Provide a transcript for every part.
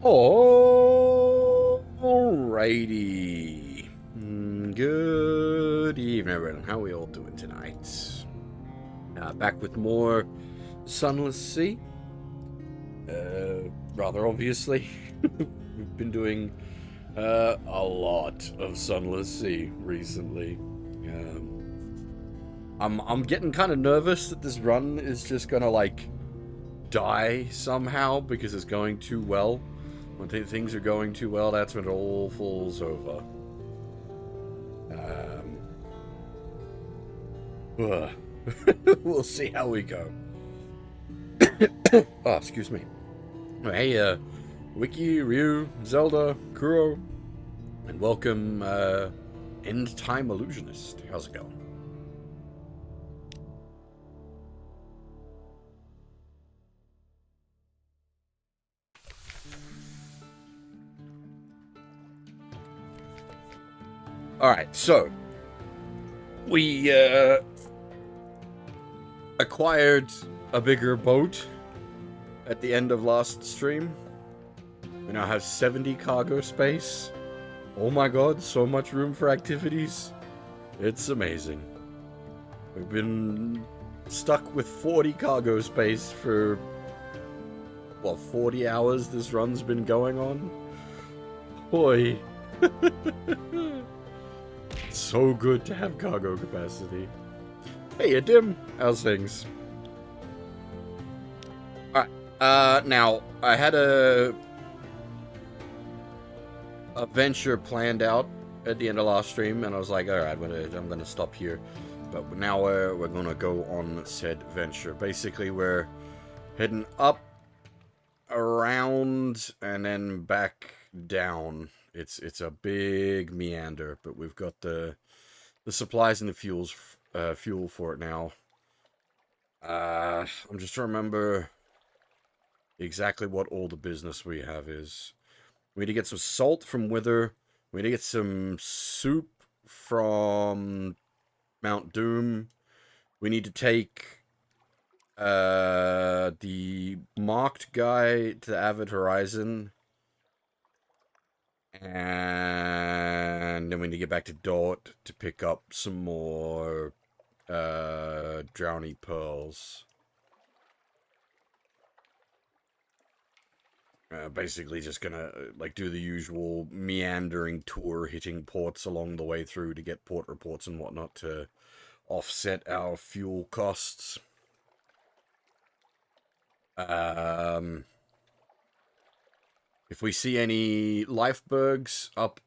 Alrighty. Good evening, everyone. How are we all doing tonight? Back with more Sunless Sea. Rather obviously. We've been doing a lot of Sunless Sea recently. I'm getting kind of nervous that this run is just gonna like die somehow because it's going too well. When things are going too well, that's when it all falls over. We'll see how we go. Oh, excuse me. Hey, Wiki, Ryu, Zelda, Kuro, and welcome, End Time Illusionist. How's it going? Alright, so we acquired a bigger boat at the end of last stream. We now have 70 cargo space. Oh my god, so much room for activities. It's amazing. We've been stuck with 40 cargo space for, well, 40 hours this run's been going on. Boy. So good to have cargo capacity. Hey, Dim. How's things? Alright, now, I had a venture planned out at the end of last stream, and I was like, alright, I'm gonna stop here. But now we're gonna go on said venture. Basically, we're heading up, around, and then back down. It's a big meander, but we've got the supplies and the fuel for it now. I'm just trying to remember exactly what all the business we have is. We need to get some salt from Wither. We need to get some soup from Mount Doom. We need to take the marked guy to the Avid Horizon. And then we need to get back to Dort to pick up some more Drowny Pearls. Basically just gonna like do the usual meandering tour, hitting ports along the way through to get port reports and whatnot to offset our fuel costs. If we see any lifebergs up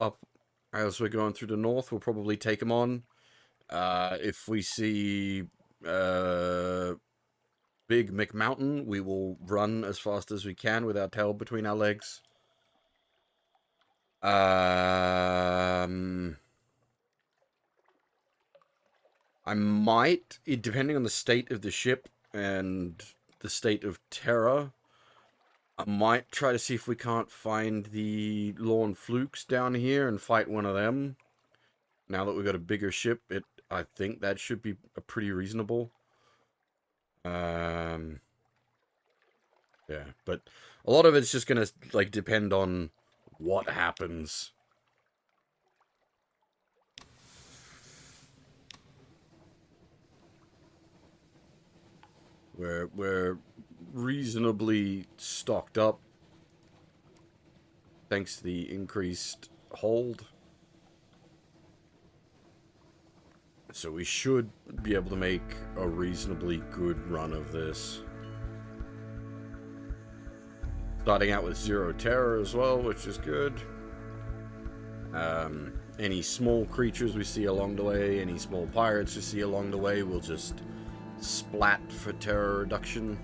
as we're going through the north, we'll probably take them on. If we see Big McMountain, we will run as fast as we can with our tail between our legs. I might, depending on the state of the ship and the state of Terra, I might try to see if we can't find the Lorn Flukes down here and fight one of them. Now that we've got a bigger ship, I think that should be a pretty reasonable. Yeah, but a lot of it's just gonna like depend on what happens. We're reasonably stocked up thanks to the increased hold. So we should be able to make a reasonably good run of this. Starting out with 0 terror as well, which is good. Any small creatures we see along the way, any small pirates we see along the way, we'll just splat for terror reduction.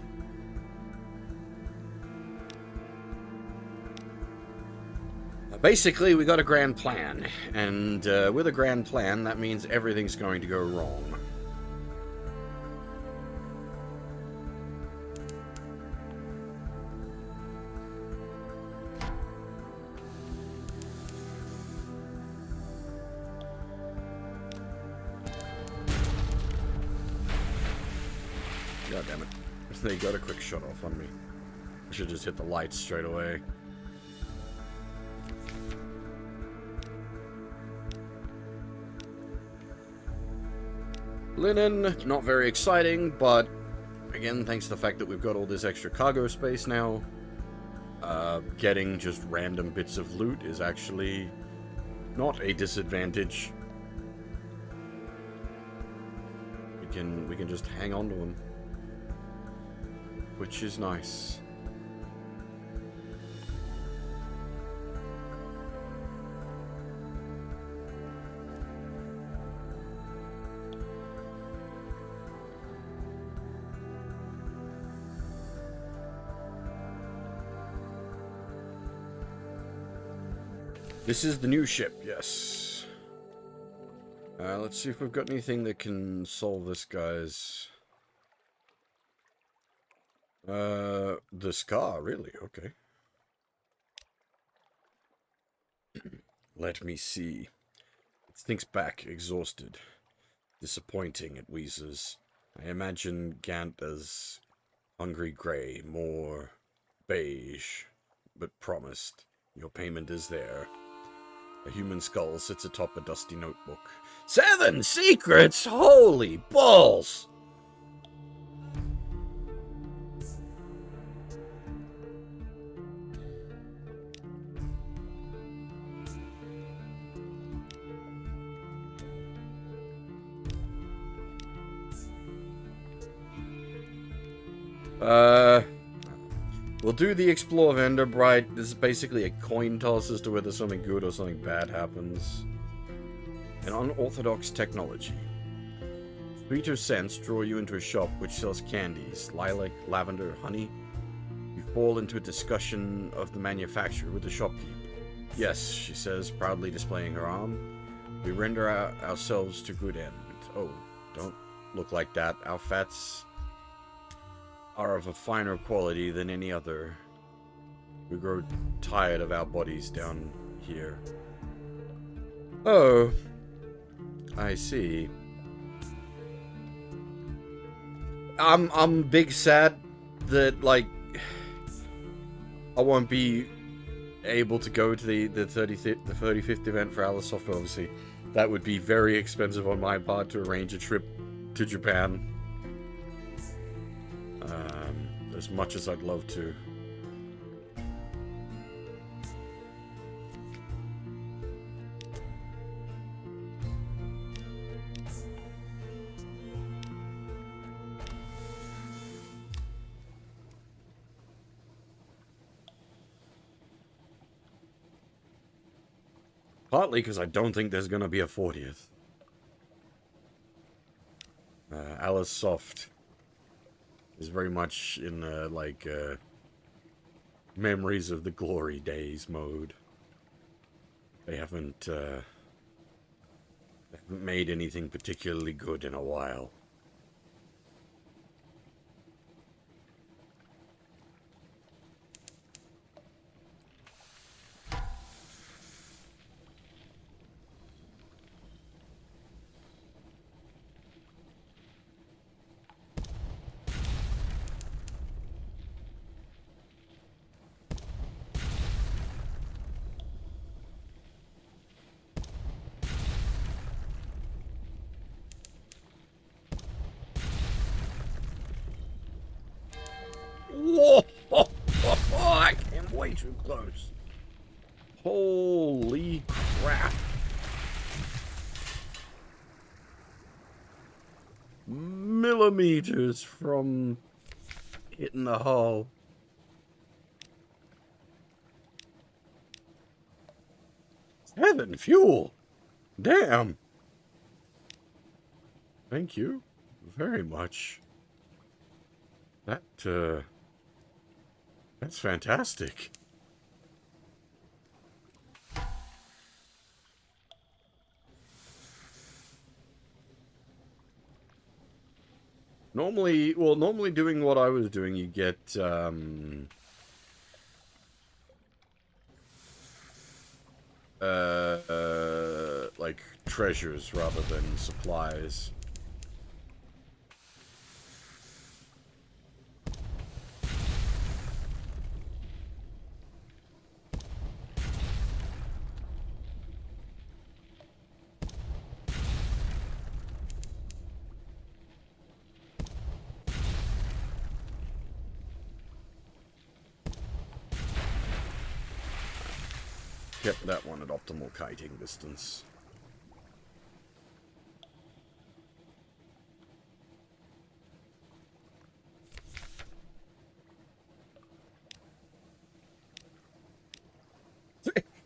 Basically, we got a grand plan, and with a grand plan, that means everything's going to go wrong. God damn it. They got a quick shut off on me. I should just hit the lights straight away. Linen, not very exciting, but again, thanks to the fact that we've got all this extra cargo space now, getting just random bits of loot is actually not a disadvantage. We can just hang on to them, which is nice. This is the new ship, yes. Let's see if we've got anything that can solve this guy's... the scar, really? Okay. Let me see. It thinks back, exhausted. Disappointing, it wheezes. I imagine Gant as hungry grey, more beige, but promised. Your payment is there. A human skull sits atop a dusty notebook. 7 secrets? Holy balls! We'll do the Explore of Enderbright. This is basically a coin toss as to whether something good or something bad happens. An unorthodox technology. Sweeter scents draw you into a shop which sells candies, lilac, lavender, honey. You fall into a discussion of the manufacturer with the shopkeep. Yes, she says, proudly displaying her arm. We render ourselves to good end. Oh, don't look like that. Our fats are of a finer quality than any other. We grow tired of our bodies down here. Oh, I see. I'm big sad that, like, I won't be able to go to the 35th event for Alisoft, but obviously that would be very expensive on my part to arrange a trip to Japan. As much as I'd love to. Partly because I don't think there's going to be a 40th. Alisoft is very much in memories of the glory days mode. They haven't made anything particularly good in a while. Whoa! I came way too close. Holy crap. Millimeters from hitting the hull. Heaven, fuel. Damn. Thank you very much. That's fantastic. Normally doing what I was doing, you get, like, treasures rather than supplies. kept that one at optimal kiting distance.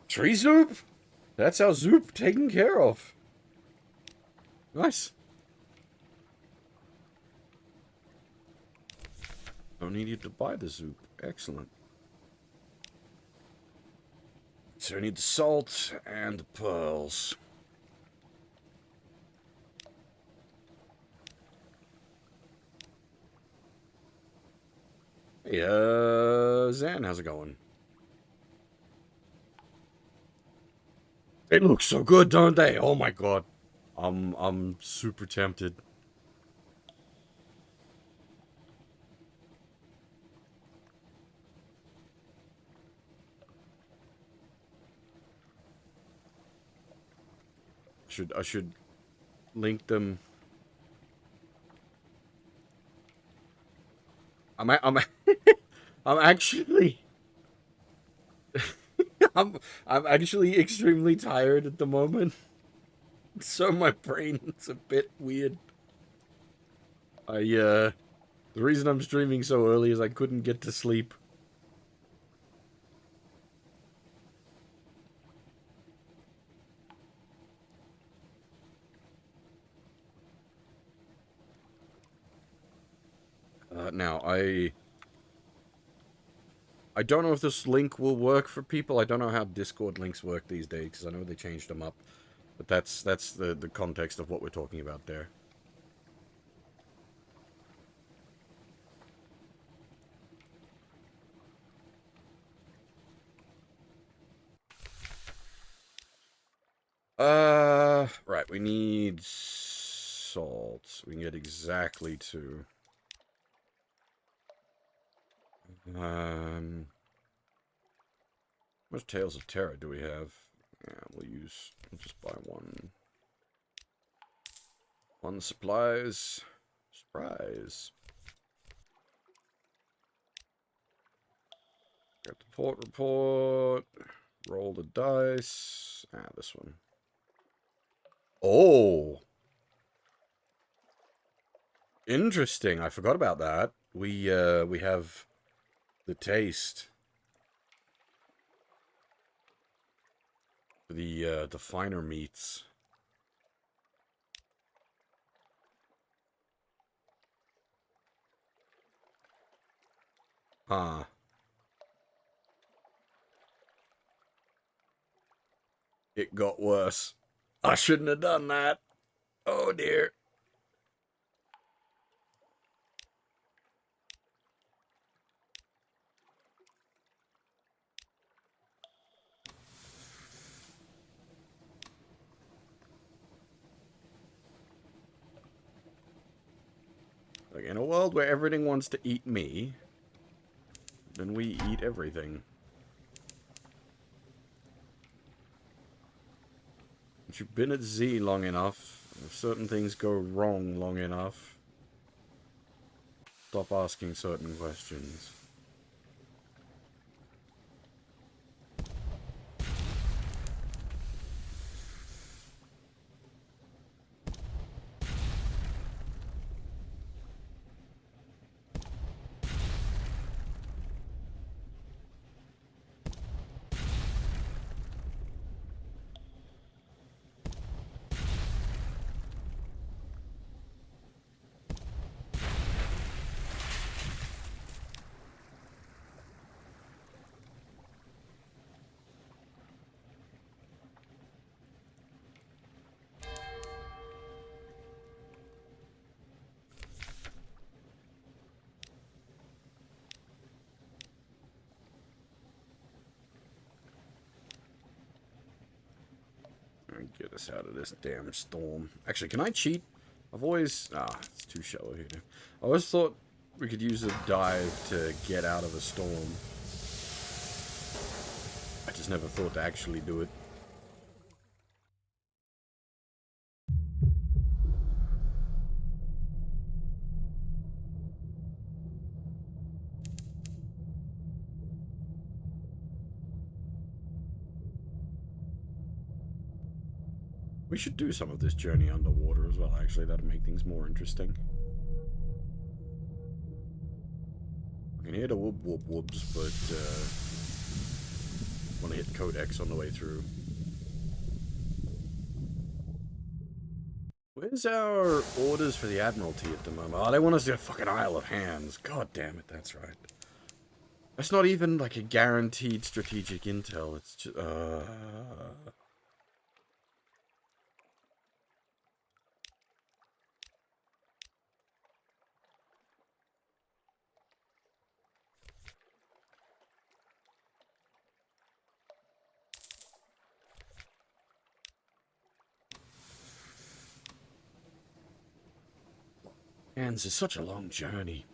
Tree Zoop? That's our Zoop taken care of. Nice. Don't need you to buy the Zoop. Excellent. So I need the salt and the pearls. Hey, Zan, how's it going? They look so good, don't they? Oh my god. I'm super tempted. I should link them. I'm actually I'm actually extremely tired at the moment. So my brain's a bit weird. The reason I'm streaming so early is I couldn't get to sleep. Now, I don't know if this link will work for people. I don't know how Discord links work these days, because I know they changed them up. But that's the context of what we're talking about there. Right, we need salt. We can get exactly 2. How much Tales of Terror do we have? Yeah, we'll just buy one. One supplies. Surprise. Got the port report. Roll the dice. Ah, this one. Oh! Interesting. I forgot about that. We have the taste. The finer meats. Huh. It got worse. I shouldn't have done that. Oh dear. Like, in a world where everything wants to eat me, then we eat everything. If you've been at Z long enough, if certain things go wrong long enough, stop asking certain questions. Get us out of this damn storm. Actually, can I cheat? I've always... Ah, it's too shallow here. I always thought we could use a dive to get out of a storm. I just never thought to actually do it. We should do some of this journey underwater as well, actually. That'd make things more interesting. I can hear the whoop whoop whoops, but want to hit Codex on the way through. Where's our orders for the Admiralty at the moment? Oh, they want us to do fucking Isle of Hands. God damn it, that's right. That's not even like a guaranteed strategic intel. It's just, Hands is such a long journey.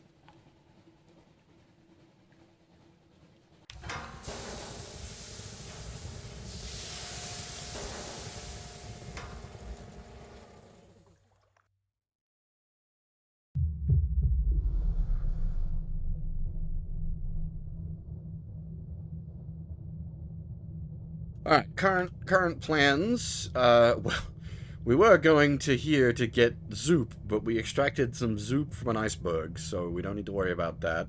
Alright, current plans. Well, we were going to here to get Zoop, but we extracted some Zoop from an iceberg, so we don't need to worry about that.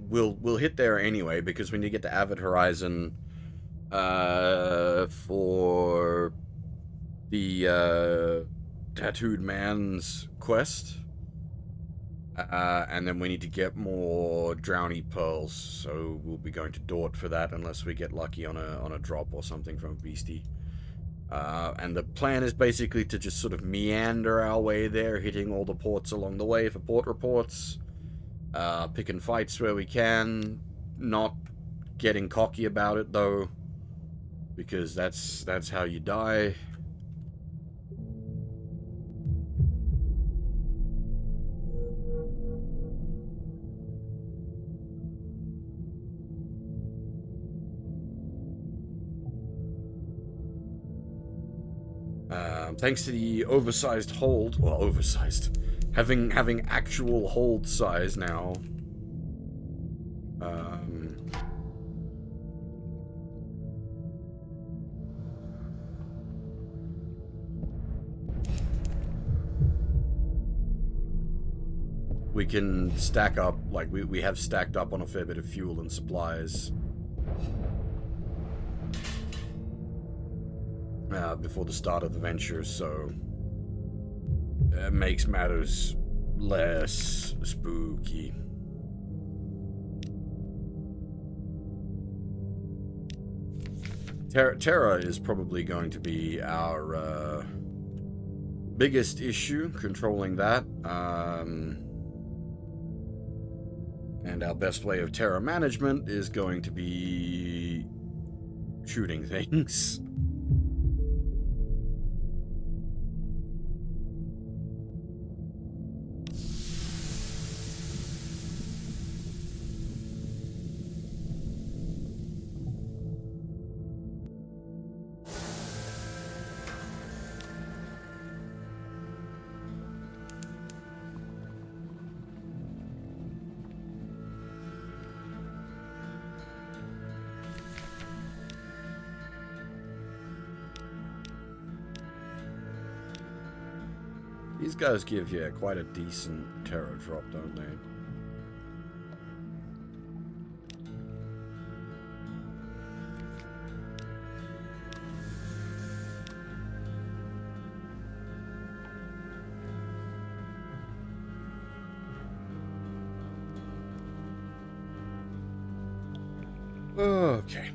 We'll hit there anyway, because we need to get to Avid Horizon, for the, Tattooed Man's quest. And then we need to get more Drowny Pearls, so we'll be going to Dort for that unless we get lucky on a drop or something from a beastie. And the plan is basically to just sort of meander our way there, hitting all the ports along the way for port reports, picking fights where we can, not getting cocky about it though, because that's how you die. Thanks to the oversized hold, well, oversized, having actual hold size now. We can stack up, like we have stacked up on a fair bit of fuel and supplies. Before the start of the venture, so it makes matters less spooky. Terra is probably going to be our biggest issue, controlling that. And our best way of Terra management is going to be shooting things. These guys give you quite a decent Terra drop, don't they? Okay.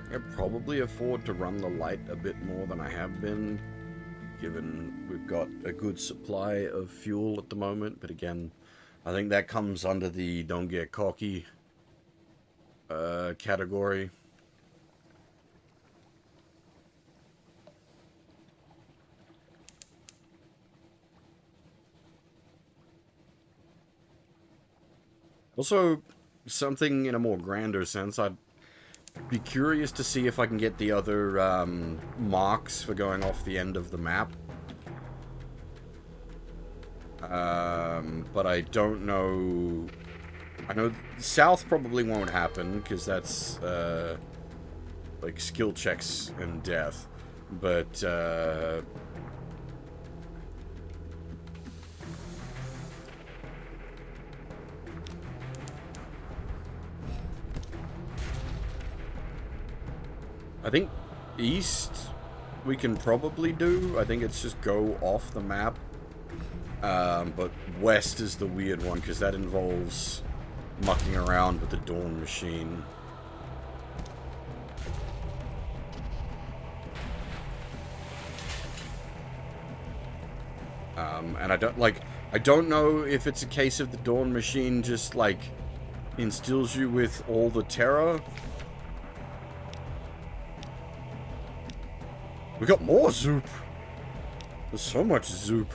I could probably afford to run the light a bit more than I have been, given we've got a good supply of fuel at the moment, but again, I think that comes under the don't get cocky category. Also, something in a more grander sense, I'd be curious to see if I can get the other marks for going off the end of the map. But I don't know... I know south probably won't happen, because that's, like, skill checks and death. But, I think east we can probably do. I think it's just go off the map. But west is the weird one, because that involves mucking around with the Dawn Machine. And I don't know if it's a case of the Dawn Machine just, like, instills you with all the terror. We got more Zoop! There's so much Zoop.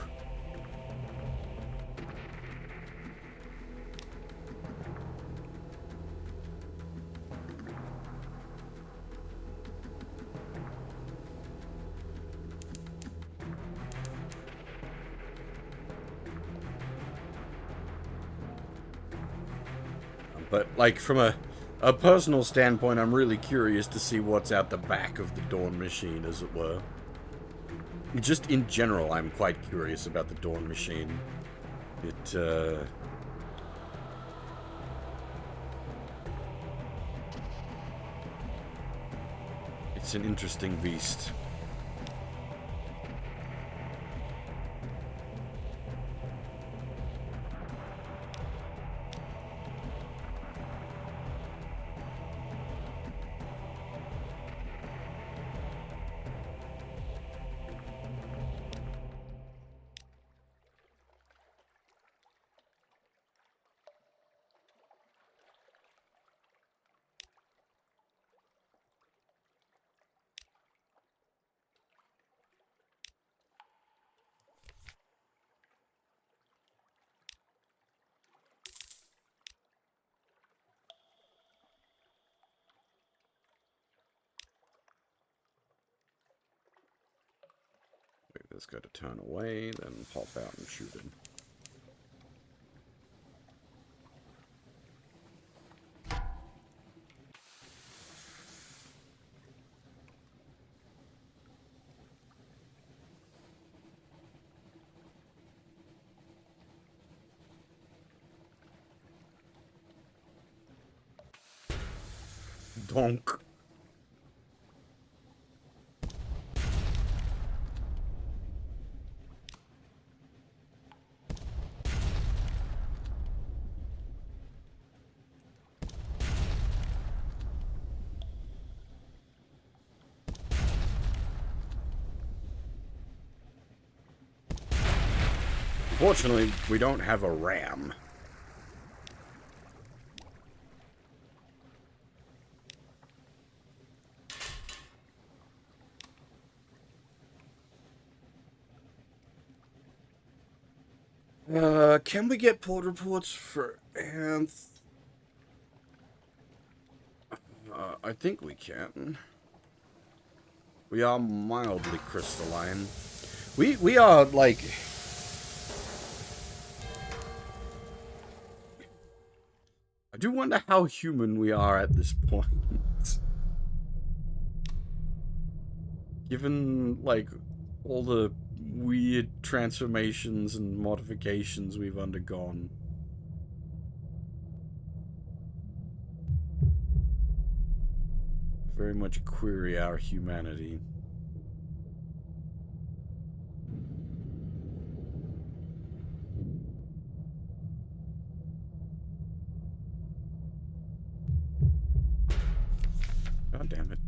But, like, from a personal standpoint, I'm really curious to see what's out the back of the Dawn Machine, as it were. Just in general, I'm quite curious about the Dawn Machine. It's an interesting beast. This guy to turn away, then pop out and shoot him. Donk. Unfortunately, we don't have a ram. Can we get port reports for Anth? I think we can. We are mildly crystalline. We are, like... I do wonder how human we are at this point. Given, like, all the weird transformations and modifications we've undergone. Very much query our humanity. God damn it.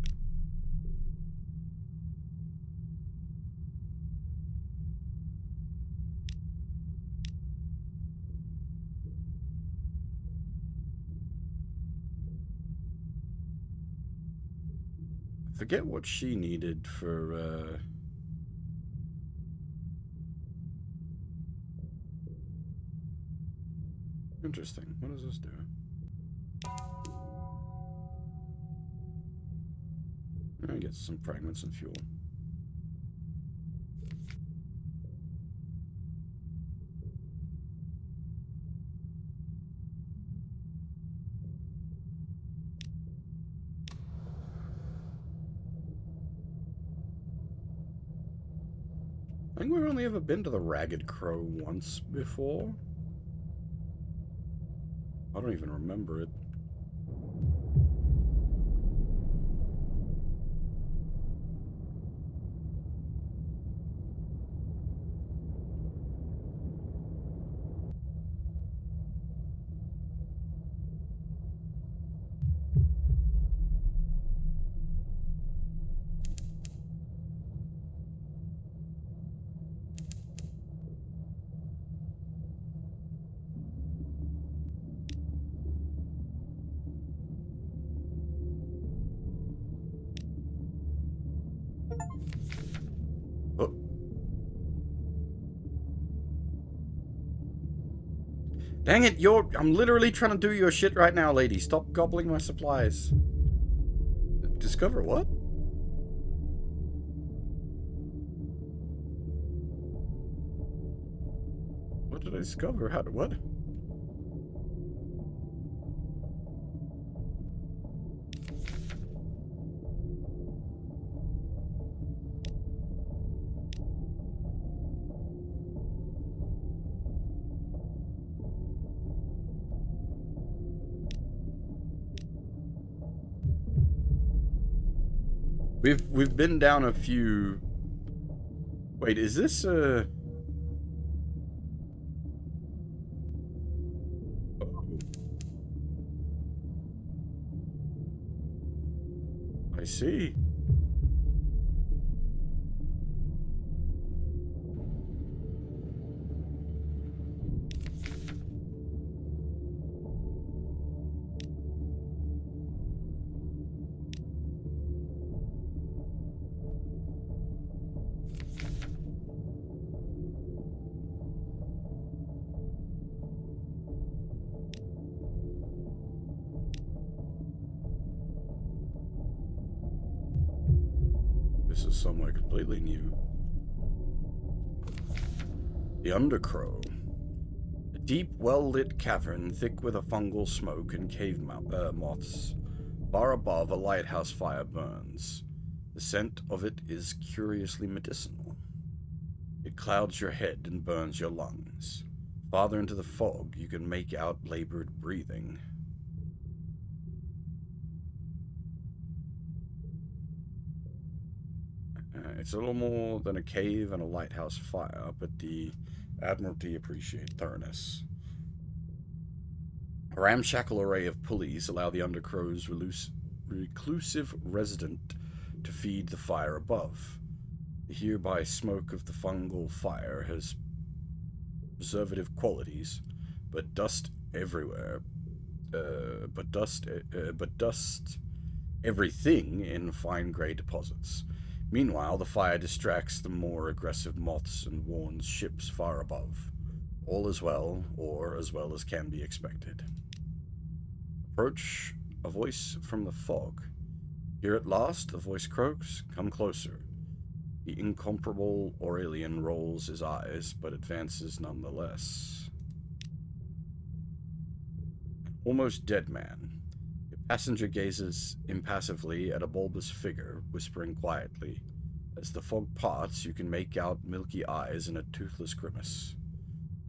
I forget what she needed for, Interesting. What does this do? I get some fragments and fuel. I think we've only ever been to the Ragged Crow once before. I don't even remember it. Oh. Dang it, I'm literally trying to do your shit right now, lady. Stop gobbling my supplies. Discover what? What did I discover? What? We've been down a few. Wait, is this oh, I see. This is somewhere completely new. The Undercrow. A deep, well-lit cavern thick with a fungal smoke and cave moths. Far above, a lighthouse fire burns. The scent of it is curiously medicinal. It clouds your head and burns your lungs. Farther into the fog, you can make out labored breathing. It's a little more than a cave and a lighthouse fire, but the Admiralty appreciate thoroughness. A ramshackle array of pulleys allow the Undercrow's reclusive resident to feed the fire above. The hereby smoke of the fungal fire has preservative qualities, but dust everywhere. But dust everything in fine gray deposits. Meanwhile, the fire distracts the more aggressive moths and warns ships far above. All is well, or as well as can be expected. Approach, a voice from the fog. Here at last, the voice croaks, come closer. The incomparable Aurelian rolls his eyes, but advances nonetheless. Almost dead man. The passenger gazes impassively at a bulbous figure, whispering quietly. As the fog parts, you can make out milky eyes and a toothless grimace.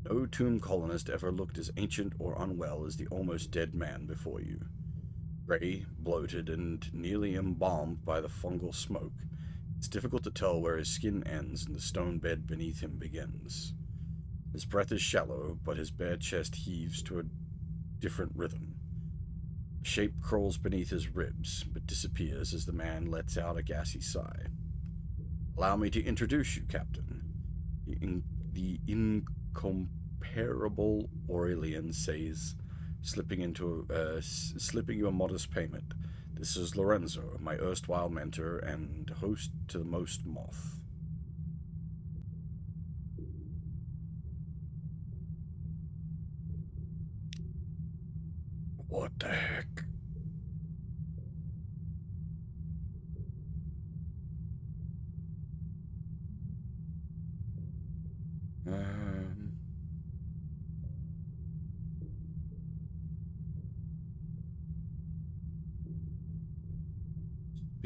No tomb colonist ever looked as ancient or unwell as the almost dead man before you. Gray, bloated, and nearly embalmed by the fungal smoke, it's difficult to tell where his skin ends and the stone bed beneath him begins. His breath is shallow, but his bare chest heaves to a different rhythm. A shape crawls beneath his ribs, but disappears as the man lets out a gassy sigh. Allow me to introduce you, Captain. The incomparable Aurelian says, slipping you a modest payment. This is Lorenzo, my erstwhile mentor and host to the most moth. What the heck?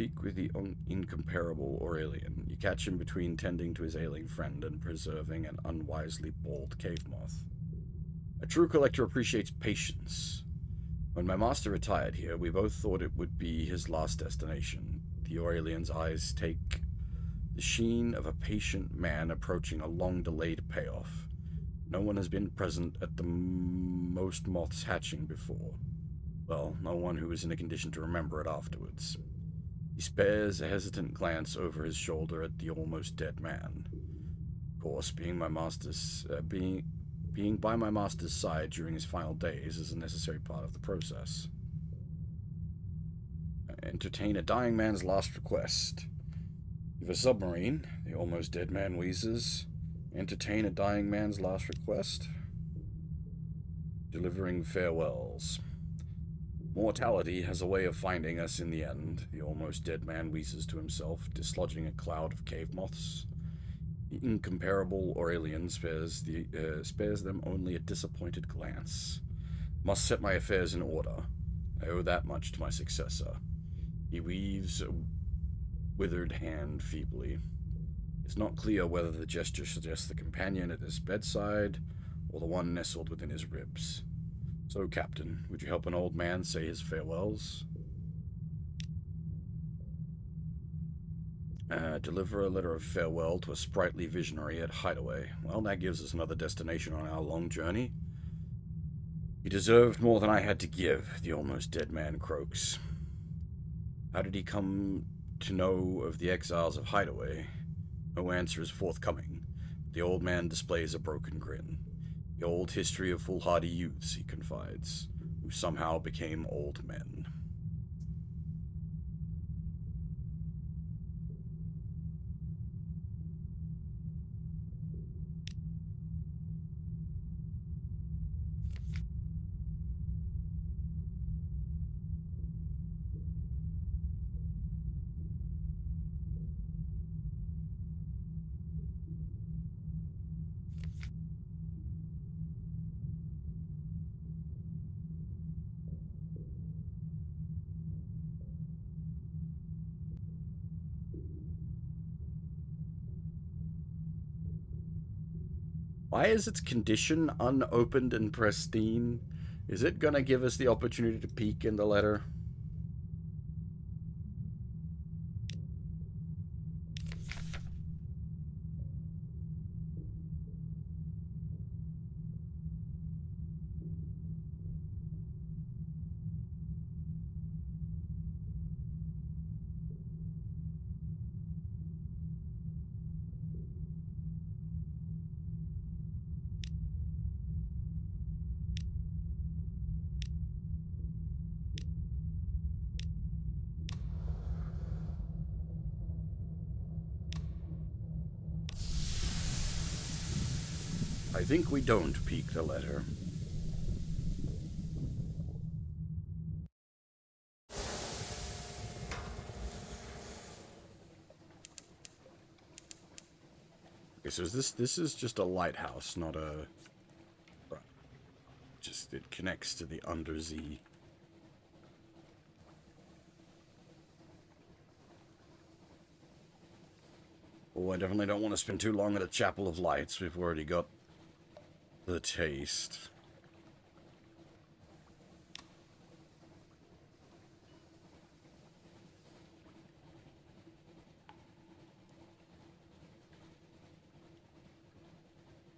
speak with the incomparable Aurelian. You catch him between tending to his ailing friend and preserving an unwisely bald cave moth. A true collector appreciates patience. When my master retired here, we both thought it would be his last destination. The Aurelian's eyes take the sheen of a patient man approaching a long-delayed payoff. No one has been present at the most moths hatching before. Well, no one who is in a condition to remember it afterwards. He spares a hesitant glance over his shoulder at the almost dead man. Of course, being by my master's side during his final days is a necessary part of the process. Entertain a dying man's last request. If a submarine, the almost dead man wheezes. Entertain a dying man's last request. Delivering farewells. Mortality has a way of finding us in the end, the almost dead man wheezes to himself, dislodging a cloud of cave moths. The incomparable Aurelian spares them only a disappointed glance. Must set my affairs in order. I owe that much to my successor. He weaves a withered hand feebly. It's not clear whether the gesture suggests the companion at his bedside or the one nestled within his ribs. So, Captain, would you help an old man say his farewells? Deliver a letter of farewell to a sprightly visionary at Hideaway. Well, that gives us another destination on our long journey. He deserved more than I had to give, the almost dead man croaks. How did he come to know of the exiles of Hideaway? No answer is forthcoming. The old man displays a broken grin. The old history of foolhardy youths, he confides, who somehow became old men. Why is its condition unopened and pristine? Is it gonna give us the opportunity to peek in the letter? I think we don't peek the letter. Okay, so this is just a lighthouse, not a... Just, it connects to the undersea. Oh, I definitely don't want to spend too long at a Chapel of Lights. We've already got the taste.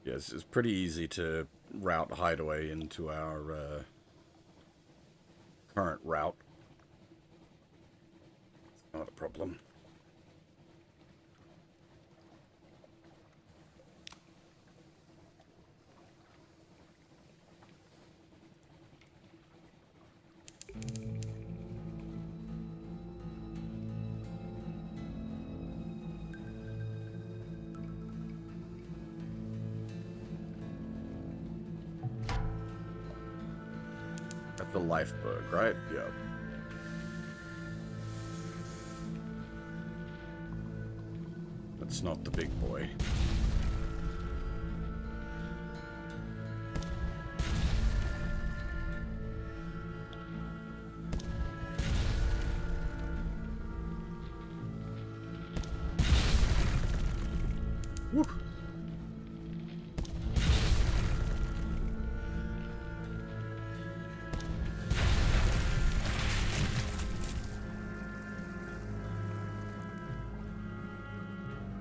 Yes, it's pretty easy to route Hideaway into our current route. Not a problem. At the lifeboat, right? Yeah. That's not the big boy. Whew.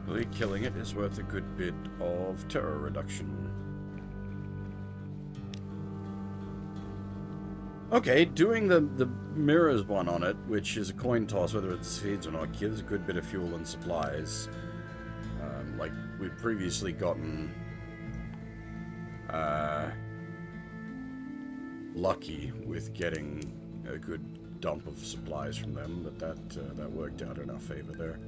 Really killing it is worth a good bit of terror reduction. Okay, doing the mirrors one on it, which is a coin toss, whether it succeeds or not, gives a good bit of fuel and supplies. Like we've previously gotten lucky with getting a good dump of supplies from them, but that worked out in our favor there.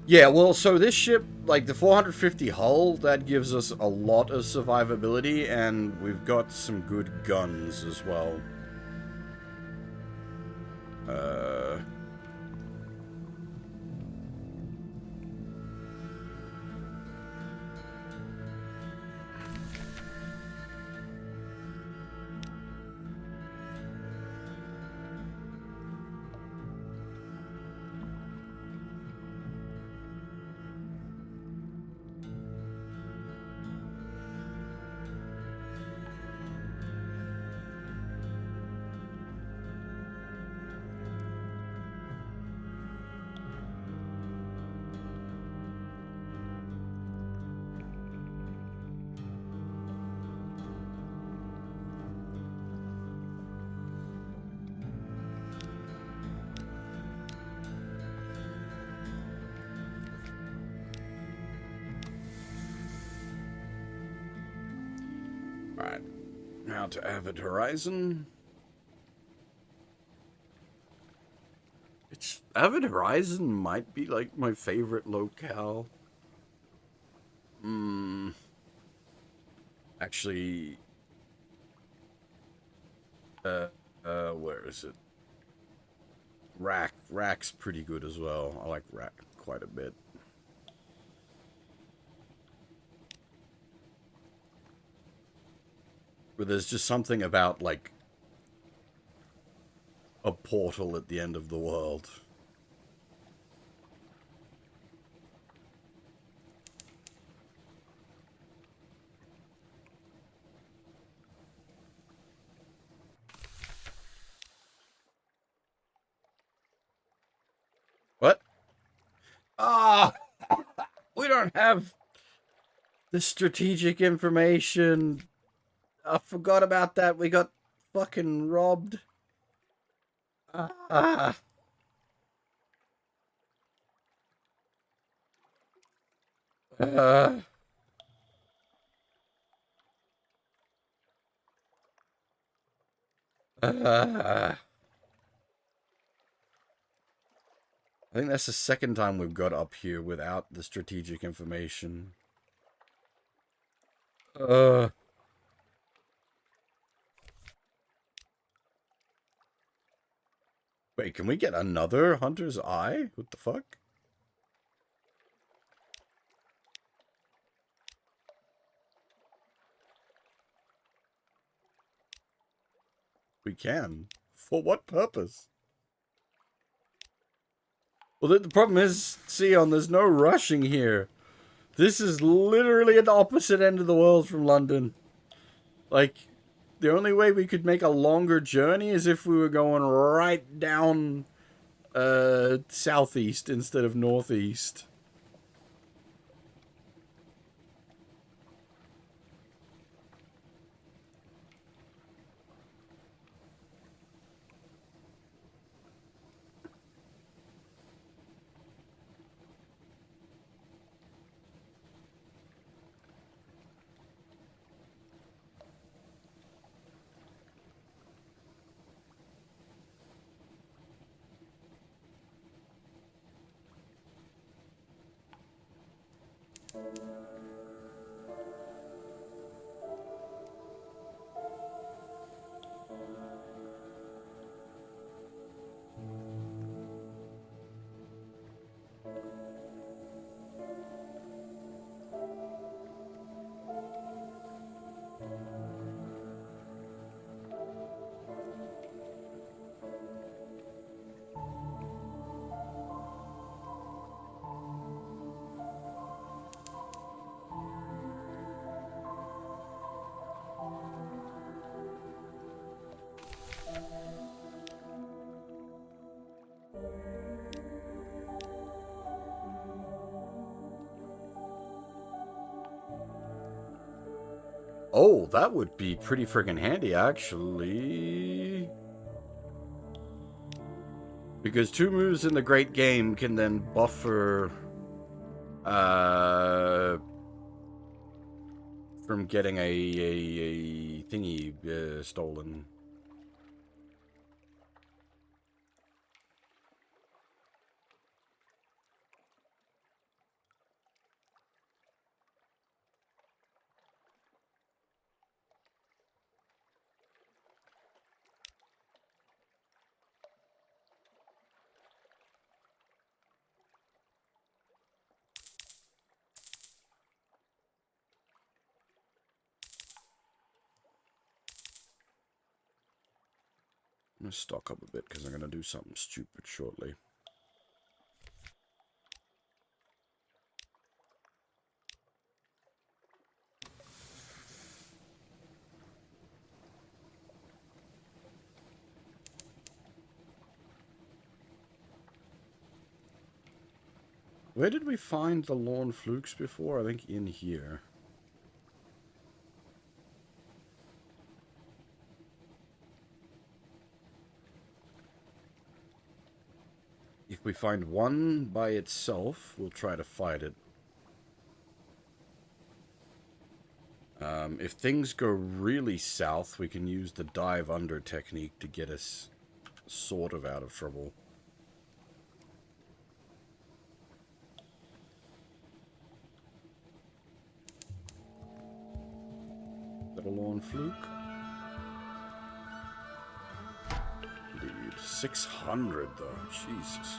Yeah, well, so this ship, like the 450 hull, that gives us a lot of survivability, and we've got some good guns as well. Alright, now to Avid Horizon. Avid Horizon might be like my favorite locale. Actually, where is it? Rack's pretty good as well. I like Rack quite a bit. But there's just something about, like, a portal at the end of the world. What? Ah! We don't have the strategic information. I forgot about that. We got fucking robbed. Ah. Uh. I think that's the second time we've got up here without the strategic information. Wait, can we get another Hunter's Eye? What the fuck? We can. For what purpose? Well, the problem is, Sion, there's no rushing here. This is literally at the opposite end of the world from London. Like, the only way we could make a longer journey is if we were going right down southeast instead of northeast. Oh, that would be pretty friggin' handy, actually. Because 2 moves in the Great Game can then buffer from getting a thingy stolen. I'm gonna stock up a bit because I'm gonna do something stupid shortly. Where did we find the lawn flukes before? I think in here. If we find one by itself, we'll try to fight it. If things go really south, we can use the dive under technique to get us sort of out of trouble. Is that a lawn fluke? Indeed. 600 though. Jesus.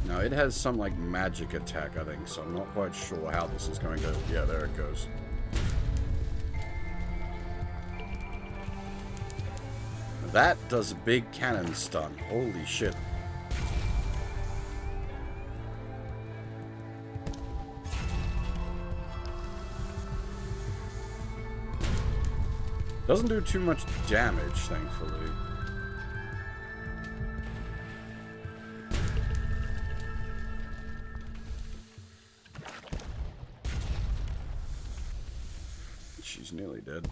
Now, it has some, like, magic attack, I think, so I'm not quite sure how this is going to... Yeah, there it goes. That does a big cannon stun. Holy shit. Doesn't do too much damage, thankfully. She's nearly dead.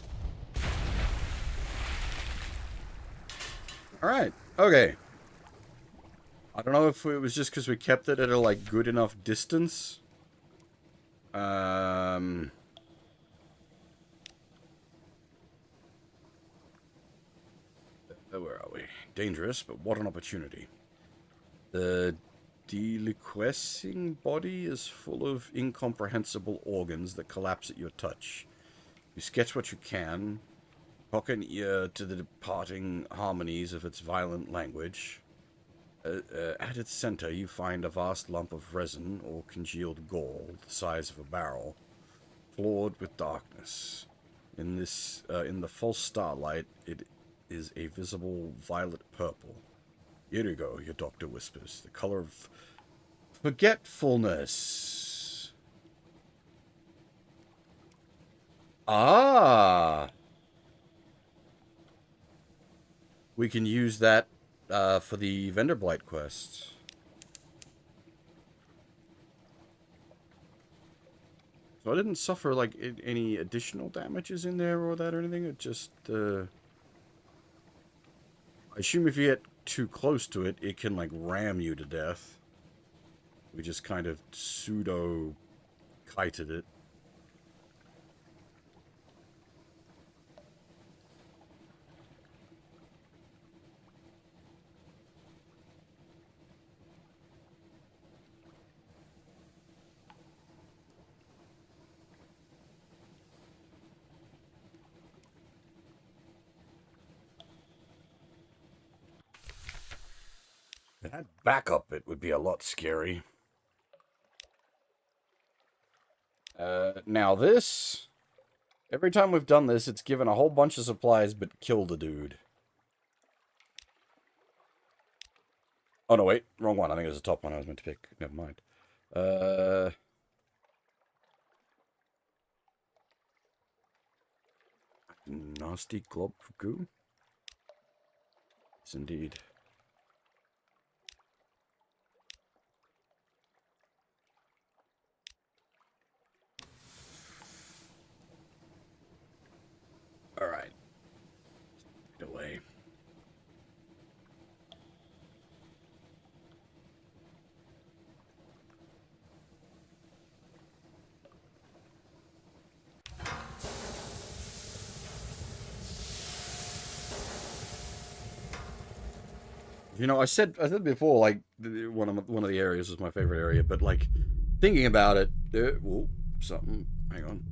Alright, okay. I don't know if it was just because we kept it at a, like, good enough distance. Where are we? Dangerous, but what an opportunity. The deliquescing body is full of incomprehensible organs that collapse at your touch. You sketch what you can, cock an ear to the departing harmonies of its violent language. At its center, you find a vast lump of resin or congealed gall, the size of a barrel, floored with darkness. In the false starlight, it is a visible violet purple. Here you go, your doctor whispers. The color of forgetfulness. Ah! We can use that for the Vendor Blight quest. So I didn't suffer, like, any additional damages in there or that or anything. It just, I assume if you get too close to it, it can, like, ram you to death. We just kind of pseudo-kited it. If it had backup, it would be a lot scary. Now this Every time we've done this, it's given a whole bunch of supplies, but killed a dude. Oh, no, wait. Wrong one. I think it was the top one I was meant to pick. Never mind. Nasty glob of goo? Yes, indeed. Alright. Get away. You know, I said before, like one of the areas was my favorite area, but like thinking about it, whoa, something. Hang on,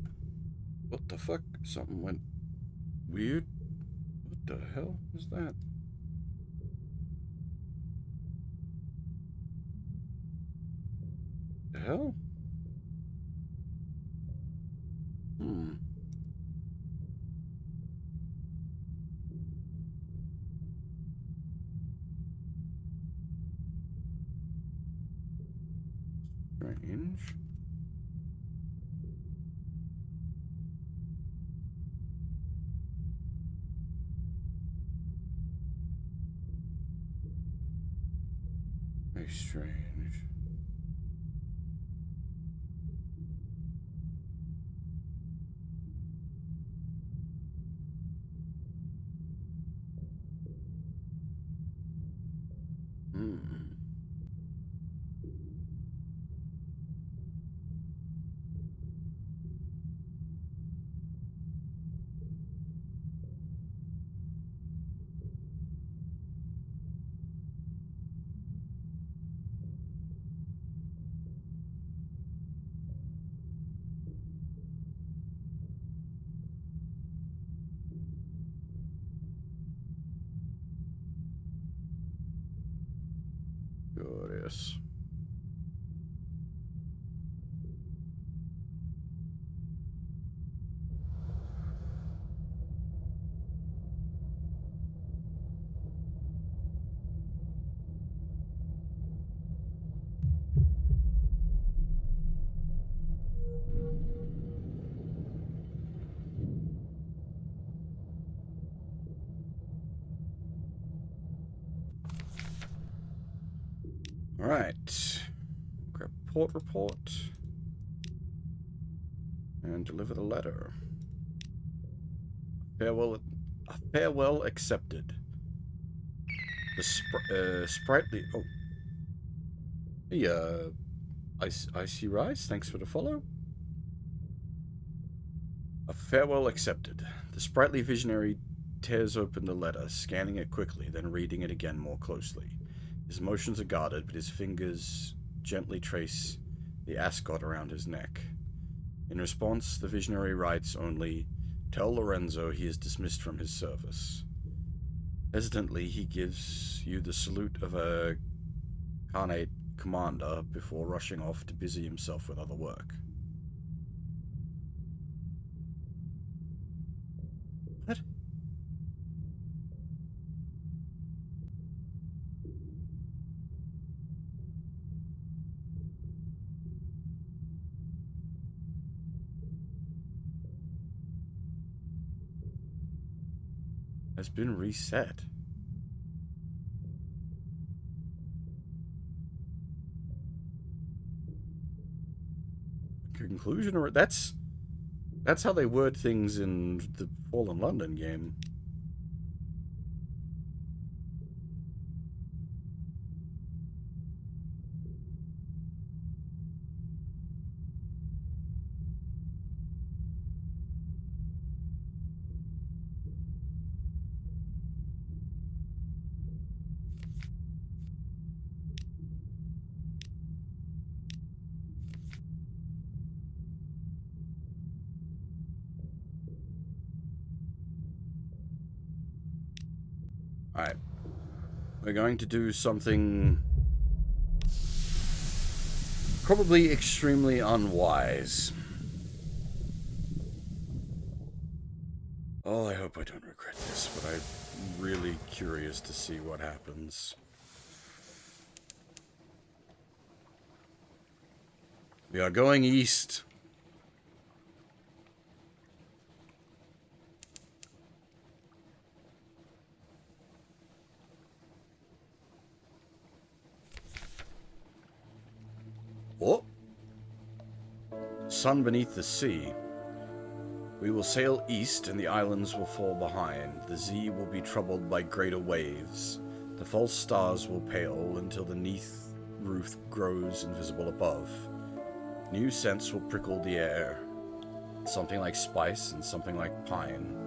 what the fuck? Something went weird. What the hell was that? The hell? Hmm. Strange. Very strange. Hmm. Curious. All right. Grab port report and deliver the letter. Farewell. A farewell accepted. The sprightly. Oh. Hey, Icy Rise, thanks for the follow. A farewell accepted. The sprightly visionary tears open the letter, scanning it quickly, then reading it again more closely. His motions are guarded, but his fingers gently trace the ascot around his neck. In response, the visionary writes only, "Tell Lorenzo he is dismissed from his service." Hesitantly, he gives you the salute of a Khanate commander before rushing off to busy himself with other work. What? Has been reset. Conclusion, or that's how they word things in the Fallen London game. Alright. We're going to do something probably extremely unwise. Oh, I hope I don't regret this, but I'm really curious to see what happens. We are going east. Oh! Sun beneath the sea. We will sail east, and the islands will fall behind. The sea will be troubled by greater waves. The false stars will pale until the neath roof grows invisible above. New scents will prickle the air. Something like spice and something like pine.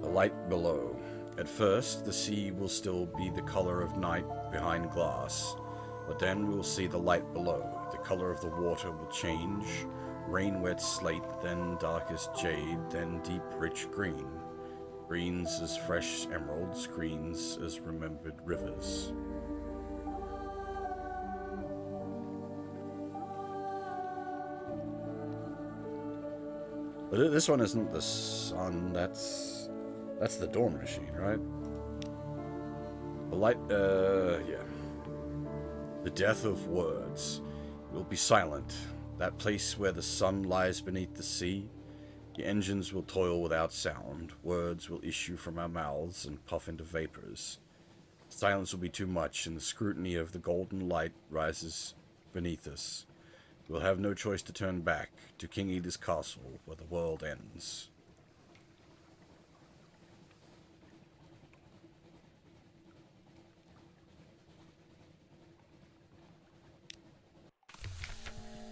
The light below. At first, the sea will still be the color of night behind glass. But then we'll see the light below. The color of the water will change. Rain-wet slate, then darkest jade, then deep rich green. Greens as fresh emeralds, greens as remembered rivers. But this one isn't the sun, that's the Dawn Machine, right? The light, yeah. The death of words. It will be silent. That place where the sun lies beneath the sea. The engines will toil without sound. Words will issue from our mouths and puff into vapors. Silence will be too much, and the scrutiny of the golden light rises beneath us. We'll have no choice to turn back to King Eda's castle, where the world ends.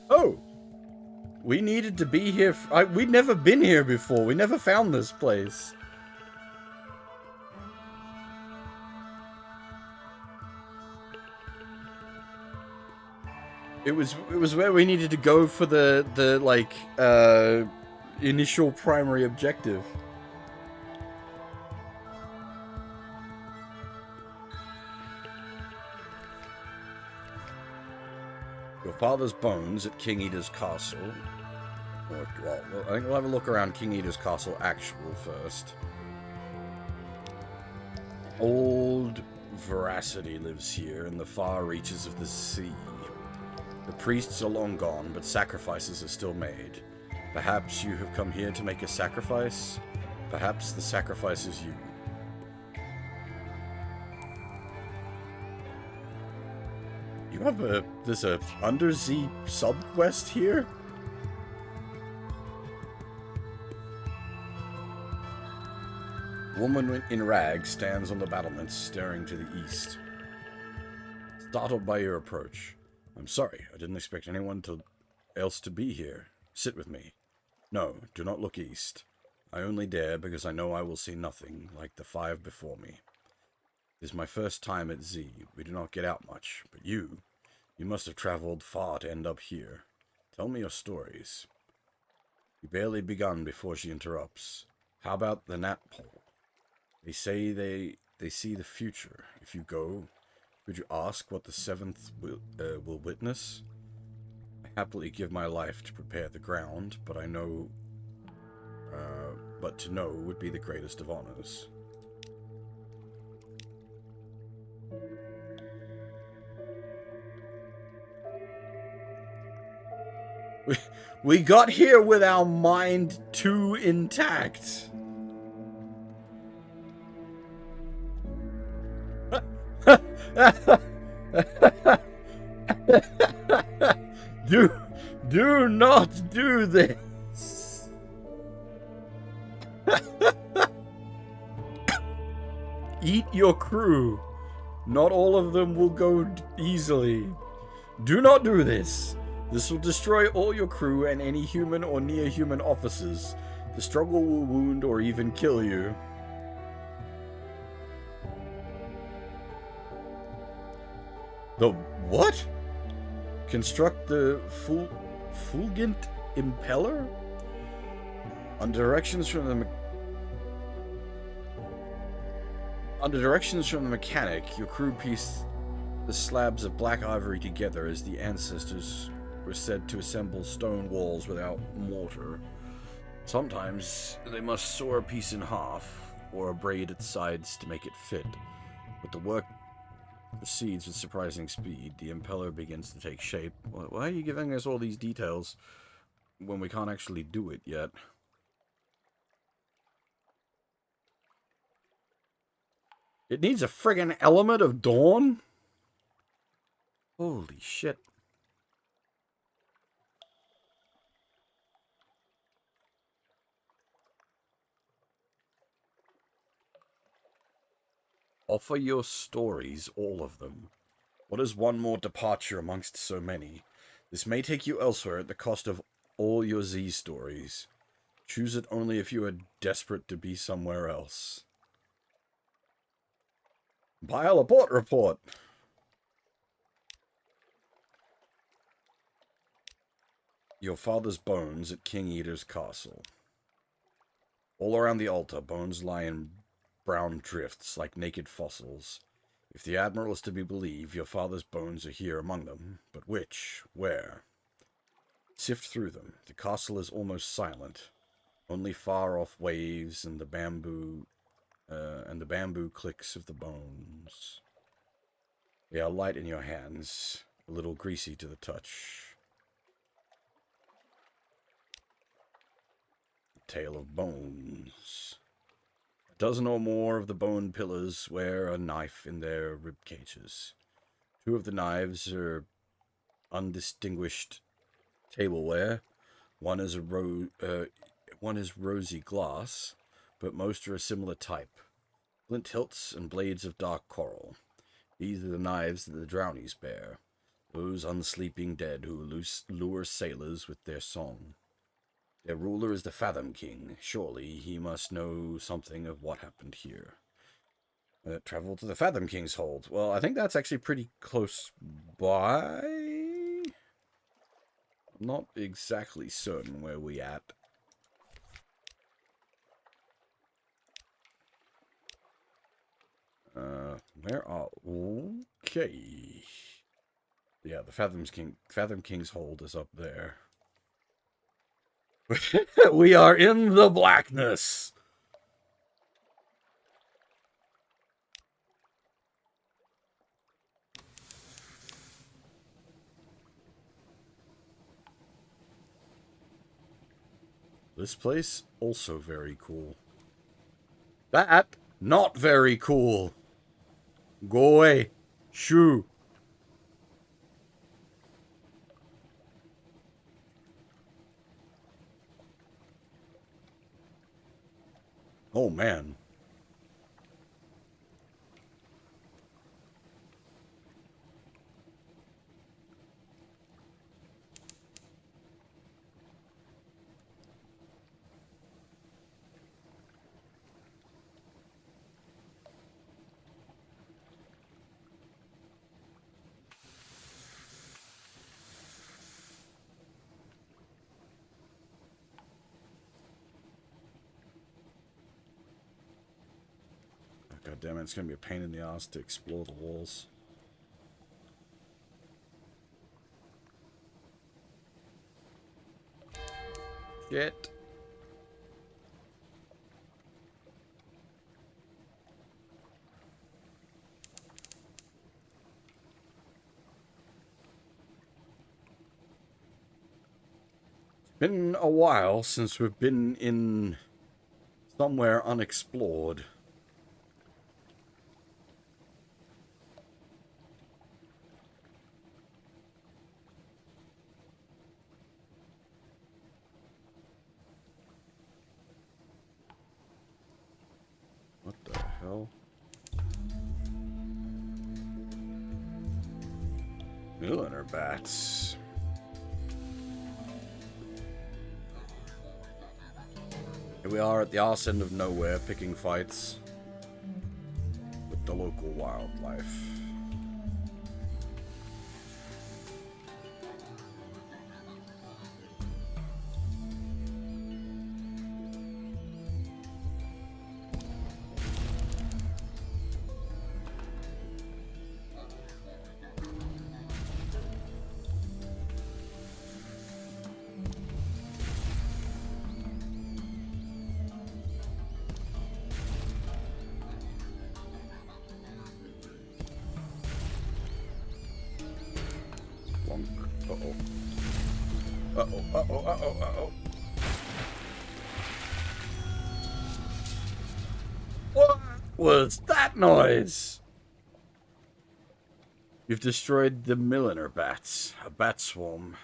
Oh! We needed to be here. We'd never been here before. We never found this place. It was where we needed to go for the like initial primary objective. Your father's bones at King Eda's castle. Well, I think we'll have a look around King Eda's castle actual first. Old Veracity lives here in the far reaches of the sea. The priests are long gone, but sacrifices are still made. Perhaps you have come here to make a sacrifice? Perhaps the sacrifice is you. You have there's a undersea sub-quest here? Woman in rags stands on the battlements, staring to the east. Startled by your approach. I'm sorry, I didn't expect anyone else to be here. Sit with me. No, do not look east. I only dare because I know I will see nothing like the 5 before me. It is my first time at Z. We do not get out much, but you must have traveled far to end up here. Tell me your stories. You barely begun before she interrupts. How about the Nat Pole? They say they see the future. If you go, could you ask what the 7th will witness? I happily give my life to prepare the ground, but I know, but to know would be the greatest of honors. We got here with our mind too intact. Do not do this. Eat your crew. Not all of them will go easily. Do not do this. This will destroy all your crew and any human or near-human officers. The struggle will wound or even kill you. The what? Construct the Fulgent Impeller? Under directions from the mechanic, your crew piece the slabs of black ivory together as the ancestors were said to assemble stone walls without mortar. Sometimes they must saw a piece in half, or braid its sides to make it fit. But the work proceeds with surprising speed. The impeller begins to take shape. Why are you giving us all these details when we can't actually do it yet? It needs a friggin' element of dawn? Holy shit. Offer your stories, all of them. What is one more departure amongst so many? This may take you elsewhere at the cost of all your Z stories. Choose it only if you are desperate to be somewhere else. Compile a port report. Your father's bones at King Eater's castle. All around the altar, bones lie in brown drifts like naked fossils. If the Admiral is to be believed, your father's bones are here among them. But which? Where? Sift through them. The castle is almost silent. Only far-off waves and the bamboo clicks of the bones. They are light in your hands, a little greasy to the touch. A tale of bones. A dozen or more of the bone pillars wear a knife in their rib cages. Two of the knives are undistinguished tableware. One is rosy glass, but most are a similar type. Flint hilts and blades of dark coral. These are the knives that the Drownies bear, those unsleeping dead who lure sailors with their song. Their ruler is the Fathom King. Surely he must know something of what happened here. Travel to the Fathom King's hold. Well, I think that's actually pretty close by. I'm not exactly certain where we at. Where are... Okay. Yeah, the Fathom King's hold is up there. We are in the blackness. This place, also very cool. That, not very cool. Go away. Shoo. Oh, man. God damn it, it's gonna be a pain in the ass to explore the walls. Shit. Been a while since we've been in somewhere unexplored. What the hell? Milliner bats. Here we are at the arse end of nowhere, picking fights with the local wildlife. Uh-oh, uh-oh, uh-oh, uh-oh. What was that noise? You've destroyed the milliner bats, a bat swarm,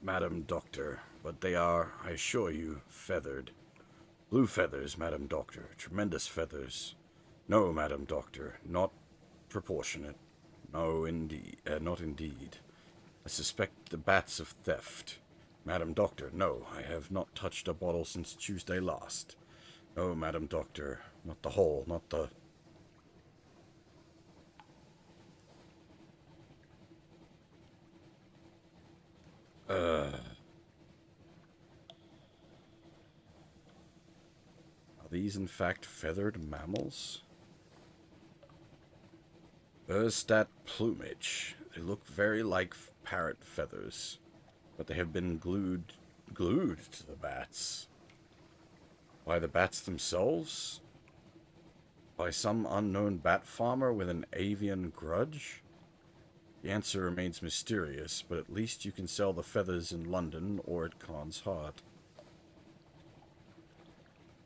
Madam Doctor, but they are, I assure you, feathered. Blue feathers, Madam Doctor, tremendous feathers. No, Madam Doctor, not proportionate. No, indeed, not indeed. I suspect the bats of theft. Madam Doctor, no, I have not touched a bottle since Tuesday last. No, Madam Doctor, not the whole, not the... Are these in fact feathered mammals? Erstat plumage. They look very like parrot feathers, but they have been glued to the bats. By the bats themselves? By some unknown bat farmer with an avian grudge? The answer remains mysterious, but at least you can sell the feathers in London or at Khan's Heart.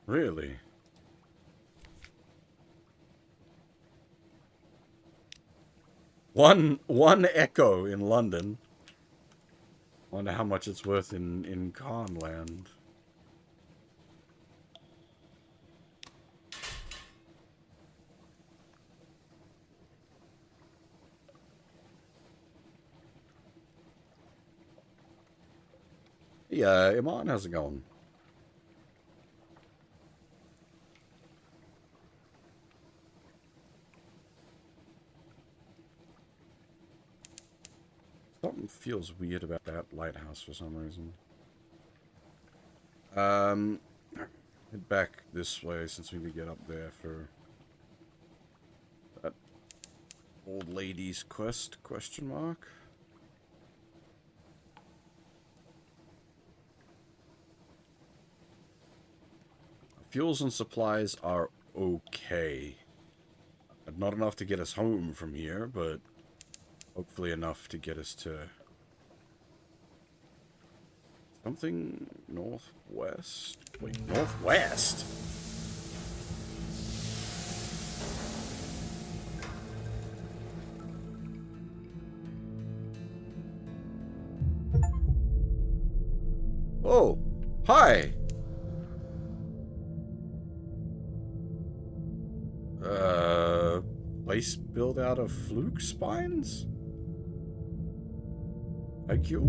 Really? One echo in London. Wonder how much it's worth in Khanland. Yeah, Iman, how's it going? Something feels weird about that lighthouse for some reason. Head back this way since we could get up there for that old lady's quest, question mark. Fuels and supplies are okay. Not enough to get us home from here, but hopefully enough to get us to something northwest. Wait, northwest? Oh, hi. Place built out of fluke spines? Thank you.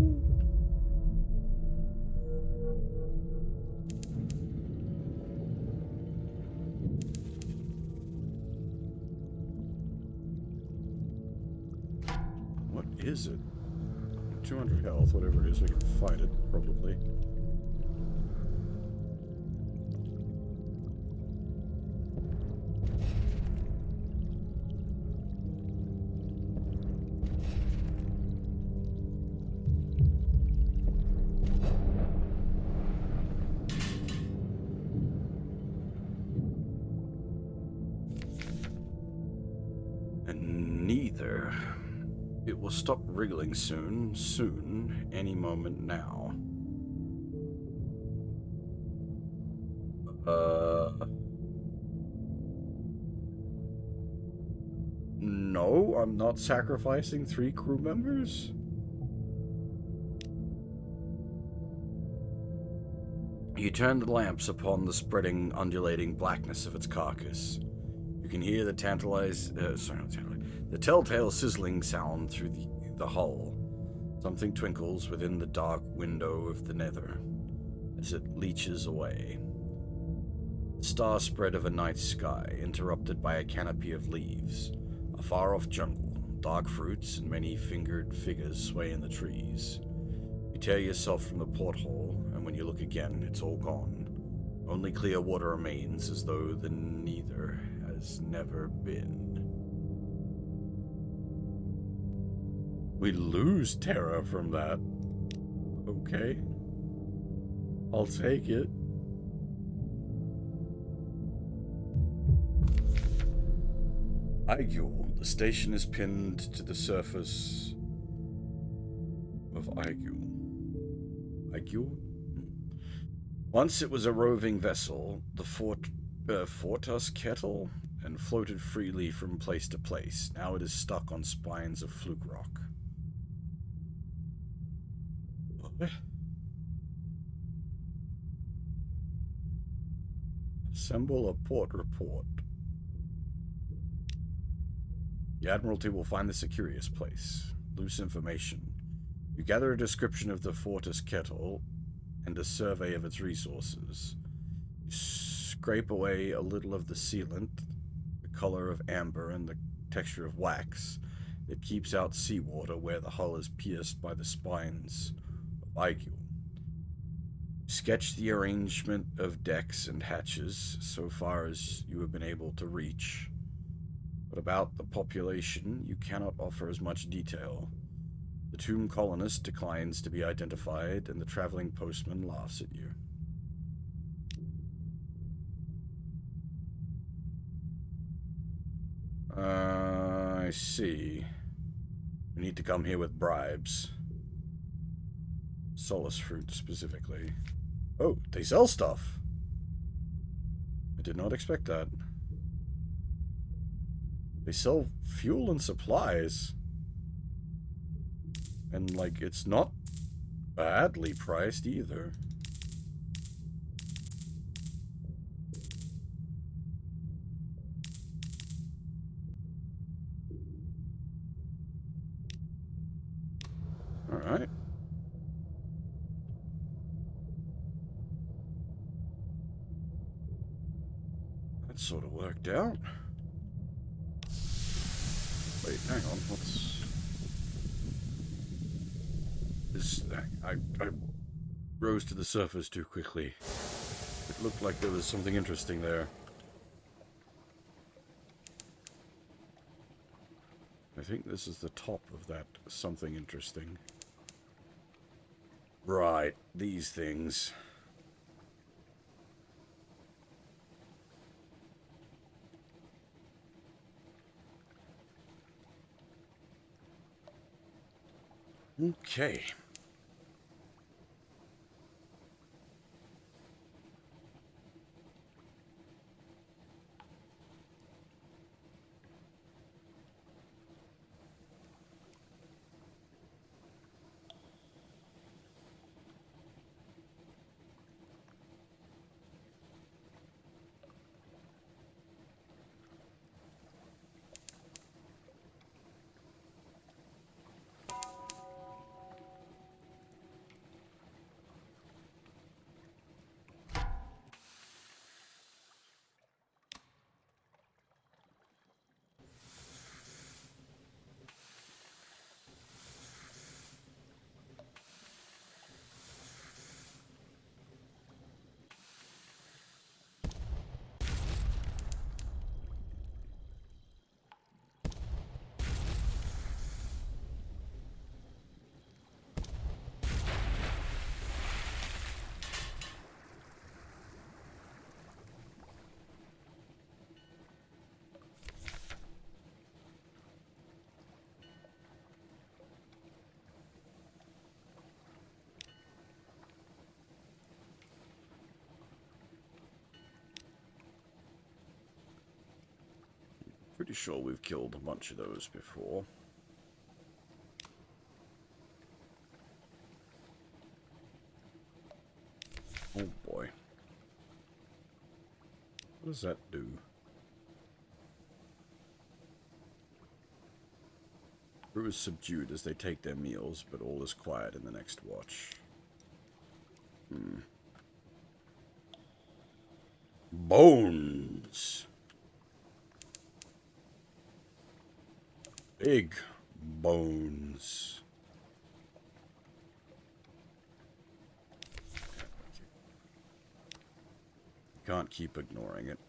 What is it? 200 health, whatever it is, we can fight it, probably. Neither. It will stop wriggling soon, any moment now. No, I'm not sacrificing 3 crew members. You turn the lamps upon the spreading, undulating blackness of its carcass. You can hear the the telltale sizzling sound through the hull. Something twinkles within the dark window of the nether as it leeches away. The star spread of a night sky, interrupted by a canopy of leaves. A far-off jungle, dark fruits and many fingered figures sway in the trees. You tear yourself from the porthole, and when you look again, it's all gone. Only clear water remains, as though the neither has never been. We lose Terra from that. Okay. I'll take it. Aigul. The station is pinned to the surface of Aigul. Aigul? Once it was a roving vessel, the Fortus Kettle, and floated freely from place to place. Now it is stuck on spines of fluke rock. Assemble a port report. The Admiralty will find this a curious place. Loose information. You gather a description of the Fortus Kettle and a survey of its resources. You scrape away a little of the sealant, the color of amber and the texture of wax, that keeps out seawater where the hull is pierced by the spines of Aigul. Sketch the arrangement of decks and hatches so far as you have been able to reach. But about the population, you cannot offer as much detail. The tomb colonist declines to be identified, and the traveling postman laughs at you. I see. We need to come here with bribes. Solace fruit, specifically. Oh, they sell stuff. I did not expect that. They sell fuel and supplies. And, like, it's not badly priced either. Alright. That sort of worked out. Wait, hang on, what's... This... I rose to the surface too quickly. It looked like there was something interesting there. I think this is the top of that something interesting. Right, these things. Okay. Pretty sure we've killed a bunch of those before. Oh boy. What does that do? Crew is subdued as they take their meals, but all is quiet in the next watch. Bones! Big bones. Can't keep ignoring it.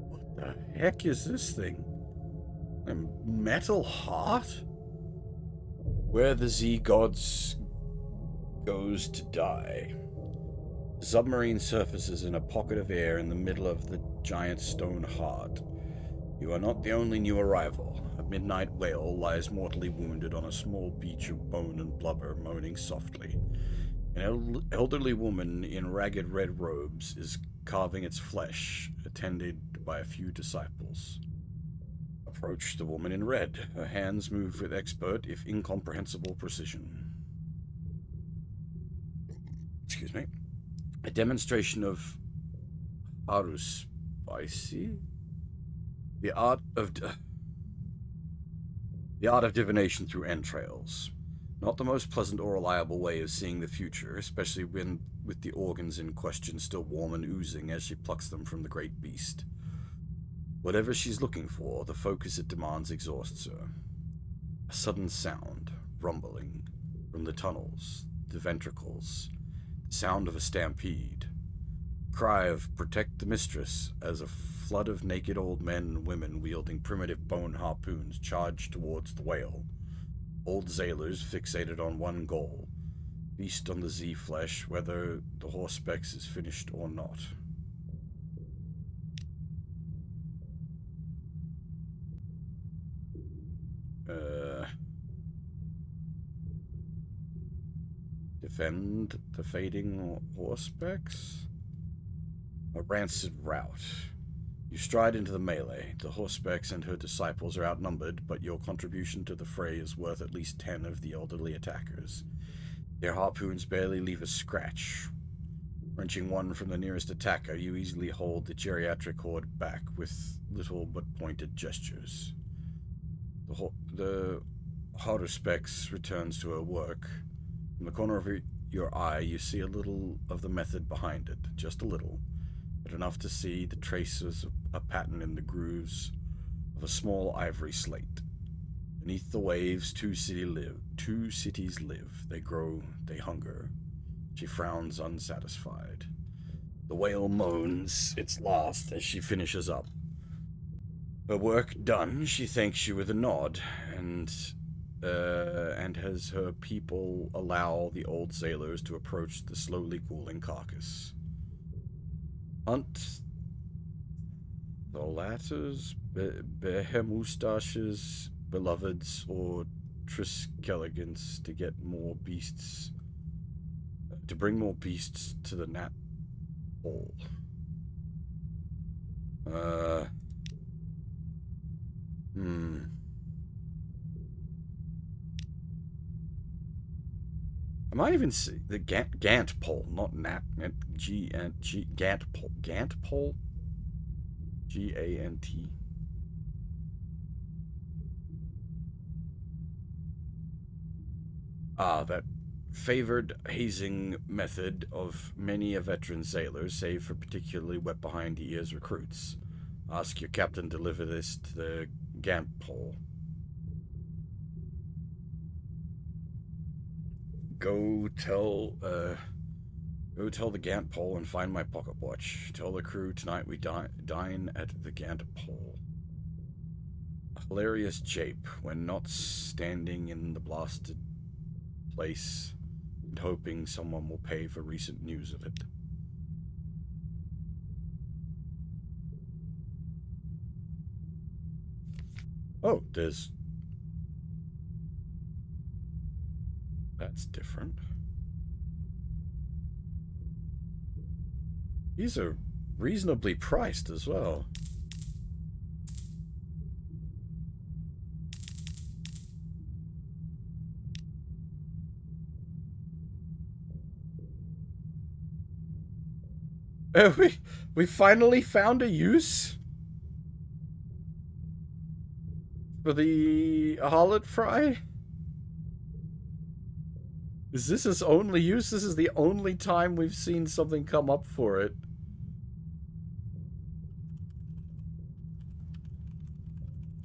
What the heck is this thing? A metal heart? Where the Z gods goes to die. The submarine surfaces in a pocket of air in the middle of the giant stone heart. You are not the only new arrival. A midnight whale lies mortally wounded on a small beach of bone and blubber, moaning softly. An elderly woman in ragged red robes is carving its flesh, attended by a few disciples. Approach the woman in red. Her hands move with expert, if incomprehensible, precision. Excuse me. A demonstration of haruspicy? The art of divination through entrails. Not the most pleasant or reliable way of seeing the future, especially when with the organs in question still warm and oozing as she plucks them from the great beast. Whatever she's looking for, the focus it demands exhausts her. A sudden sound, rumbling, from the tunnels, the ventricles, the sound of a stampede. Cry of protect the mistress as a flood of naked old men and women wielding primitive bone harpoons charge towards the whale. Old sailors fixated on one goal, feast on the Z flesh, whether the Horspex is finished or not. Defend the fading Horspex? A rancid rout. You stride into the melee. The Horspex and her disciples are outnumbered, but your contribution to the fray is worth at least 10 of the elderly attackers. Their harpoons barely leave a scratch. Wrenching one from the nearest attacker, you easily hold the geriatric horde back with little but pointed gestures. The Horspex returns to her work. From the corner of your eye, you see a little of the method behind it, just a little, but enough to see the traces of a pattern in the grooves of a small ivory slate. Beneath the waves, two cities live. They grow, they hunger. She frowns unsatisfied. The whale moans its last as she finishes up. Her work done, she thanks you with a nod, and has her people allow the old sailors to approach the slowly cooling carcass. Hunt the latter's behemoustaches, beloveds, or triskelegants to get more beasts, to bring more beasts to the Nat hole. I might even see the Gant pole, not Nat. G and G Gant pole. Gant pole. GANT. That favored hazing method of many a veteran sailor, save for particularly wet behind the ears recruits. Ask your captain to deliver this to the Gant pole. Go tell the Gant pole and find my pocket watch. Tell the crew tonight we dine at the Gant pole. A hilarious jape when not standing in the blasted place and hoping someone will pay for recent news of it. Oh, that's different. These are reasonably priced as well. We finally found a use for the harlot fry? Is this its only use? This is the only time we've seen something come up for it.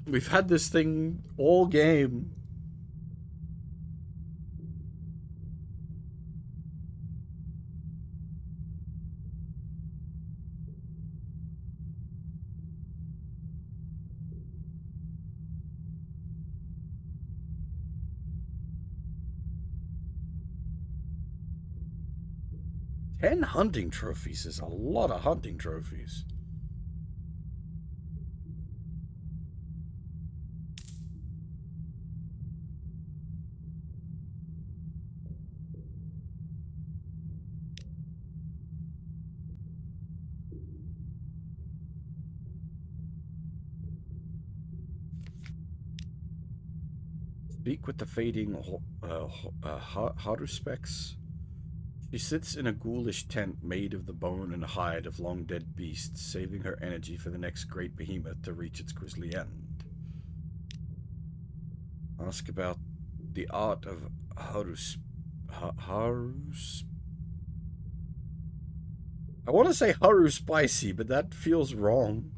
We've had this thing all game. 10 hunting trophies is a lot of hunting trophies. Speak with the fading Haruspex. She sits in a ghoulish tent made of the bone and hide of long dead beasts, saving her energy for the next great behemoth to reach its grisly end. Ask about the art of Harus. I want to say Haru Spicy, but that feels wrong.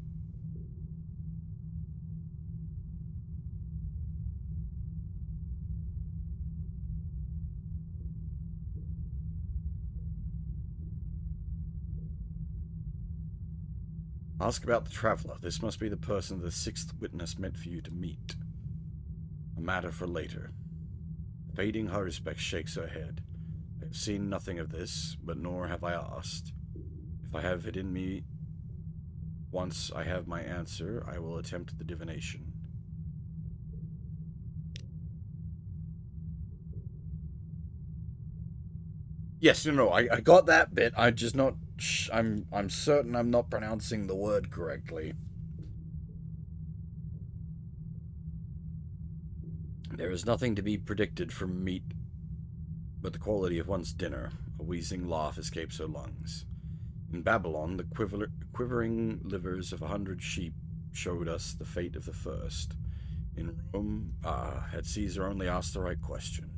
Ask about the traveler. This must be the person the sixth witness meant for you to meet. A matter for later. Fading Harusbeck shakes her head. I have seen nothing of this, but nor have I asked. If I have it in me, once I have my answer, I will attempt the divination. Yes, no, I got that bit. I just not. I'm certain I'm not pronouncing the word correctly. There is nothing to be predicted from meat, but the quality of one's dinner. A wheezing laugh escapes her lungs. In Babylon, the quivering livers of 100 sheep showed us the fate of the first. In Rome, had Caesar only asked the right question.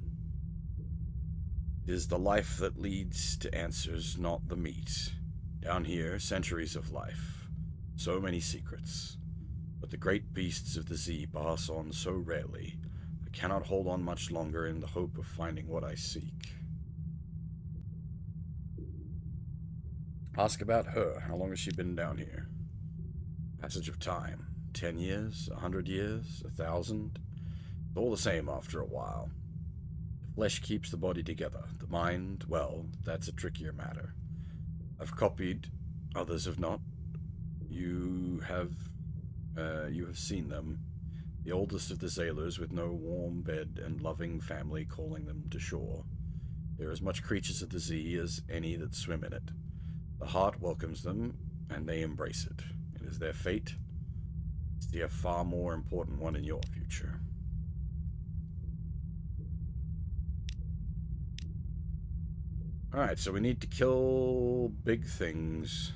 It is the life that leads to answers, not the meat. Down here, centuries of life. So many secrets. But the great beasts of the sea pass on so rarely. I cannot hold on much longer in the hope of finding what I seek. Ask about her. How long has she been down here? Passage of time. 10 years? 100 years? 1,000? It's all the same after a while. The flesh keeps the body together. The mind, well, that's a trickier matter. I've copied, others have not. You have seen them. The oldest of the sailors with no warm bed and loving family calling them to shore. They are as much creatures of the sea as any that swim in it. The heart welcomes them, and they embrace it. It is their fate. See a far more important one in your future. Alright, so we need to kill big things.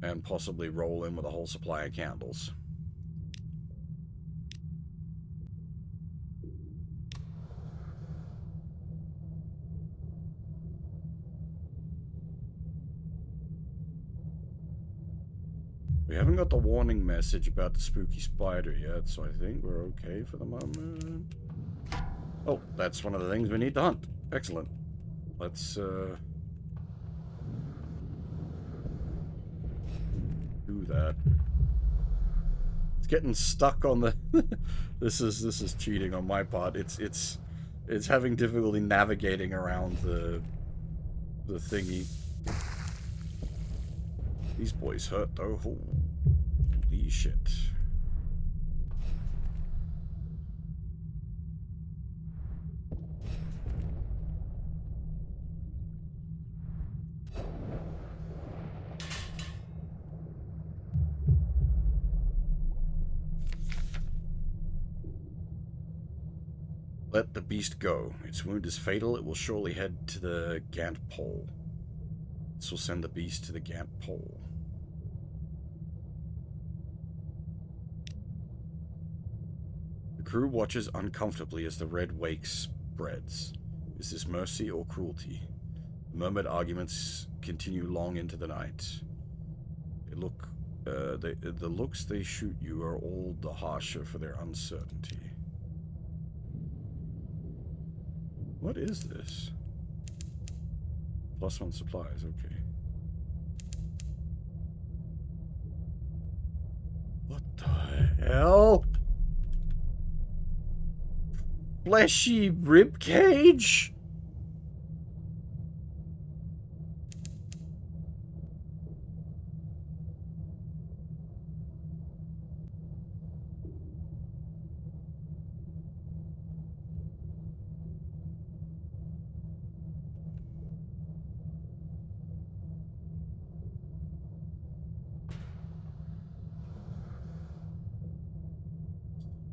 And possibly roll in with a whole supply of candles. We haven't got the warning message about the spooky spider yet, so I think we're okay for the moment. Oh, that's one of the things we need to hunt. Excellent. Let's, do that. It's getting stuck on the... This is cheating on my part. It's having difficulty navigating around the thingy. These boys hurt, though. Holy shit. Let the beast go. Its wound is fatal. It will surely head to the Gant Pole. This will send the beast to the Gant Pole. The crew watches uncomfortably as the red wake spreads. Is this mercy or cruelty? The murmured arguments continue long into the night. The looks they shoot you are all the harsher for their uncertainty. What is this? +1 supplies, okay. What the hell? fleshy rib cage?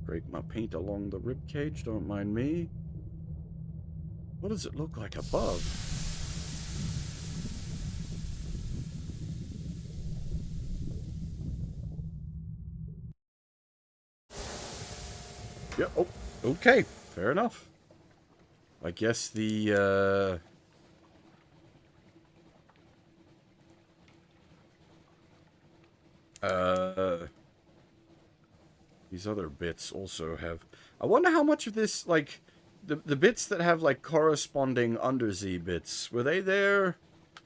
Scrape my paint along the rib cage, don't mind me. What does it look like above? Yeah, oh, okay, fair enough. I guess the, these other bits also have... I wonder how much of this, like, the bits that have, like, corresponding undersea bits, were they there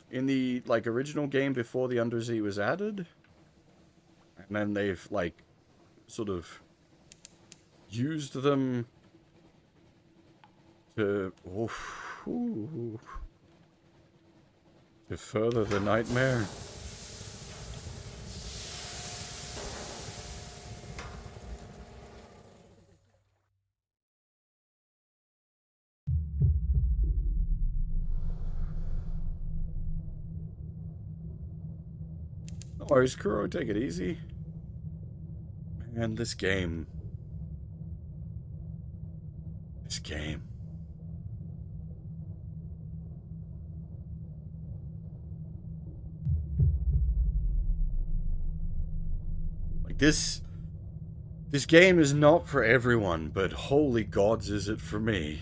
in the, like, original game before the undersea was added? And then they've, like, sort of used them to... to further the nightmare. No worries, Kuro, take it easy. Man, this game. This game. Like, this game is not for everyone, but holy gods is it for me.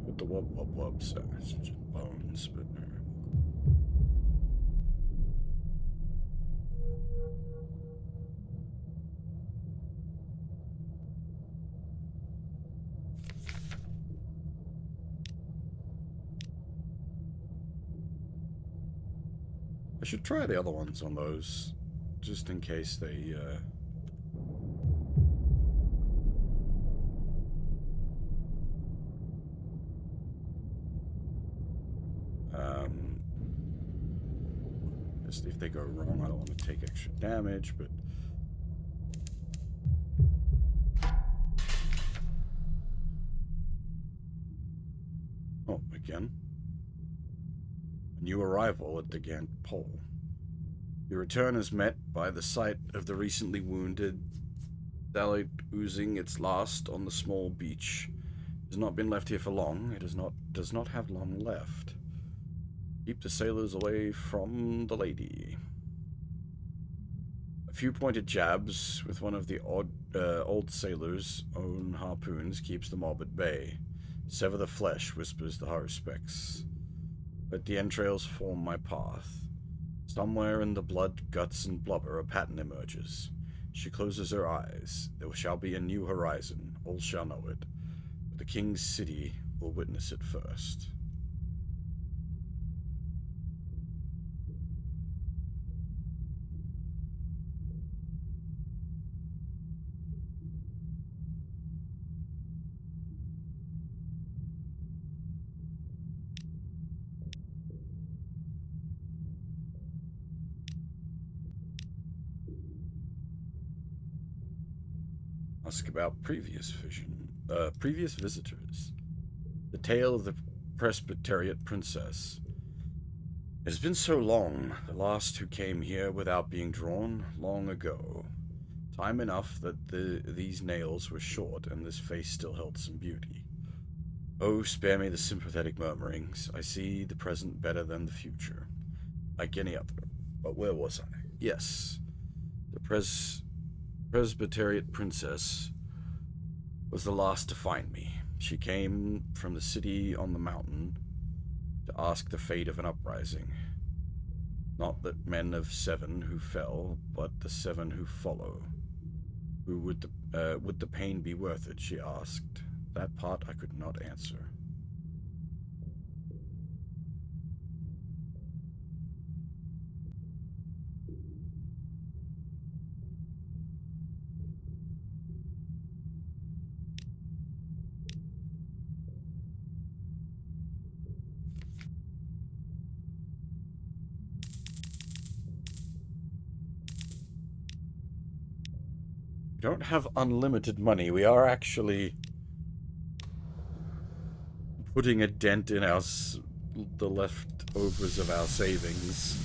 With the wub wub wub sounds, bones, but... I should try the other ones on those, just in case they, just if they go wrong, I don't want to take extra damage, but... Oh, again. A new arrival at the Gant Pole. Your return is met by the sight of the recently wounded Dalit oozing its last on the small beach. It has not been left here for long. It does not have long left. Keep the sailors away from the lady. A few pointed jabs with one of the old sailors' own harpoons keeps the mob at bay. Sever the flesh, whispers the haruspex. Let the entrails form my path. Somewhere in the blood, guts, and blubber a pattern emerges. She closes her eyes. There shall be a new horizon. All shall know it. But the king's city will witness it first. Ask about previous visitors. The tale of the Presbyterian princess. It has been so long, the last who came here without being drawn, long ago. Time enough that these nails were short and this face still held some beauty. Oh, spare me the sympathetic murmurings. I see the present better than the future. Like any other. But where was I? Yes. The Presbyterian princess was the last to find me. She came from the city on the mountain to ask the fate of an uprising. Not the men of seven who fell, but the seven who follow. Would the pain be worth it? She asked. That part I could not answer. We don't have unlimited money. We are actually putting a dent in the leftovers of our savings.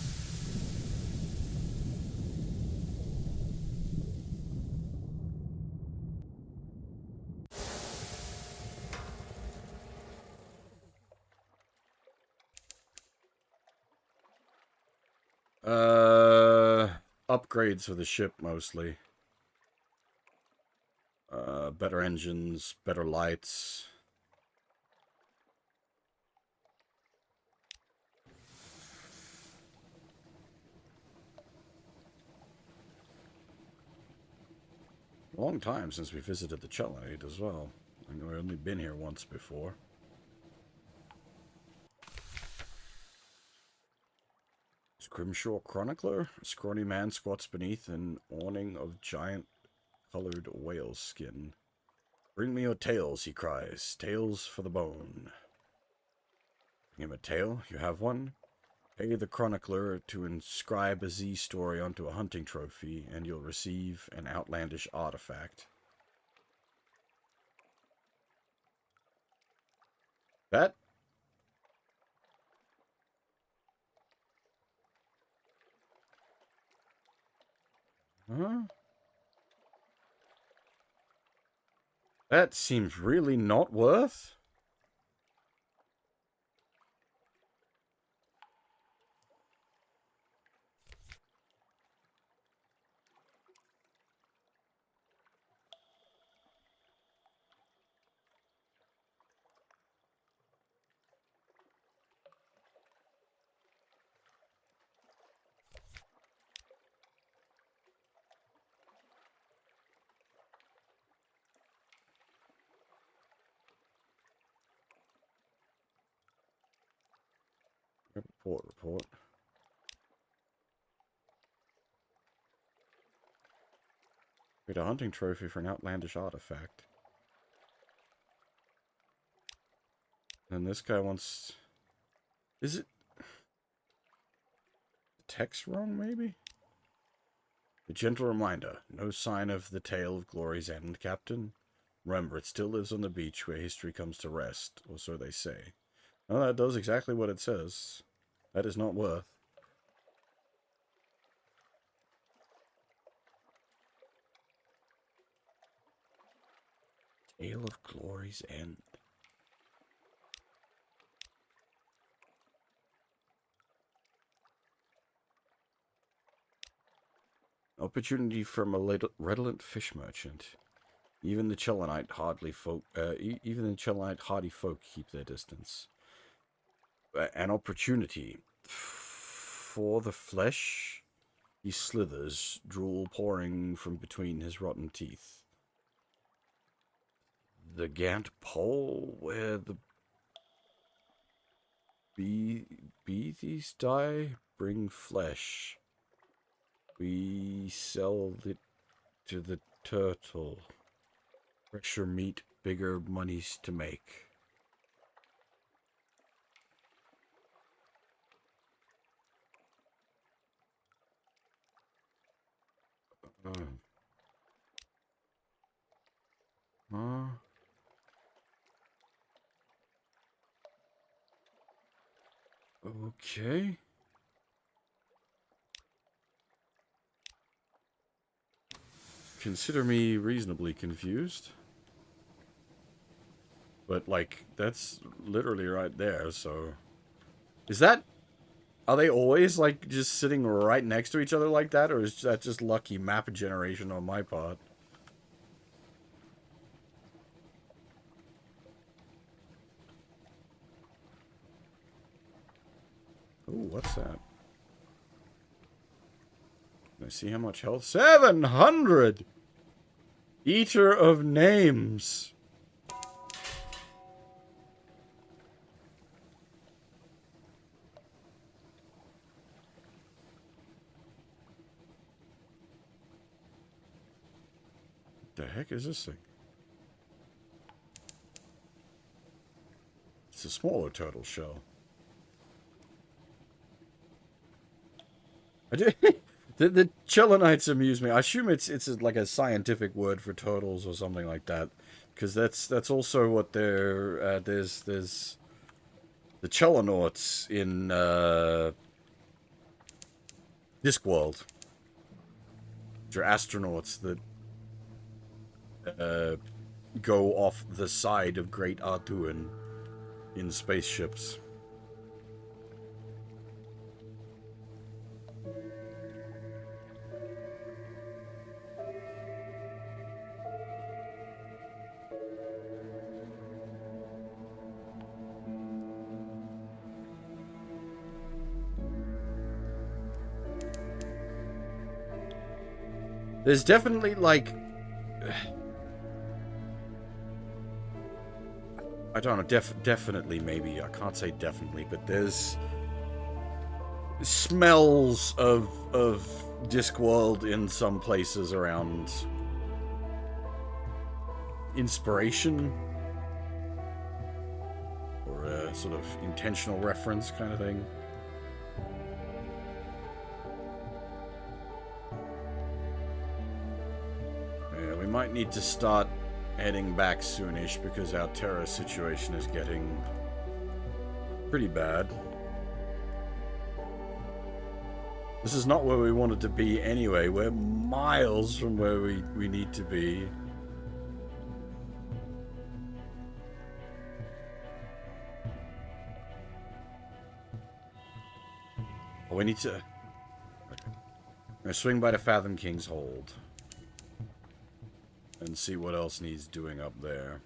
Upgrades for the ship mostly. Better engines, better lights. A long time since we visited the Chelonite as well. I know I've only been here once before. Scrimshaw Chronicler? A scrawny man squats beneath an awning of giant-colored whale skin. Bring me your tales, he cries. Tales for the bone. Bring him a tale? You have one? Pay the chronicler to inscribe a Z story onto a hunting trophy, and you'll receive an outlandish artifact. That? Huh? That seems really not worth. Report. Get a hunting trophy for an outlandish artifact. And this guy wants... Is it... The text wrong, maybe? A gentle reminder. No sign of the tale of glory's end, Captain. Remember, it still lives on the beach where history comes to rest, or so they say. No, that does exactly what it says. That is not worth. Tale of glory's end. Opportunity from a redolent fish merchant. Even the Chelonite hardy folk keep their distance. An opportunity for the flesh. He slithers, drool pouring from between his rotten teeth. The Gant pole where the beethies die bring flesh. We sell it to the turtle. Fresher meat, bigger monies to make. Okay. Consider me reasonably confused. But, like, that's literally right there, so... Is that... Are they always, like, just sitting right next to each other like that, or is that just lucky map generation on my part? Ooh, what's that? Can I see how much health? 700! Eater of Names. What the heck is this thing? It's a smaller turtle shell. The Chelonites amuse me. I assume it's like a scientific word for turtles or something like that, because that's also what they're. There's the Chelonauts in Discworld. Which are astronauts that go off the side of Great Artuan in spaceships. There's definitely, like... I don't know, definitely, maybe. I can't say definitely, but there's... smells of Discworld in some places around... inspiration? Or a sort of intentional reference kind of thing. We might need to start heading back soonish because our terror situation is getting pretty bad. This is not where we wanted to be anyway. We're miles from where we need to be. Oh, we need to... Okay. I'm gonna swing by the Fathom King's Hold. And see what else needs doing up there.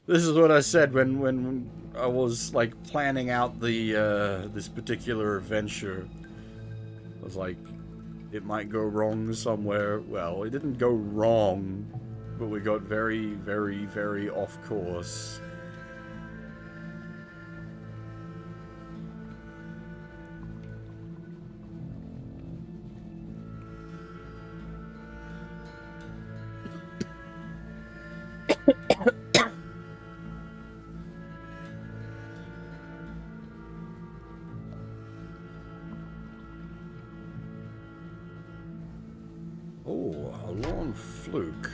This is what I said when I was like planning out the this particular adventure. I was like, it might go wrong somewhere. Well, it didn't go wrong, but we got very, very, very off course. Oh, a long fluke.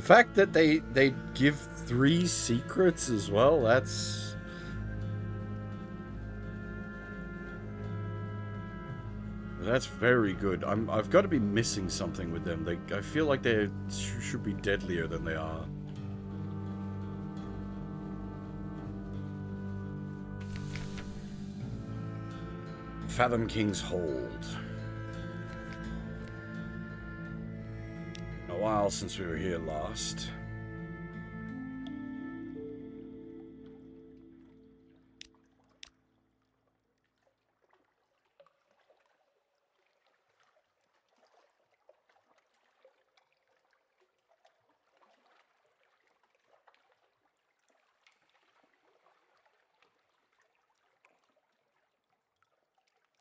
The fact that they give 3 secrets as well, that's very good. I've got to be missing something with them. I feel like they should be deadlier than they are. Fathom King's Hold. A while since we were here last.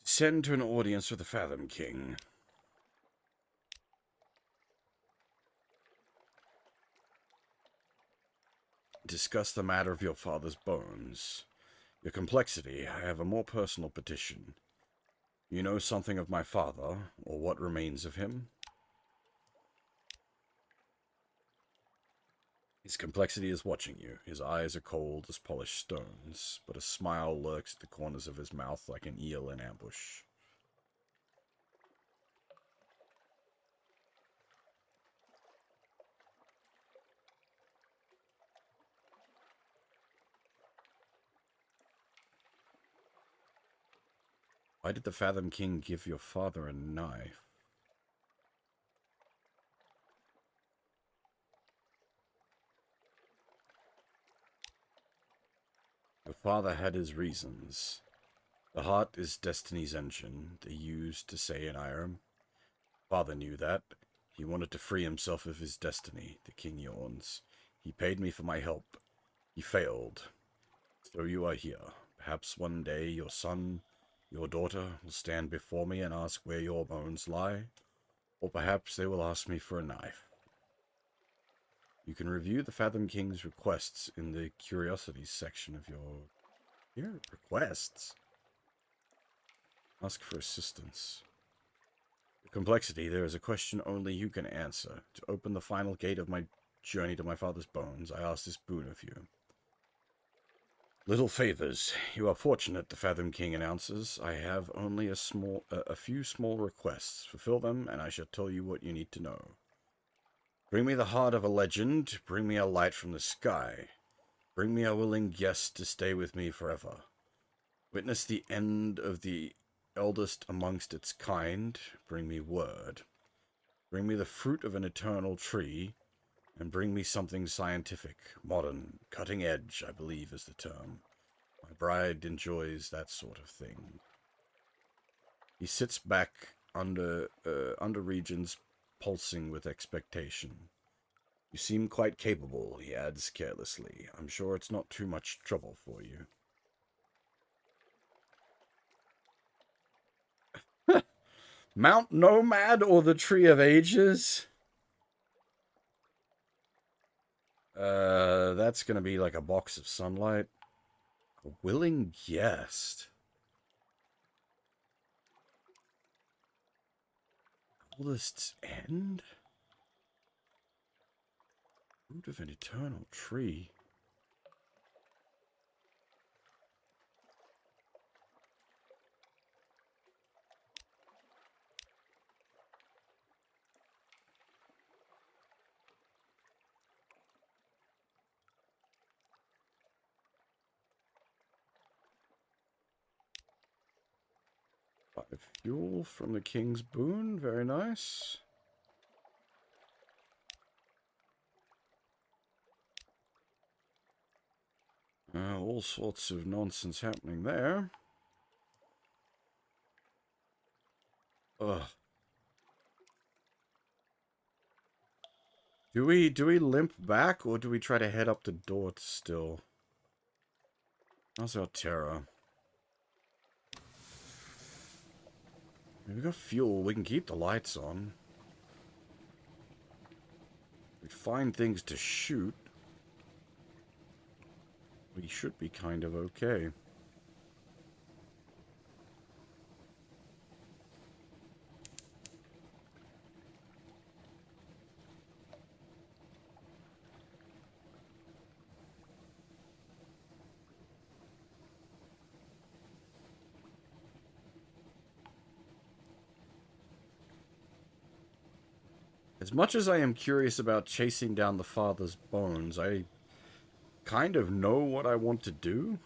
Send to an audience with the Fathom King. Discuss the matter of your father's bones. Your complexity. I have a more personal petition. You know something of my father, or what remains of him? His complexity is watching you. His eyes are cold as polished stones, but a smile lurks at the corners of his mouth like an eel in ambush. Why did the Fathom King give your father a knife? Your father had his reasons. The heart is destiny's engine, they used to say in Irem. Father knew that. He wanted to free himself of his destiny, the king yawns. He paid me for my help. He failed. So you are here. Perhaps one day your son, your daughter, will stand before me and ask where your bones lie. Or perhaps they will ask me for a knife. You can review the Fathom King's requests in the curiosities section of your requests. Ask for assistance. The complexity, there is a question only you can answer. To open the final gate of my journey to my father's bones, I ask this boon of you. Little favors. You are fortunate, the Fathom King announces. I have only a few small requests. Fulfill them, and I shall tell you what you need to know. Bring me the heart of a legend. Bring me a light from the sky. Bring me a willing guest to stay with me forever. Witness the end of the eldest amongst its kind. Bring me word. Bring me the fruit of an eternal tree. And bring me something scientific, modern, cutting edge, I believe is the term. My bride enjoys that sort of thing. He sits back under regions pulsing with expectation. You seem quite capable, he adds carelessly. I'm sure it's not too much trouble for you. Mount Nomad or the Tree of Ages? That's gonna be like a box of sunlight. A willing guest. Oldest's End? Root of an eternal tree. Fuel from the King's Boon, very nice. All sorts of nonsense happening there. Ugh. Do we limp back, or do we try to head up the door still? How's our Terra? We got fuel, we can keep the lights on. We find things to shoot. We should be kind of okay. As much as I am curious about chasing down the father's bones, I kind of know what I want to do.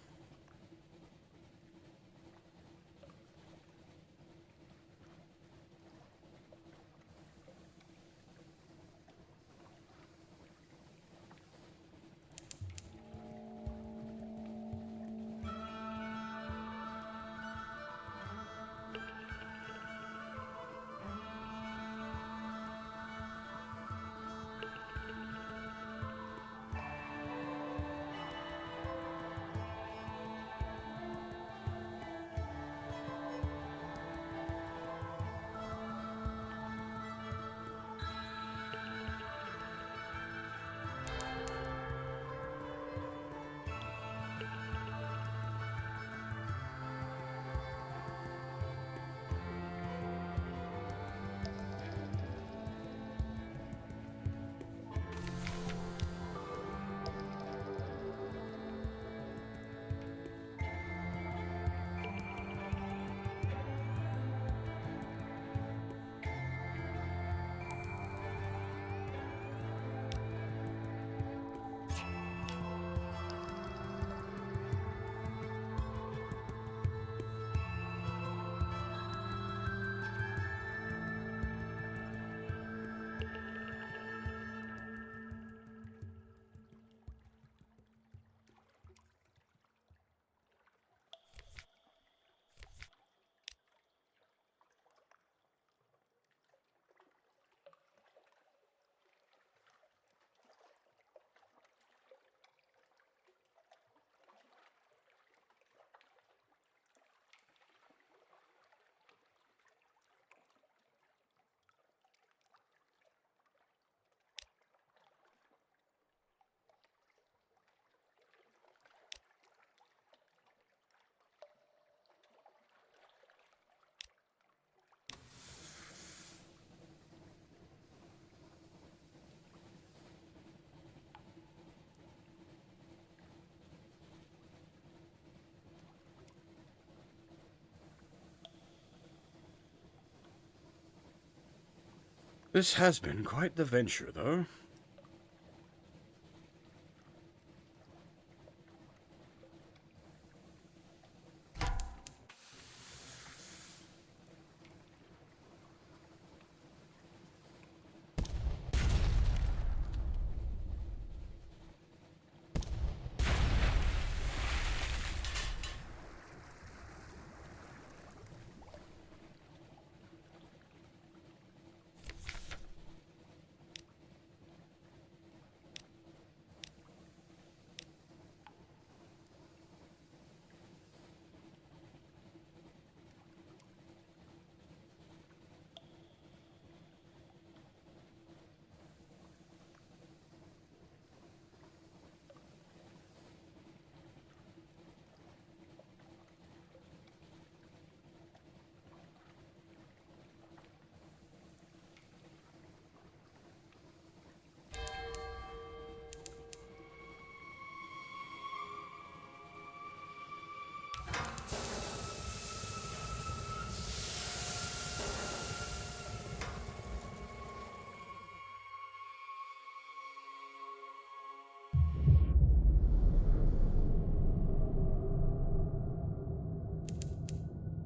This has been quite the venture, though.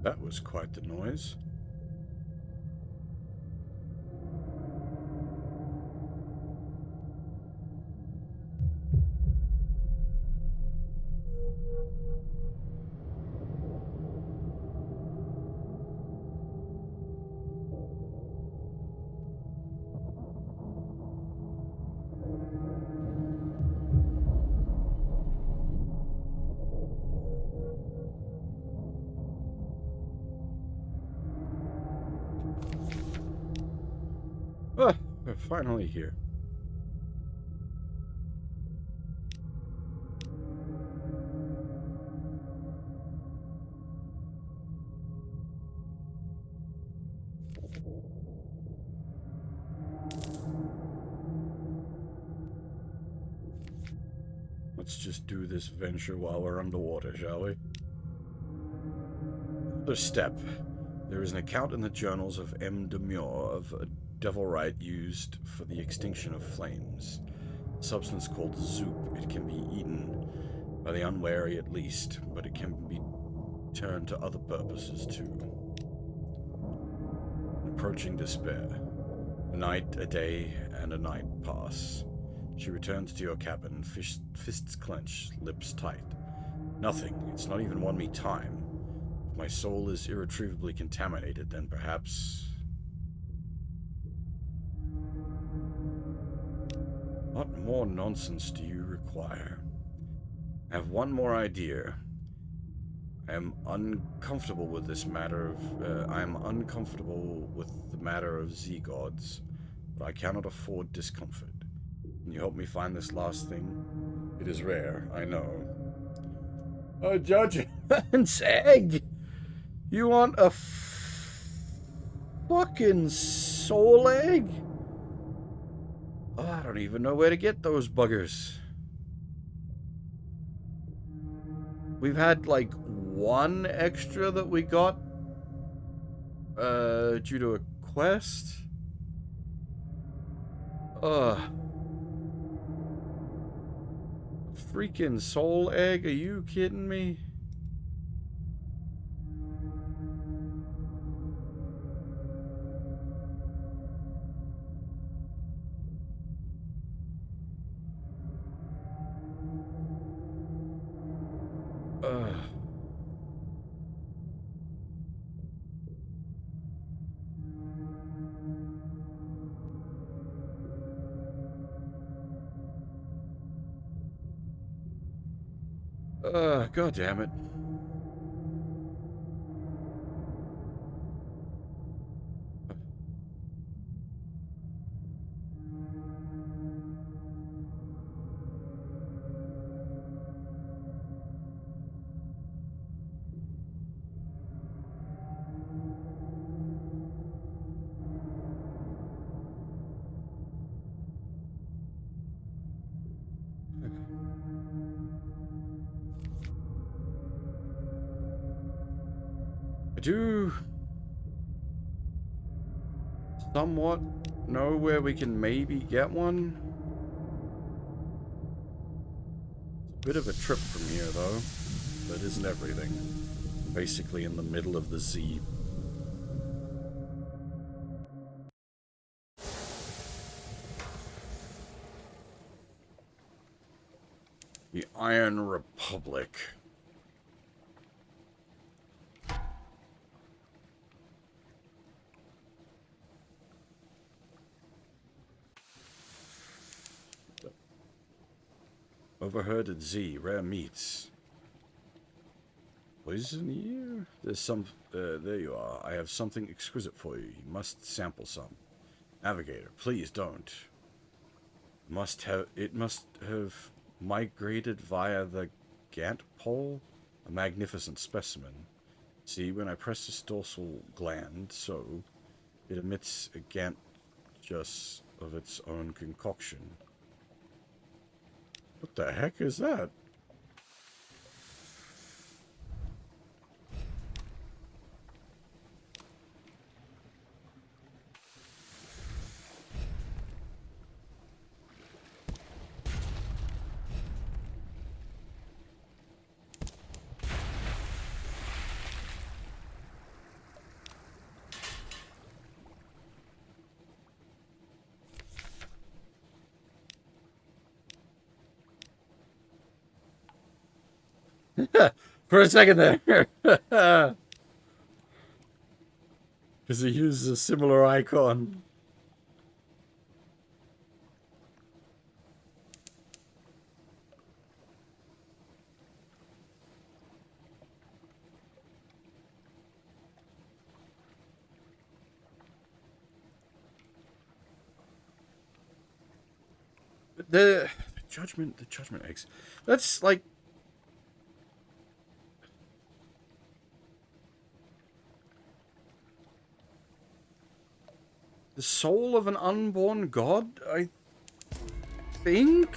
That was quite the noise. Ah, we're finally here. Let's just do this venture while we're underwater, shall we? Another step. There is an account in the journals of M. Demure of a devilrite used for the extinction of flames. A substance called zoop. It can be eaten by the unwary at least, but it can be turned to other purposes too. Approaching despair. A night, a day, and a night pass. She returns to your cabin, fists clenched, lips tight. Nothing. It's not even won me time. If my soul is irretrievably contaminated, then perhaps... What more nonsense do you require? I have one more idea. I am uncomfortable with this matter of... I am uncomfortable with the matter of Z-gods, but I cannot afford discomfort. Can you help me find this last thing? It is rare, I know. A judgment's egg! You want a fucking soul egg? Oh, I don't even know where to get those buggers. We've had like one extra that we got due to a quest. Freaking soul egg, are you kidding me? God damn it. I do somewhat know where we can maybe get one. It's a bit of a trip from here, though. That isn't everything. Basically in the middle of the Z. The Iron Republic. Overheard at Z. Rare meats. Poison here? There's some... there you are. I have something exquisite for you. You must sample some. Navigator, please don't. It must have migrated via the Gant pole? A magnificent specimen. See, when I press this dorsal gland, so, it emits a Gant just of its own concoction. What the heck is that? For a second there. Because he uses a similar icon. The judgment eggs. That's like... the soul of an unborn god, I think?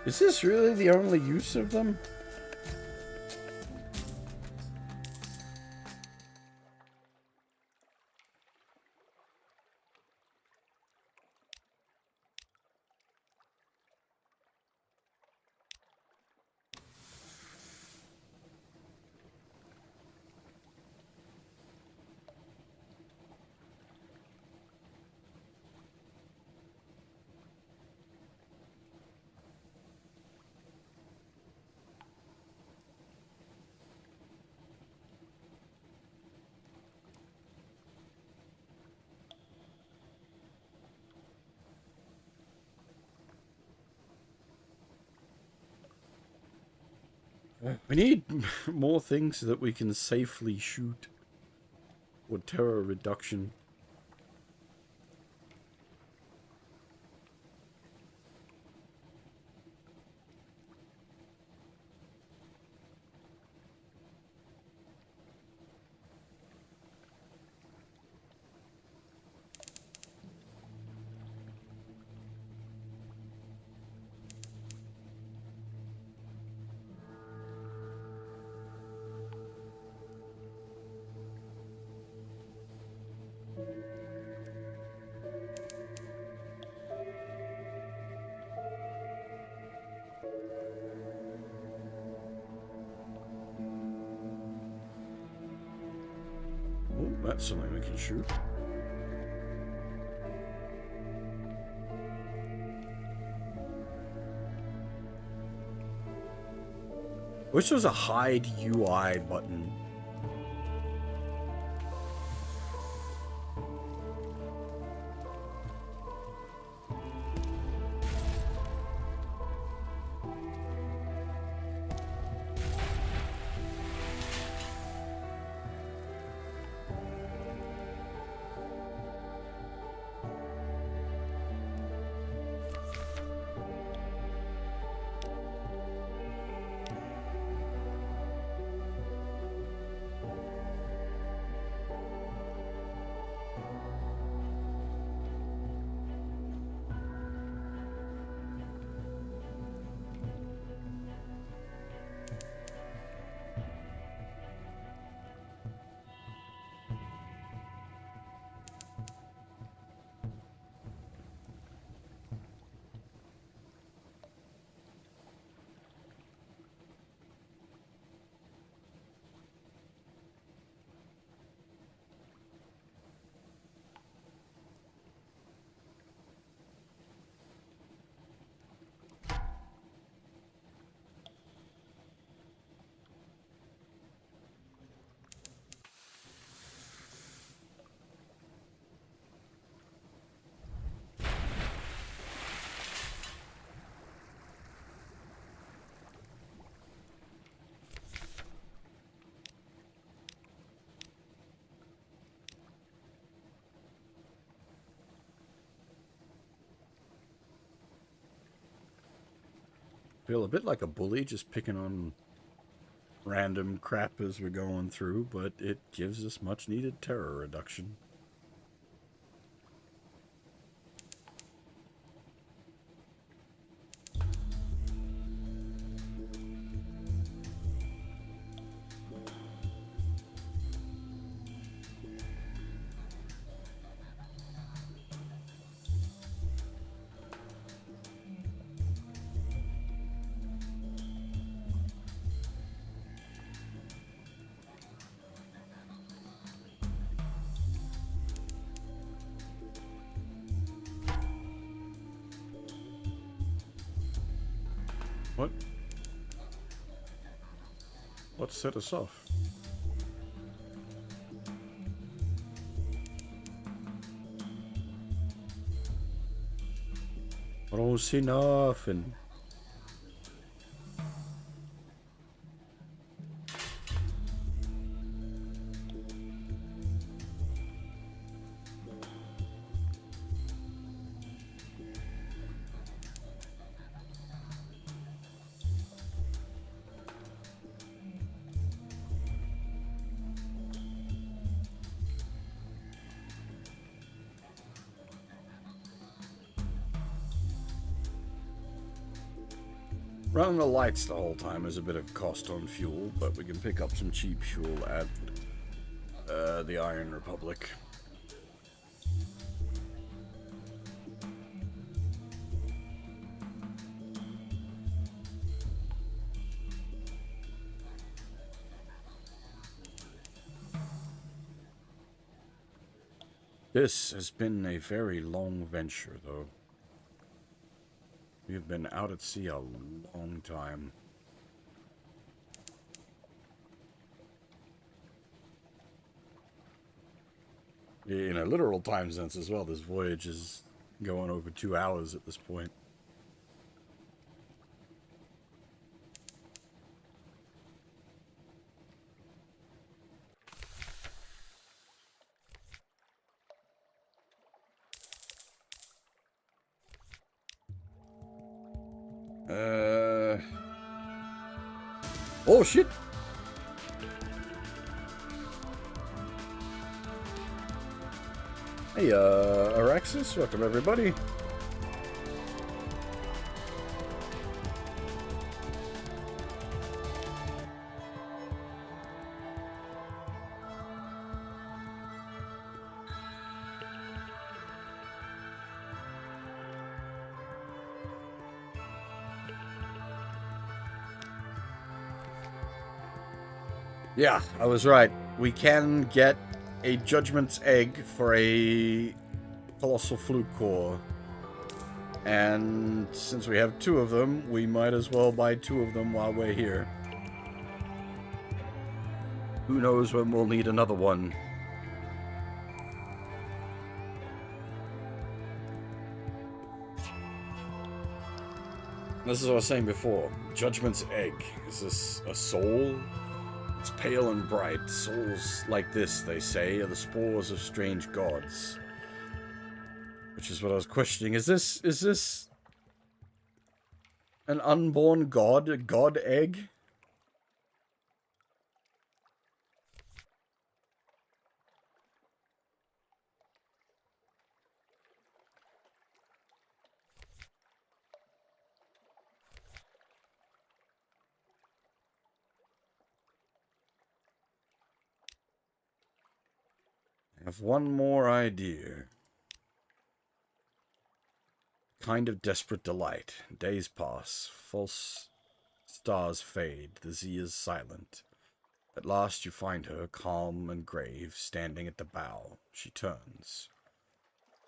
Is this really the only use of them? We need more things that we can safely shoot. Or terror reduction. Oh, that's something we can shoot. Wish there was a hide UI button. Feel a bit like a bully just picking on random crap as we're going through, but it gives us much needed terror reduction. What? What set us off? I don't see nothing. Running the lights the whole time is a bit of cost on fuel, but we can pick up some cheap fuel at the Iron Republic. This has been a very long venture, though. We've been out at sea a long time. In a literal time sense as well, this voyage is going over 2 hours at this point. Oh shit! Hey, Araxis, welcome everybody. Yeah, I was right. We can get a Judgment's Egg for a Colossal Fluke Core. And since we have 2 of them, we might as well buy 2 of them while we're here. Who knows when we'll need another one. This is what I was saying before. Judgment's Egg. Is this a soul? It's pale and bright. Souls like this, they say, are the spores of strange gods. Which is what I was questioning. Is this an unborn god? A god egg? I have one more idea. Kind of desperate delight. Days pass. False stars fade. The Z is silent. At last you find her, calm and grave, standing at the bow. She turns.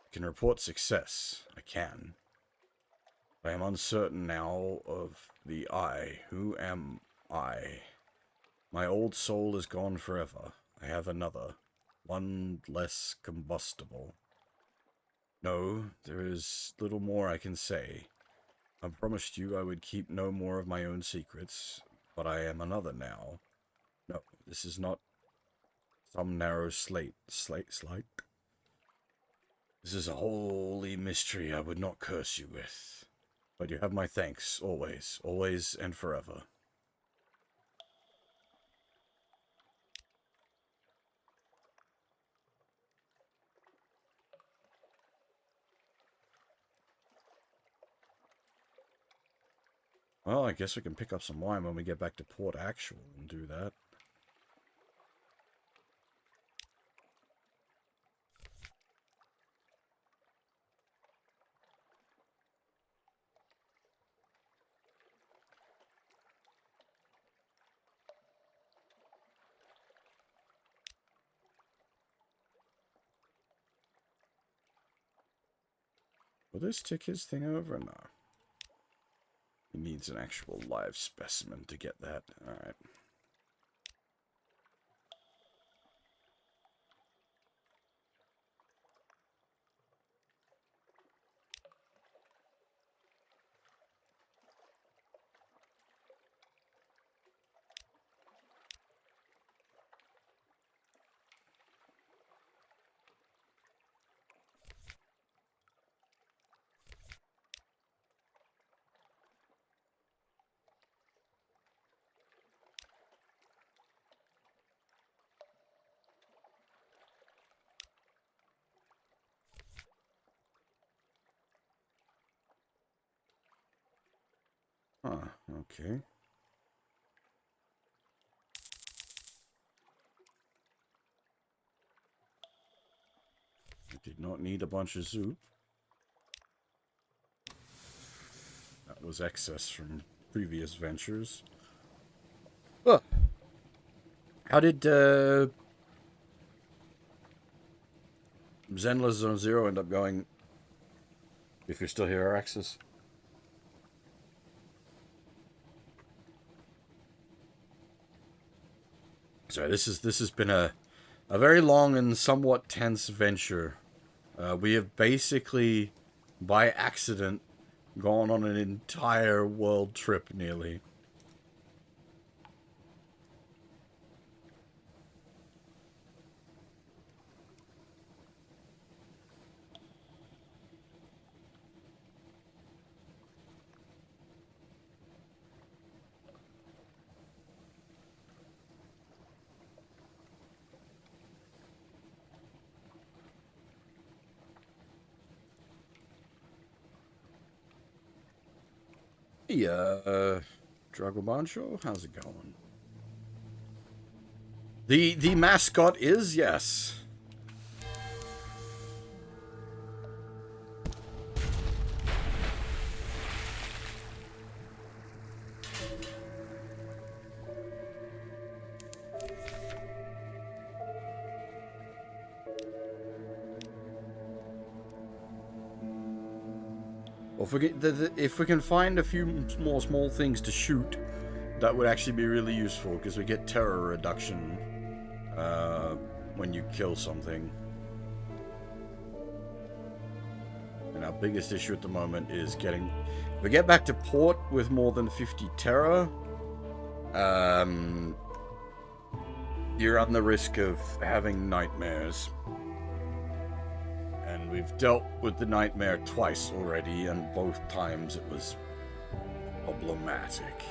I can report success. I can. I am uncertain now of the I. Who am I? My old soul is gone forever. I have another. One less combustible. No, there is little more I can say. I promised you I would keep no more of my own secrets, but I am another now. No, this is not some narrow slate. This is a holy mystery I would not curse you with. But you have my thanks, always, always and forever. Well, I guess we can pick up some wine when we get back to Port Actual and do that. Will this tick his thing over? No. He needs an actual live specimen to get that. Alright. Huh, okay. I did not need a bunch of zoop. That was excess from previous ventures. Oh. How did Zenless Zone Zero end up going? If you're still here, Araxis. Sorry, this has been a very long and somewhat tense venture. We have basically, by accident, gone on an entire world trip nearly. Yeah, Dragoman Show, how's it going? The mascot is, yes. Well, if we can find a few more small things to shoot, that would actually be really useful, because we get terror reduction when you kill something. And our biggest issue at the moment is getting... If we get back to port with more than 50 terror, you're on the risk of having nightmares. And we've dealt with the nightmare twice already, and both times it was problematic.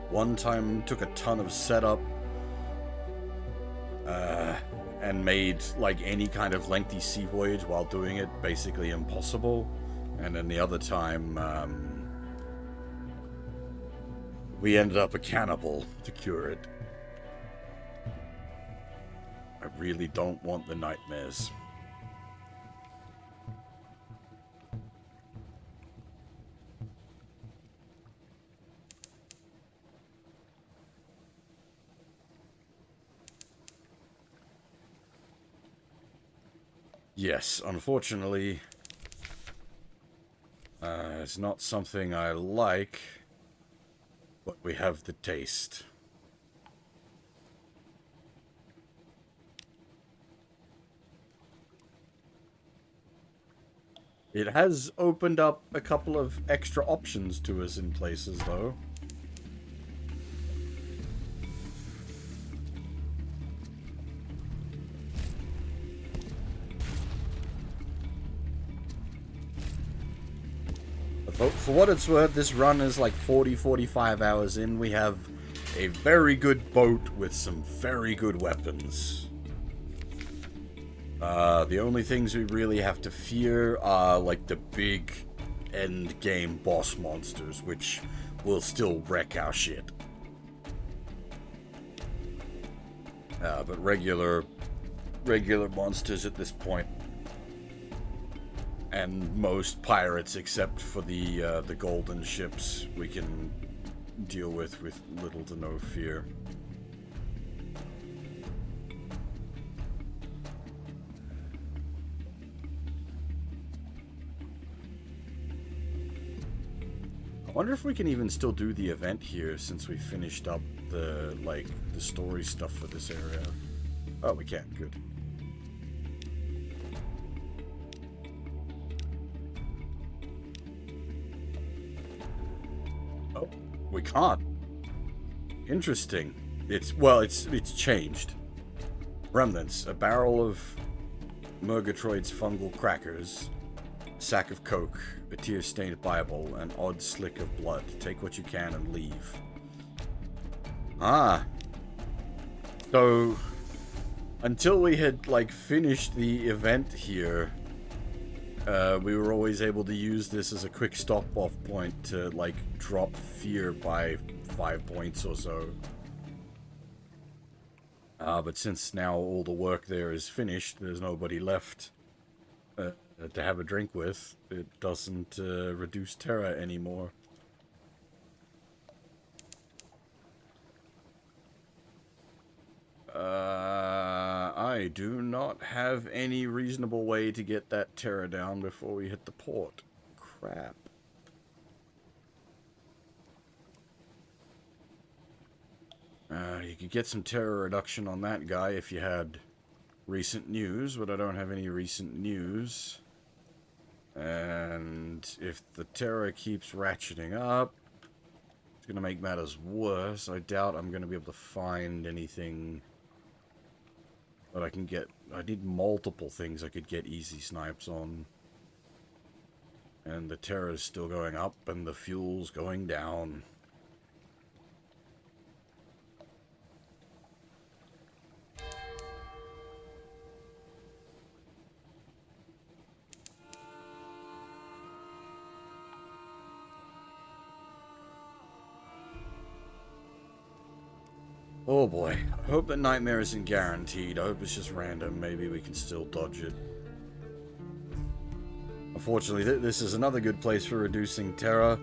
One time took a ton of setup, and made like any kind of lengthy sea voyage while doing it basically impossible. And then the other time, we ended up a cannibal to cure it. I really don't want the nightmares. Yes, unfortunately, it's not something I like, but we have the taste. It has opened up a couple of extra options to us in places, though. For what it's worth, this run is like 40-45 hours in. We have a very good boat with some very good weapons. The only things we really have to fear are like the big end game boss monsters, which will still wreck our shit. But regular monsters at this point, and most pirates except for the golden ships, we can deal with little to no fear. I wonder if we can even still do the event here since we finished up the story stuff for this area. Oh, we can. Good. Oh, we can't. Interesting. It's changed. Remnants: a barrel of Murgatroyd's fungal crackers, a sack of coke, a tear-stained Bible, an odd slick of blood. Take what you can and leave. Ah. So, until we had, like, finished the event here, we were always able to use this as a quick stop-off point to, like, drop fear by 5 points or so. But since now all the work there is finished, there's nobody left to have a drink with. It doesn't reduce terror anymore. I do not have any reasonable way to get that terror down before we hit the port. Crap. You could get some terror reduction on that guy if you had recent news, but I don't have any recent news. And if the terror keeps ratcheting up, it's going to make matters worse. I doubt I'm going to be able to find anything that I can get. I need multiple things I could get easy snipes on. And the terror is still going up and the fuel's going down. Oh boy. I hope that nightmare isn't guaranteed. I hope it's just random. Maybe we can still dodge it. Unfortunately, this is another good place for reducing terror.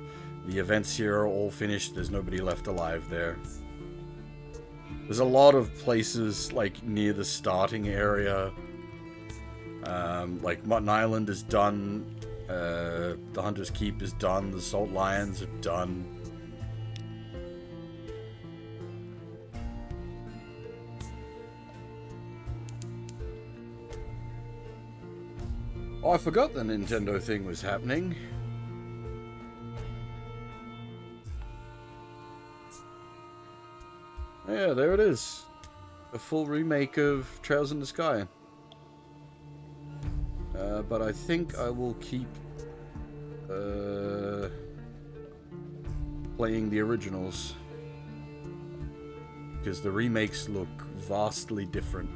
The events here are all finished. There's nobody left alive there. There's a lot of places, like, near the starting area. Like, Mutton Island is done. The Hunter's Keep is done. The Salt Lions are done. Oh, I forgot the Nintendo thing was happening. Yeah, there it is. A full remake of Trails in the Sky. But I think I will keep playing the originals. Because the remakes look vastly different.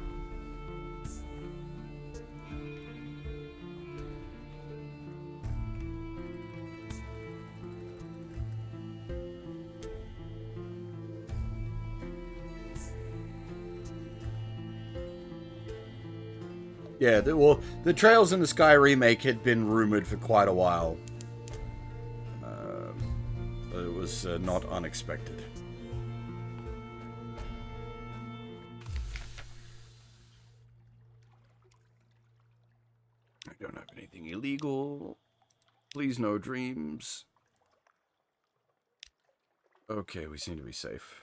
Yeah, the Trails in the Sky remake had been rumored for quite a while. It was not unexpected. I don't have anything illegal. Please, no dreams. Okay, we seem to be safe.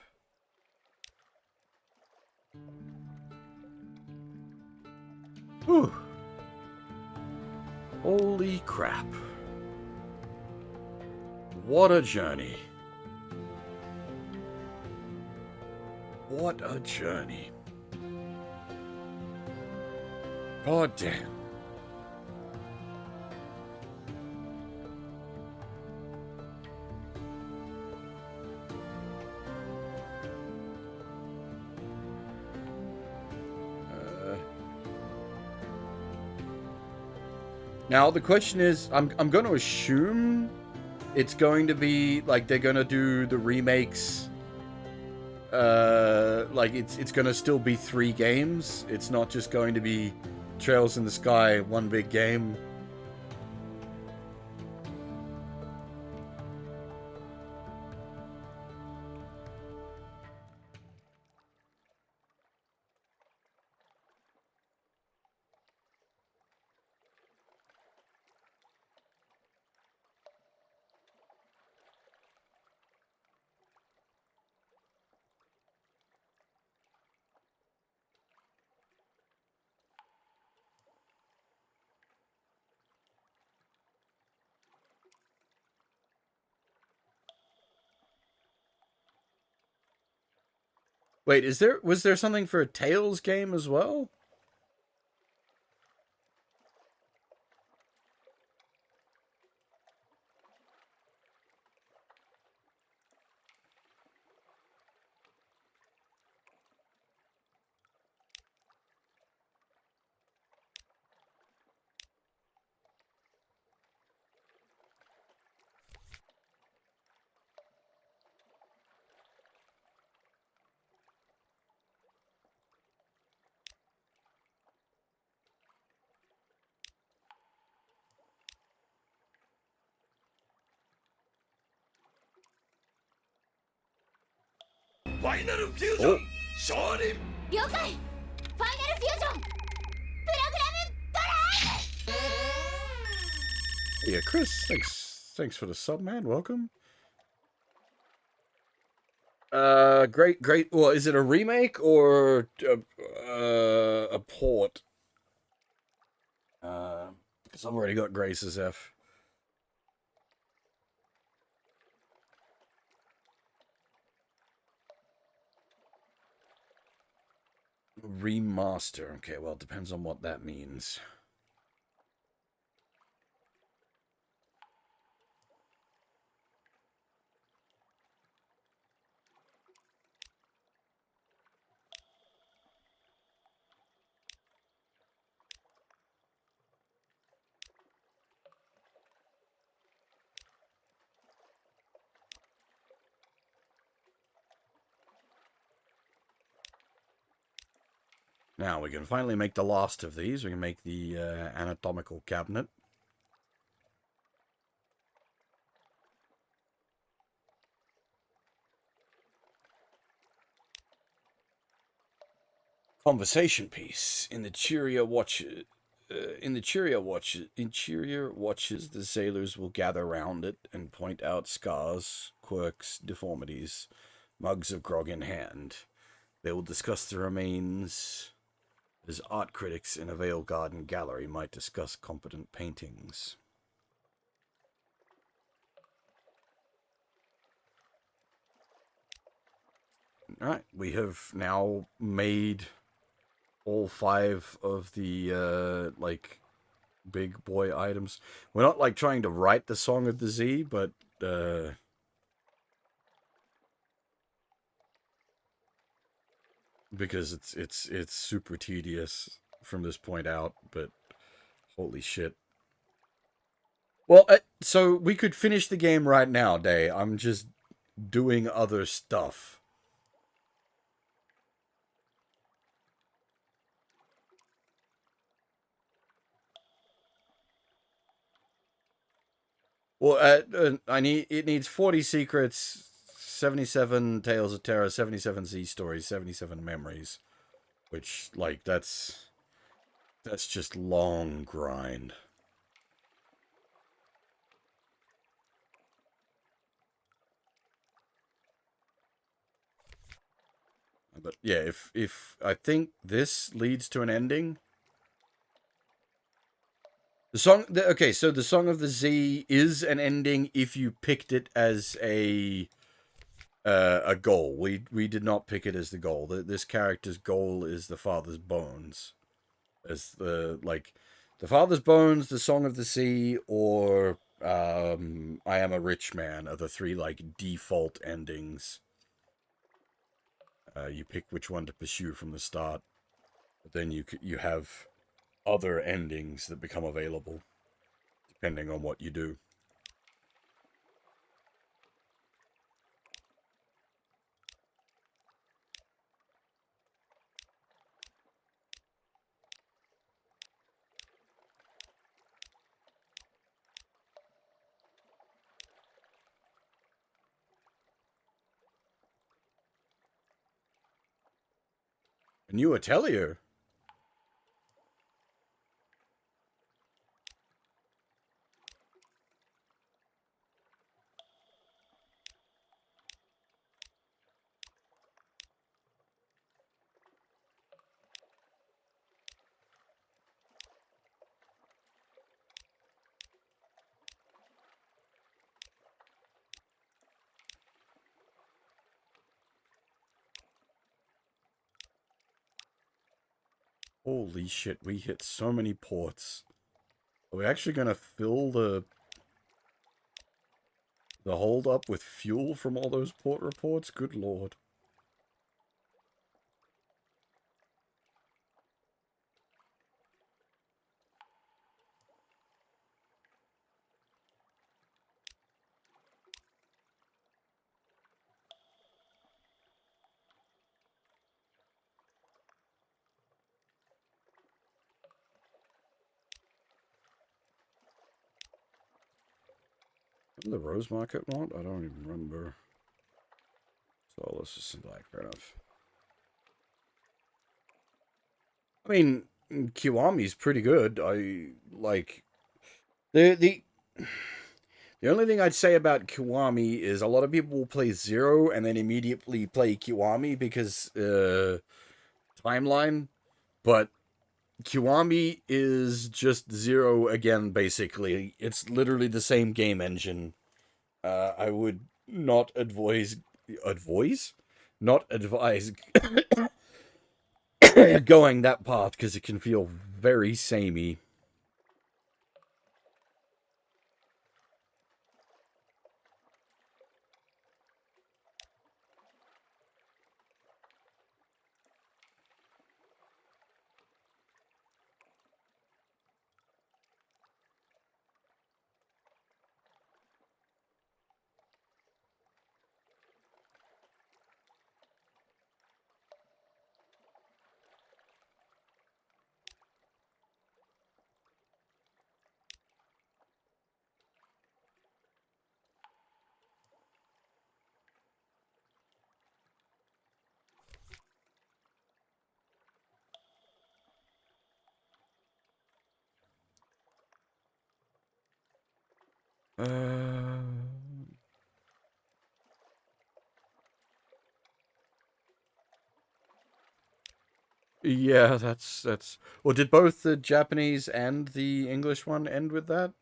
Whew. Holy crap. What a journey. What a journey. God damn. Now the question is, I'm going to assume it's going to be like they're going to do the remakes. Like it's going to still be 3 games. It's not just going to be Trails in the Sky, one big game. Wait, was there something for a Tales game as well? Oh. 勝利了解ファイナルフュージョンプログラムドライブ Yeah, Chris, thanks for the sub, man. Welcome. Great. Well, is it a remake or a port? Because I've already got Grace's F. Remaster. Okay, well, it depends on what that means. Now we can finally make the last of these. We can make the anatomical cabinet. Conversation piece. In the Cheerio watches, the sailors will gather round it and point out scars, quirks, deformities, mugs of grog in hand. They will discuss the remains as art critics in a Vale Garden gallery might discuss competent paintings. Alright, we have now made all 5 of the, big boy items. We're not, trying to write the Song of the Z, but, because it's super tedious from this point out, but holy shit. Well, so we could finish the game right now, Day. I'm just doing other stuff. Well, it needs 40 secrets, 77 Tales of Terror, 77 Z stories, 77 memories, which that's just long grind. But yeah, if I think this leads to an ending. Okay, so the Song of the Z is an ending if you picked it as a goal. We did not pick it as the goal. This character's goal is the Father's Bones, as the Father's Bones, the Song of the Sea, or I Am a Rich Man are the 3 default endings. You pick which one to pursue from the start, but then you have other endings that become available depending on what you do. A new atelier. Holy shit, we hit so many ports. Are we actually gonna fill the hold up with fuel from all those port reports? Good lord. What did the Rose Market want? I don't even remember. Soulless and black, fair enough. I mean, Kiwami's pretty good. I like the only thing I'd say about Kiwami is a lot of people will play Zero and then immediately play Kiwami because timeline, but Kiwami is just Zero again, basically. It's literally the same game engine. I would not advise not advise going that path because it can feel very samey. Uh, yeah, that's. Well, did both the Japanese and the English one end with that?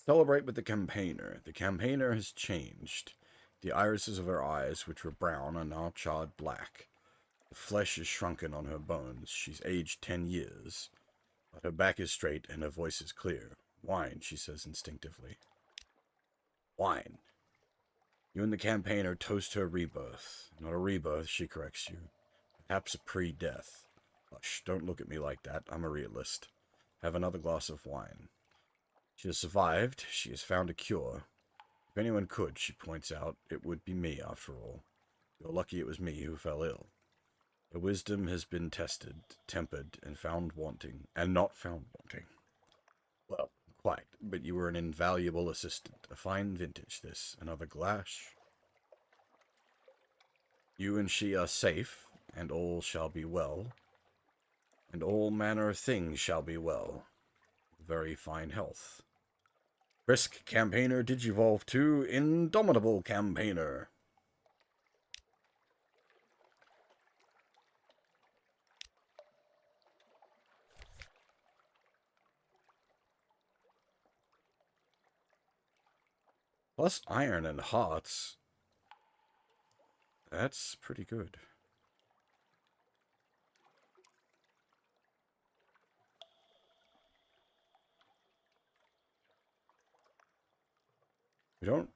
Celebrate with the campaigner. The campaigner has changed. The irises of her eyes, which were brown, are now charred black. The flesh is shrunken on her bones. She's aged 10 years. But her back is straight and her voice is clear. Wine, she says instinctively. Wine. You and the campaigner toast her rebirth. Not a rebirth, she corrects you. Perhaps a pre-death. Hush, don't look at me like that. I'm a realist. Have another glass of wine. She has survived. She has found a cure. If anyone could, she points out, it would be me, after all. You're lucky it was me who fell ill. Her wisdom has been tested, tempered, and found wanting, and not found wanting. Well, quite, but you were an invaluable assistant. A fine vintage, this. Another glass. You and she are safe, and all shall be well. And all manner of things shall be well. Very fine health. Brisk campaigner digivolve to indomitable campaigner. Plus iron and hearts. That's pretty good. We don't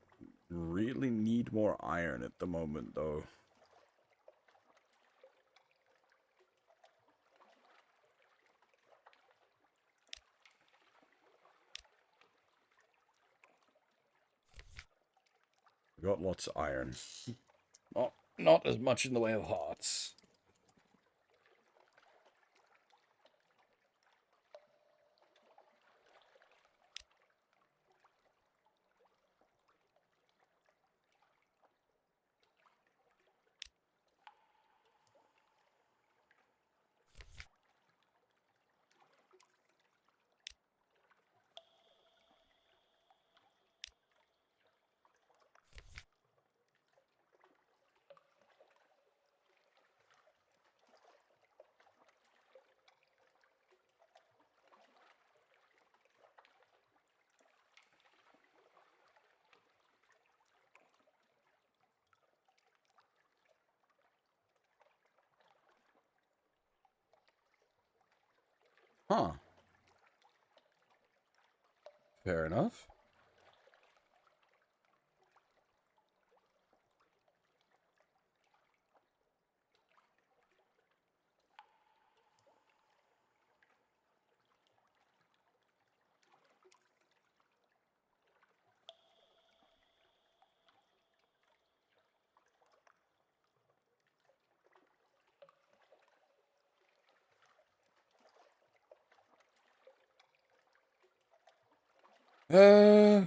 really need more iron at the moment, though. We got lots of iron. Not as much in the way of hearts. Huh. Fair enough. Hmm.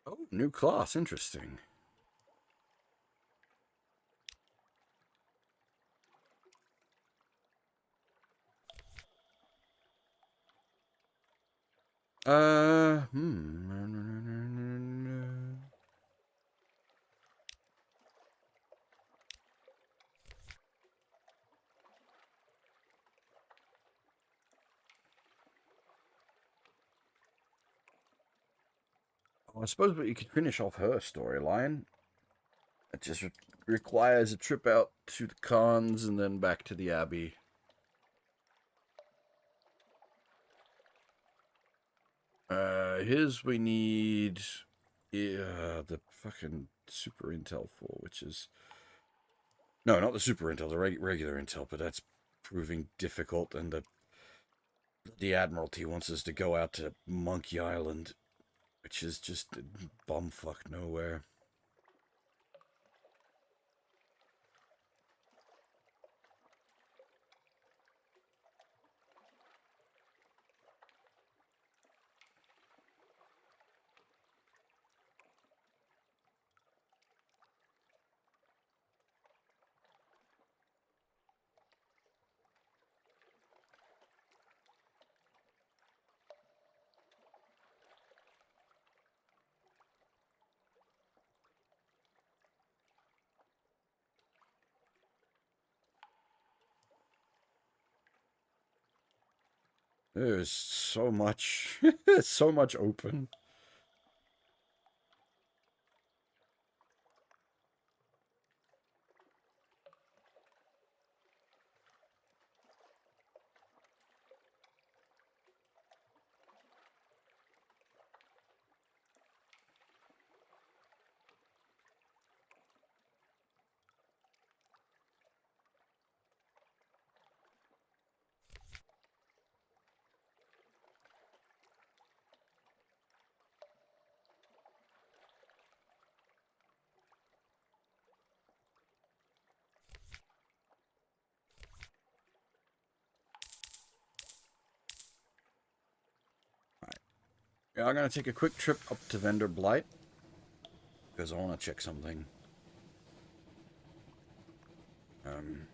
Oh, new class, interesting. Hmm. Well, I suppose, but you could finish off her storyline. It just requires a trip out to the cons and then back to the Abbey. His we need the fucking super intel for, which is no, not the super intel, the regular intel, but that's proving difficult, and the Admiralty wants us to go out to Monkey Island, which is just bumfuck nowhere. There's so much, so much open. Yeah, I'm gonna take a quick trip up to Vendor Blight because I want to check something. Um,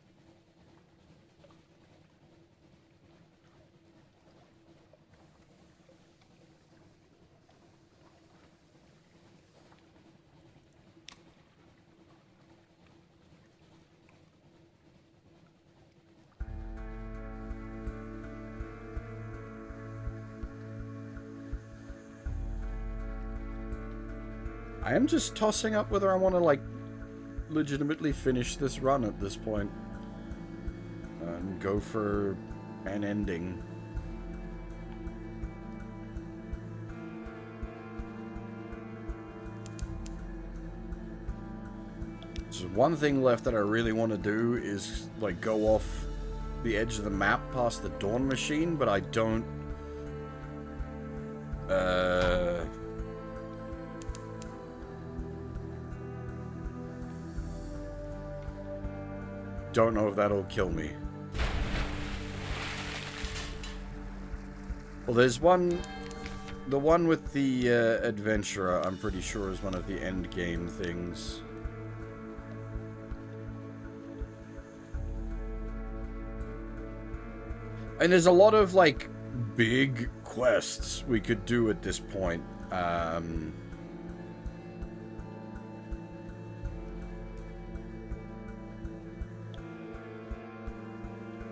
I am just tossing up whether I want to like legitimately finish this run at this point and go for an ending. So one thing left that I really want to do is like go off the edge of the map past the Dawn Machine, but I don't don't know if that'll kill me. Well, there's one, the one with the adventurer, I'm pretty sure is one of the end game things. And there's a lot of, like, big quests we could do at this point.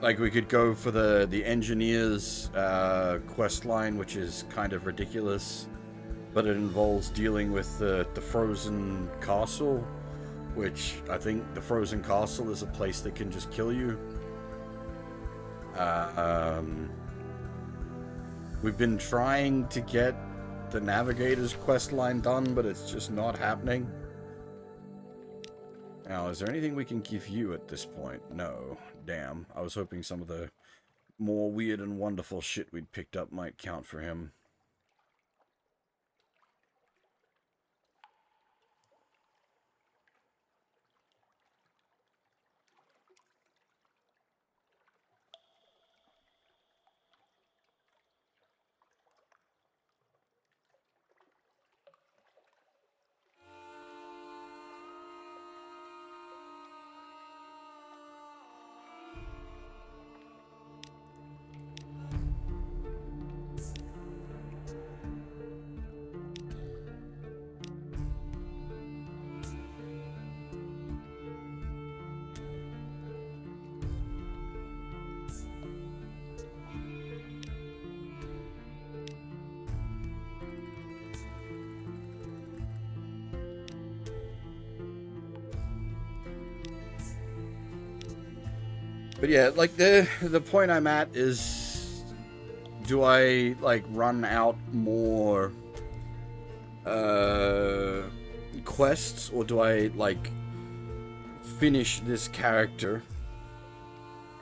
Like, we could go for the engineer's quest line, which is kind of ridiculous. But it involves dealing with the frozen castle, which I think the frozen castle is a place that can just kill you. We've been trying to get the navigator's quest line done, but it's just not happening. Now, is there anything we can give you at this point? No. Damn. I was hoping some of the more weird and wonderful shit we'd picked up might count for him. But yeah, like the point I'm at is, do I like run out more quests, or do I like finish this character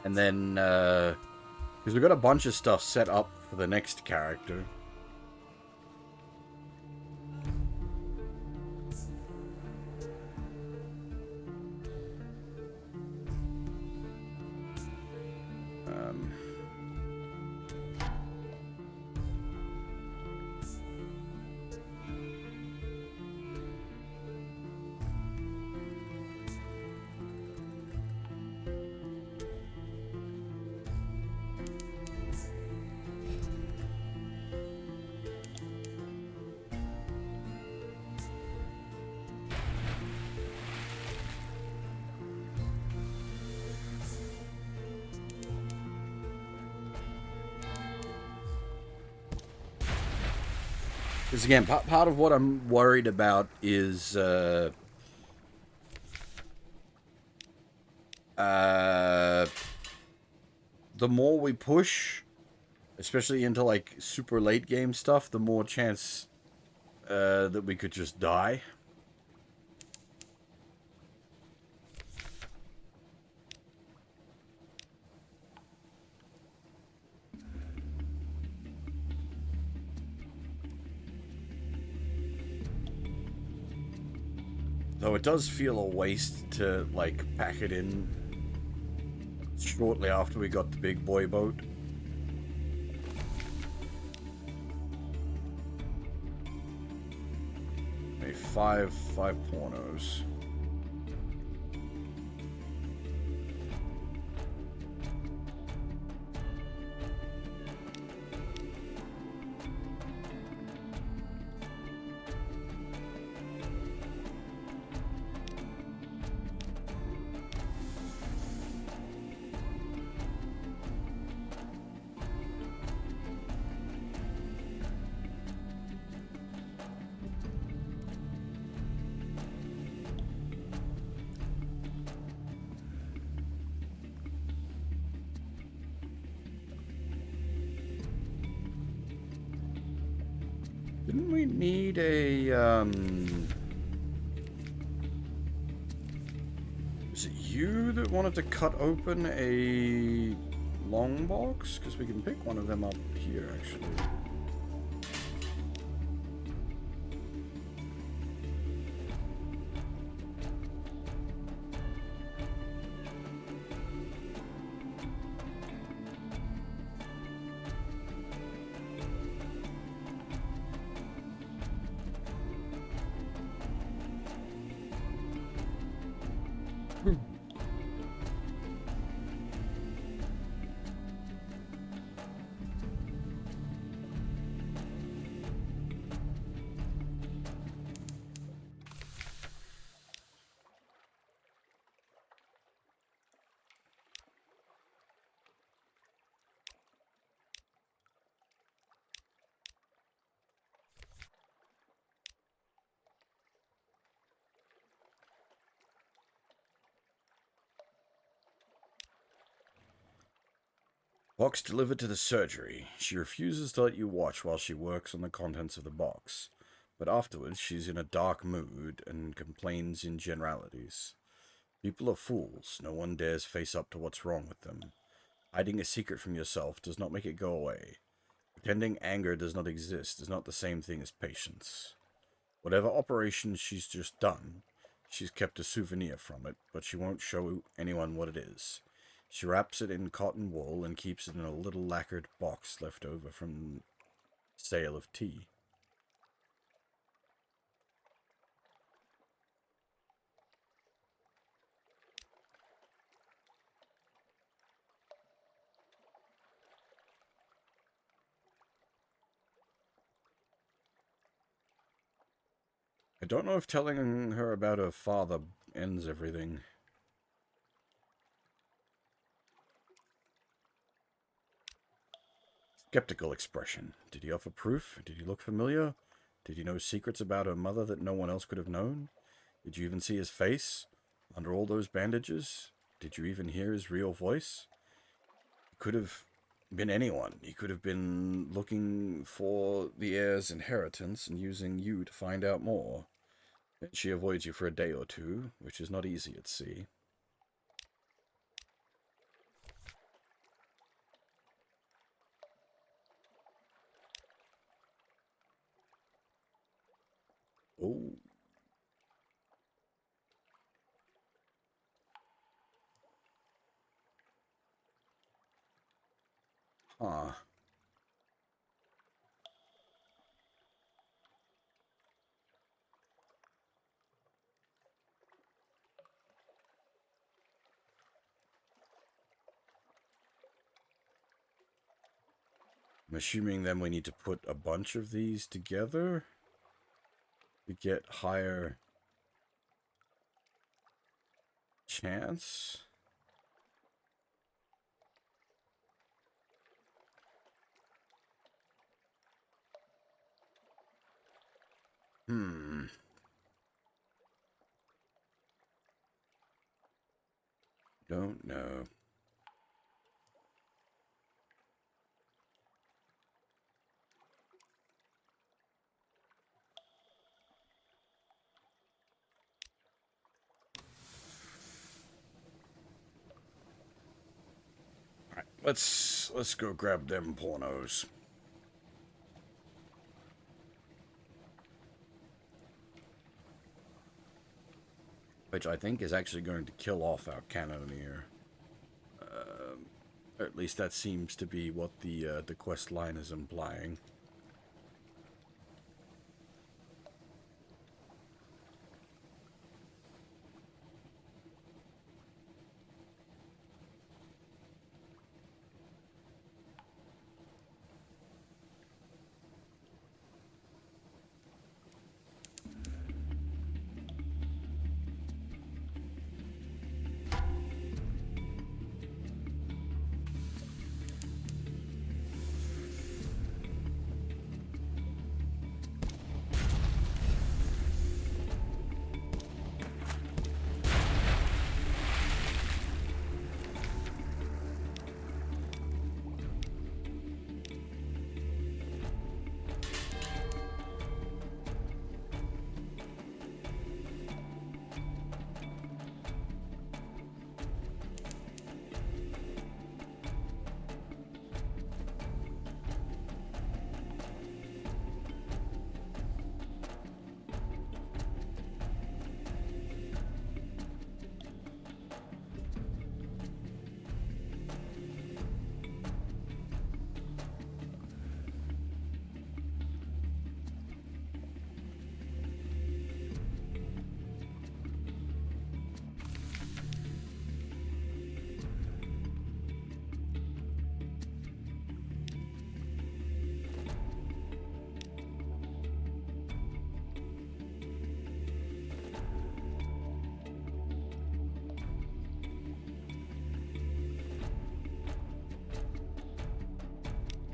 and then because we've got a bunch of stuff set up for the next character. Because again, part of what I'm worried about is the more we push, especially into like super late game stuff, the more chance that we could just die. Though it does feel a waste to, like, pack it in shortly after we got the big boy boat. Maybe five pornos. Didn't we need a, is it you that wanted to cut open a long box? Because we can pick one of them up here, actually. Box delivered to the surgery. She refuses to let you watch while she works on the contents of the box, but afterwards she's in a dark mood and complains in generalities. People are fools. No one dares face up to what's wrong with them. Hiding a secret from yourself does not make it go away. Pretending anger does not exist is not the same thing as patience. Whatever operation she's just done, she's kept a souvenir from it, but she won't show anyone what it is. She wraps it in cotton wool and keeps it in a little lacquered box left over from sale of tea. I don't know if telling her about her father ends everything. Skeptical expression. Did he offer proof? Did he look familiar? Did he know secrets about her mother that no one else could have known? Did you even see his face? Under all those bandages? Did you even hear his real voice? He could have been anyone. He could have been looking for the heir's inheritance and using you to find out more. And she avoids you for a day or two, which is not easy at sea. Oh. Huh. I'm assuming then we need to put a bunch of these together to get higher chance. Don't know. Alright, let's go grab them pornos. Which I think is actually going to kill off our cannoneer. Or at least that seems to be what the quest line is implying.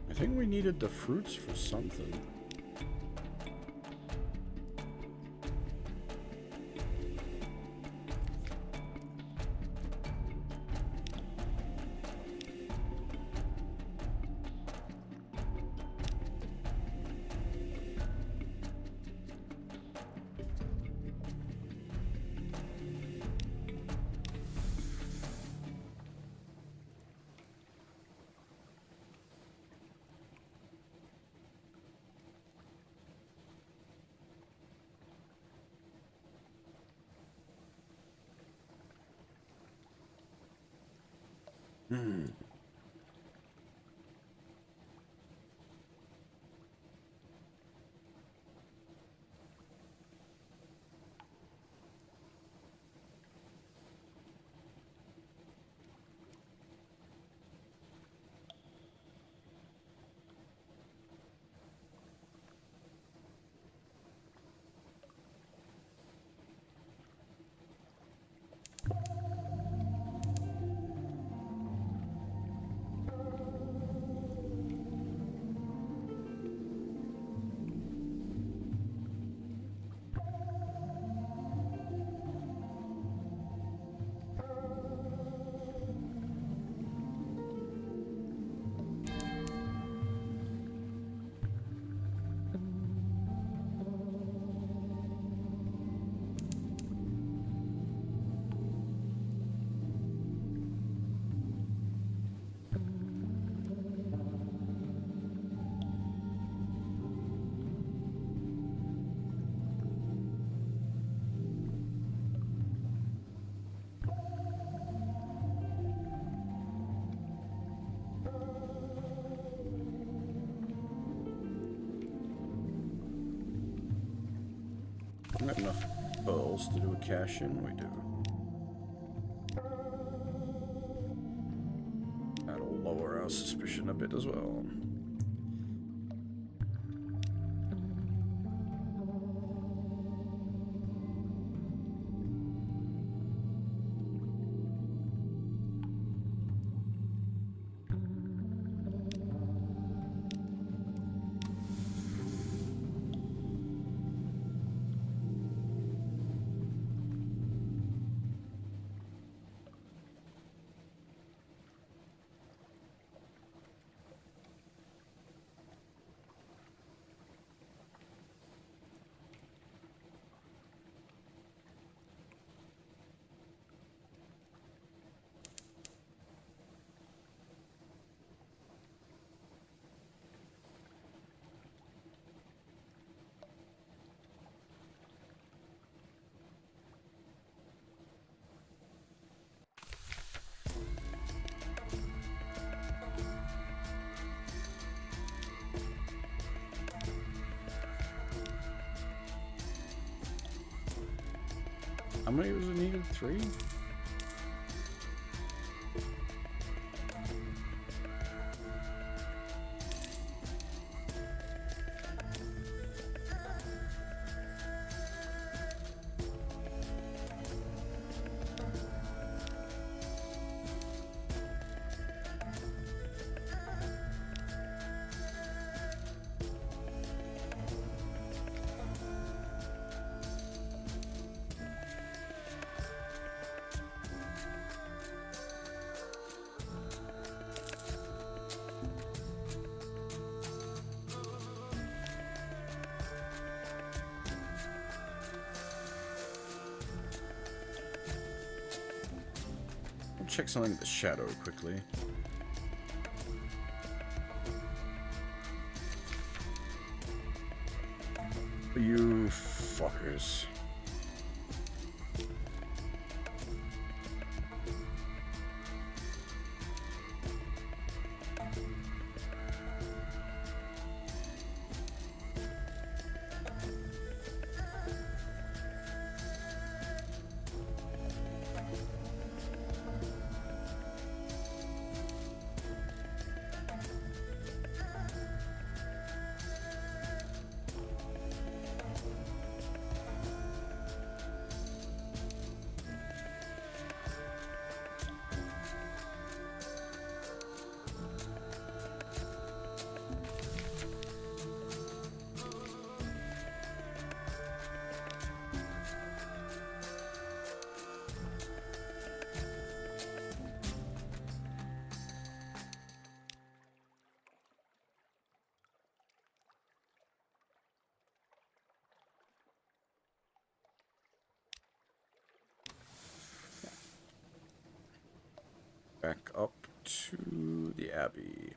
I think we needed the fruits for something. We got enough pearls to do a cash in, we do. That'll lower our suspicion a bit as well. How many was it needed? 3? I'll check something with the shadow quickly. You fuckers. Back up to the Abbey.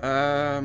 Yeah.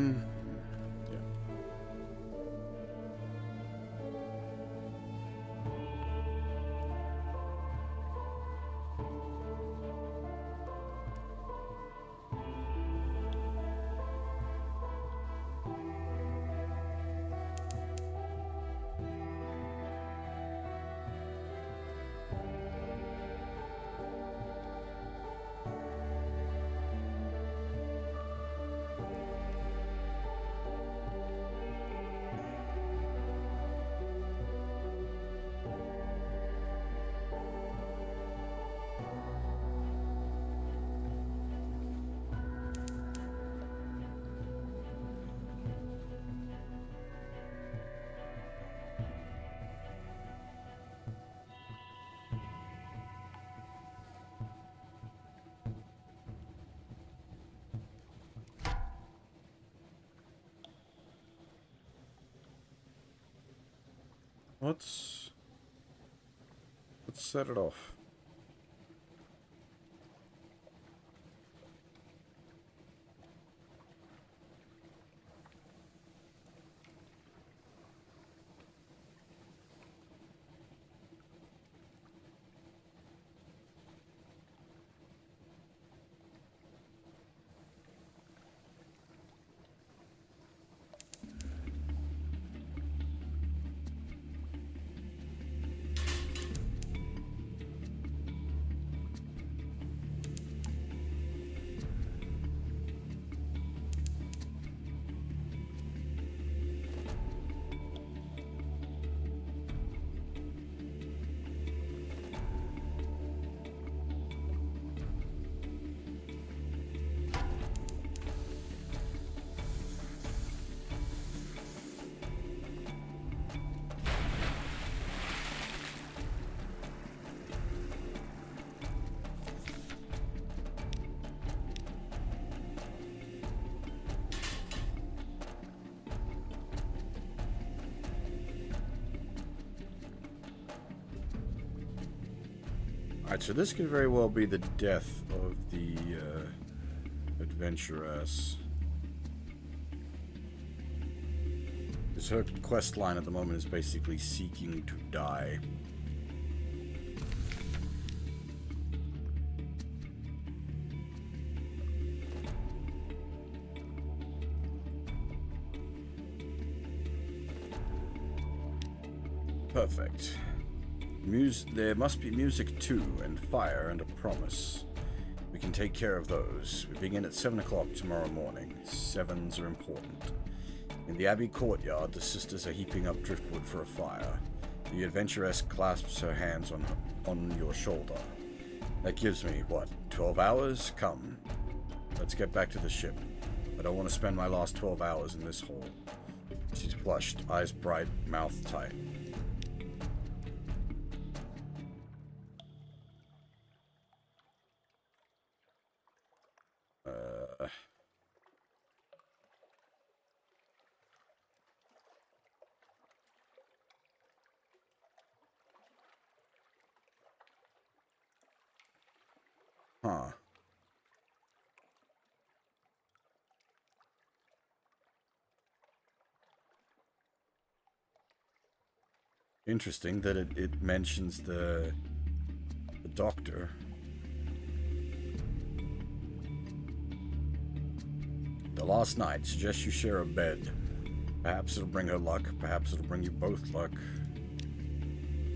Let's set it off. Alright, so this could very well be the death of the adventuress. Because her quest line at the moment is basically seeking to die. Perfect. There must be music too, and fire, and a promise. We can take care of those. We begin at 7 o'clock tomorrow morning. Sevens are important. In the Abbey courtyard, the sisters are heaping up driftwood for a fire. The adventuress clasps her hands on your shoulder. That gives me, what, 12 hours? Come. Let's get back to the ship. I don't want to spend my last 12 hours in this hole. She's flushed, eyes bright, mouth tight. Huh. Interesting that it mentions the doctor. The last night, suggest you share a bed. Perhaps it'll bring her luck, perhaps it'll bring you both luck.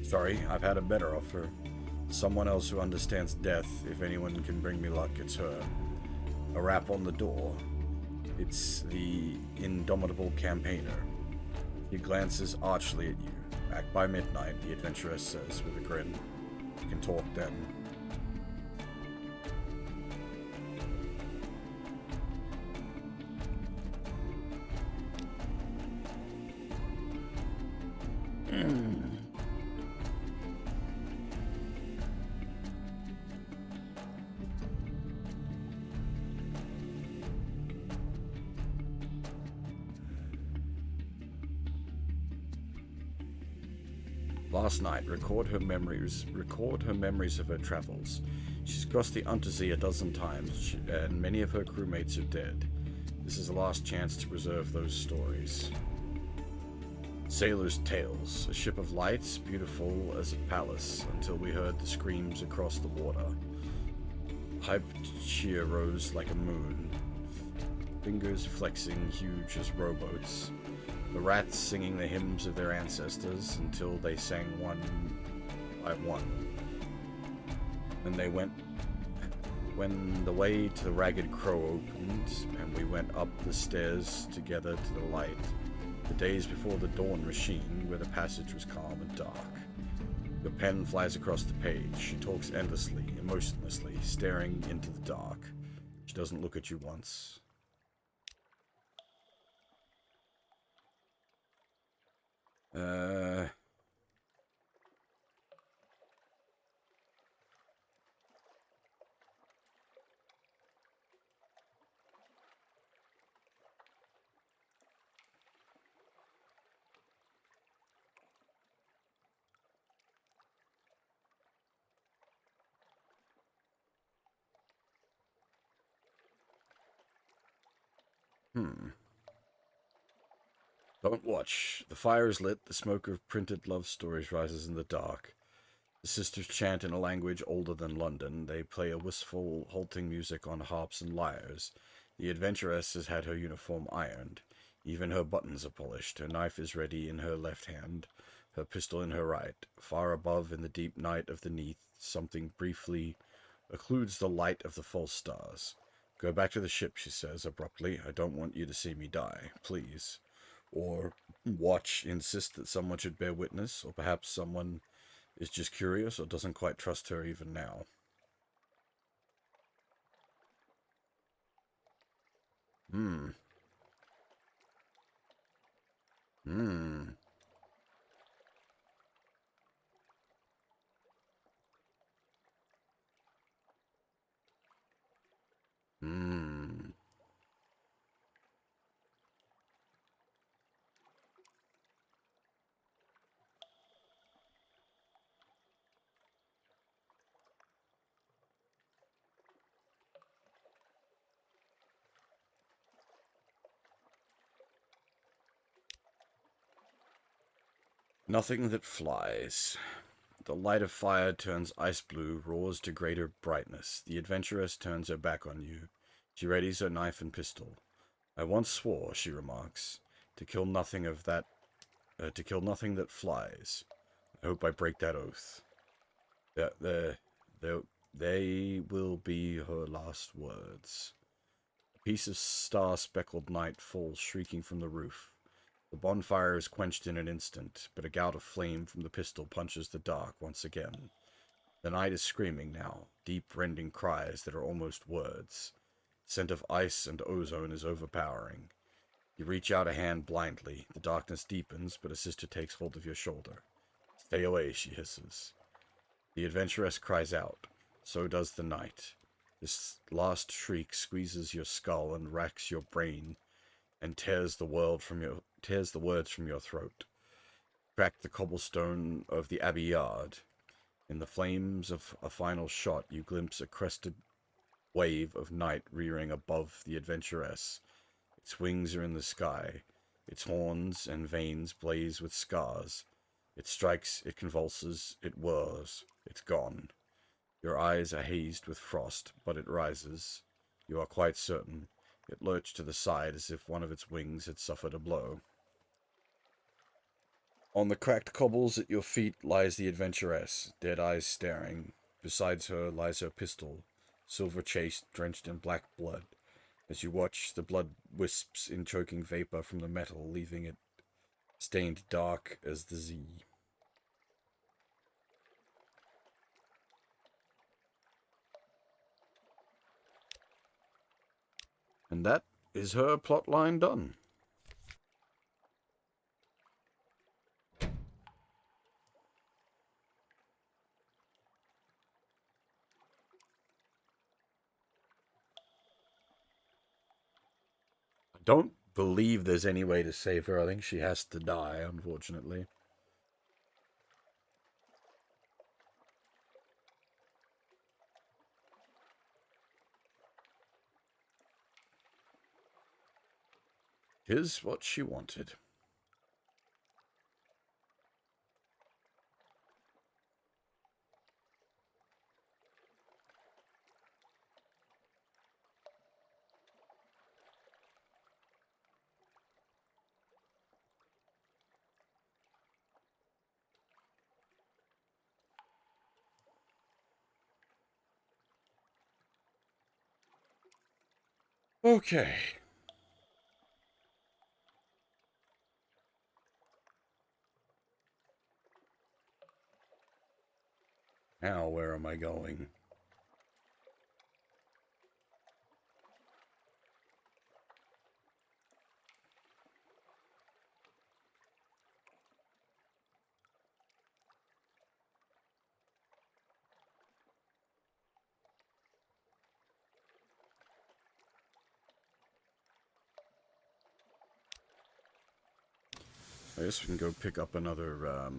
Sorry, I've had a better offer. Someone else who understands death. If anyone can bring me luck, it's her. A rap on the door. It's the indomitable campaigner. He glances archly at you. Back by midnight, the adventuress says with a grin. You can talk then. Last night, record her memories of her travels. She's crossed the Untersee a dozen times, and many of her crewmates are dead. This is the last chance to preserve those stories. Sailors' tales, a ship of lights, beautiful as a palace, until we heard the screams across the water. Hypatia rose like a moon, fingers flexing huge as rowboats. The rats singing the hymns of their ancestors until they sang one by one. When the way to the Ragged Crow opened, and we went up the stairs together to the light, the days before the dawn machine, where the passage was calm and dark. Your pen flies across the page. She talks endlessly, emotionlessly, staring into the dark. She doesn't look at you once. Don't watch. The fire is lit, the smoke of printed love stories rises in the dark. The sisters chant in a language older than London. They play a wistful, halting music on harps and lyres. The adventuress has had her uniform ironed. Even her buttons are polished. Her knife is ready in her left hand, her pistol in her right. Far above, in the deep night of the neath, something briefly occludes the light of the false stars. Go back to the ship, she says abruptly. I don't want you to see me die, please. Or watch, insist that someone should bear witness, or perhaps someone is just curious or doesn't quite trust her even now. Hmm. Hmm. Hmm. Nothing that flies. The light of fire turns ice blue, roars to greater brightness. The adventuress turns her back on you. She readies her knife and pistol. I once swore, she remarks, to kill nothing that flies. I hope I break that oath. They will be her last words. A piece of star-speckled night falls shrieking from the roof. The bonfire is quenched in an instant, but a gout of flame from the pistol punches the dark once again. The night is screaming now, deep rending cries that are almost words. Scent of ice and ozone is overpowering. You reach out a hand blindly. The darkness deepens, but a sister takes hold of your shoulder. Stay away, she hisses. The adventuress cries out. So does the night. This last shriek squeezes your skull and racks your brain and tears the words from your throat. Crack the cobblestone of the abbey yard. In the flames of a final shot, you glimpse a crested wave of night rearing above the adventuress. Its wings are in the sky. Its horns and veins blaze with scars. It strikes, it convulses, it whirs. It's gone. Your eyes are hazed with frost, but it rises. You are quite certain. It lurched to the side as if one of its wings had suffered a blow. On the cracked cobbles at your feet lies the adventuress, dead eyes staring. Besides her lies her pistol, silver chased, drenched in black blood. As you watch, the blood wisps in choking vapor from the metal, leaving it stained dark as the Z. And that is her plotline done. I don't believe there's any way to save her. I think she has to die, unfortunately. 'Tis what she wanted. Okay. Now, where am I going? I guess we can go pick up another,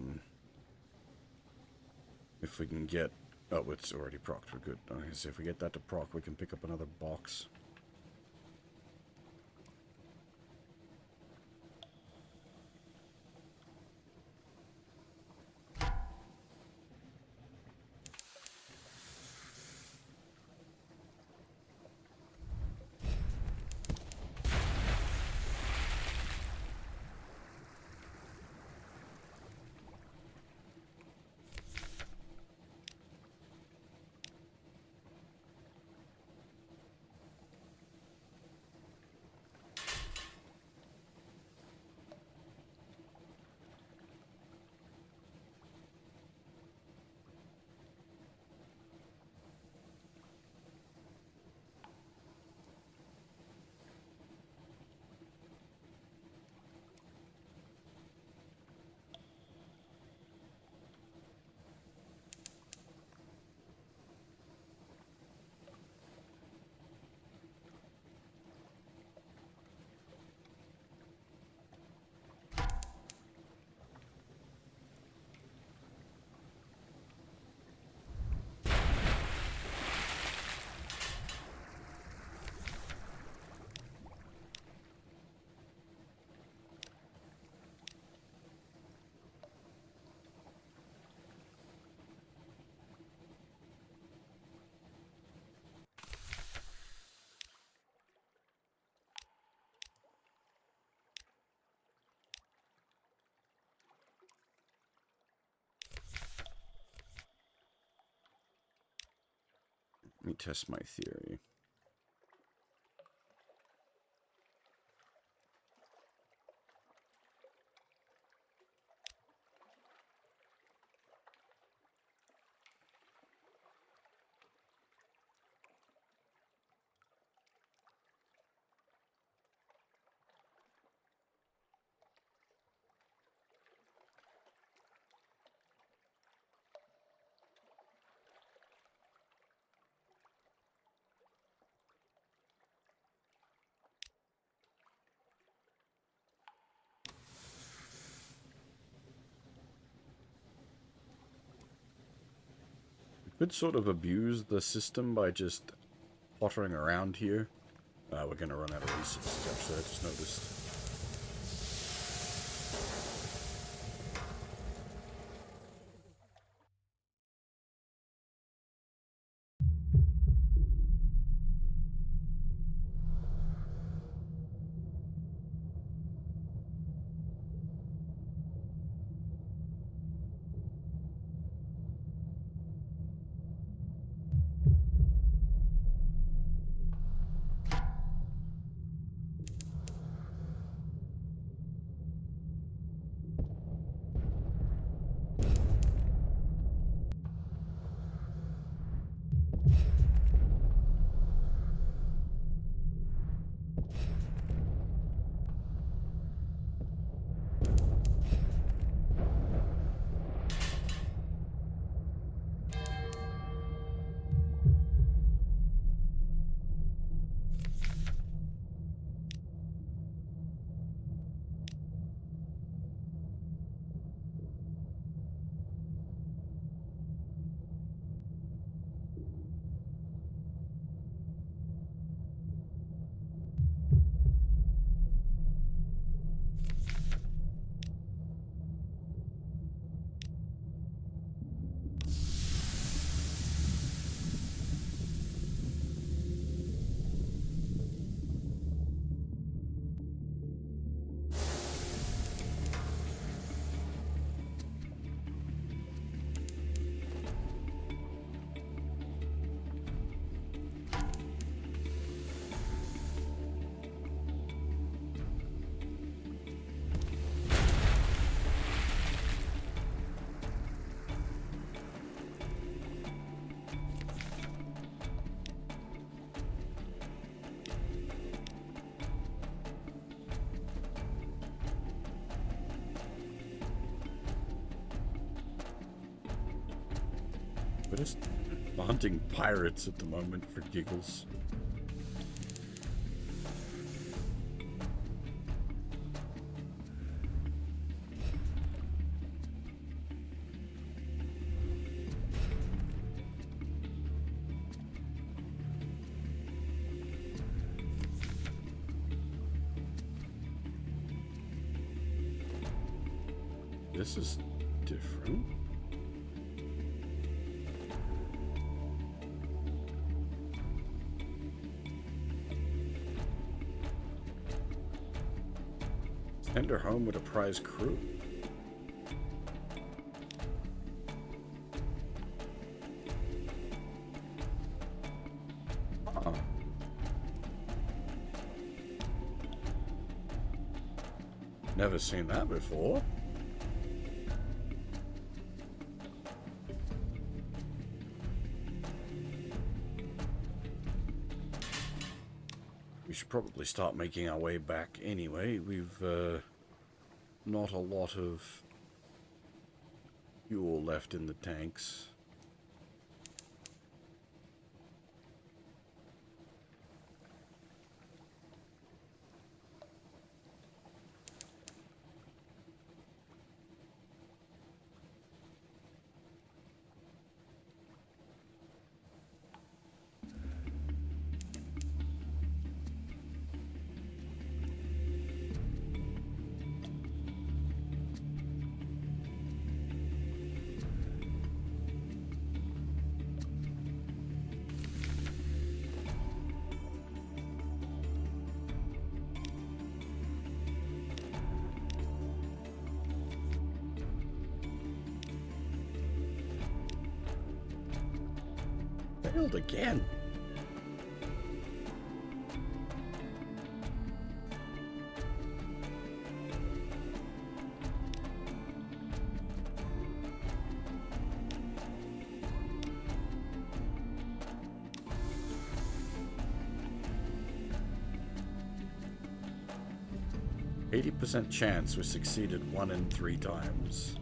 if we can get... Oh, it's already procced. We're good. I guess if we get that to proc, we can pick up another box. Let me test my theory. Could sort of abuse the system by just pottering around here. We're gonna run out of resources, actually, I just noticed. We're just hunting pirates at the moment for giggles. This is different. Send her home with a prize crew. Huh. Never seen that before. We should probably start making our way back anyway. We've not a lot of fuel left in the tanks. Failed again. %80 chance we succeeded 1 in 3 times.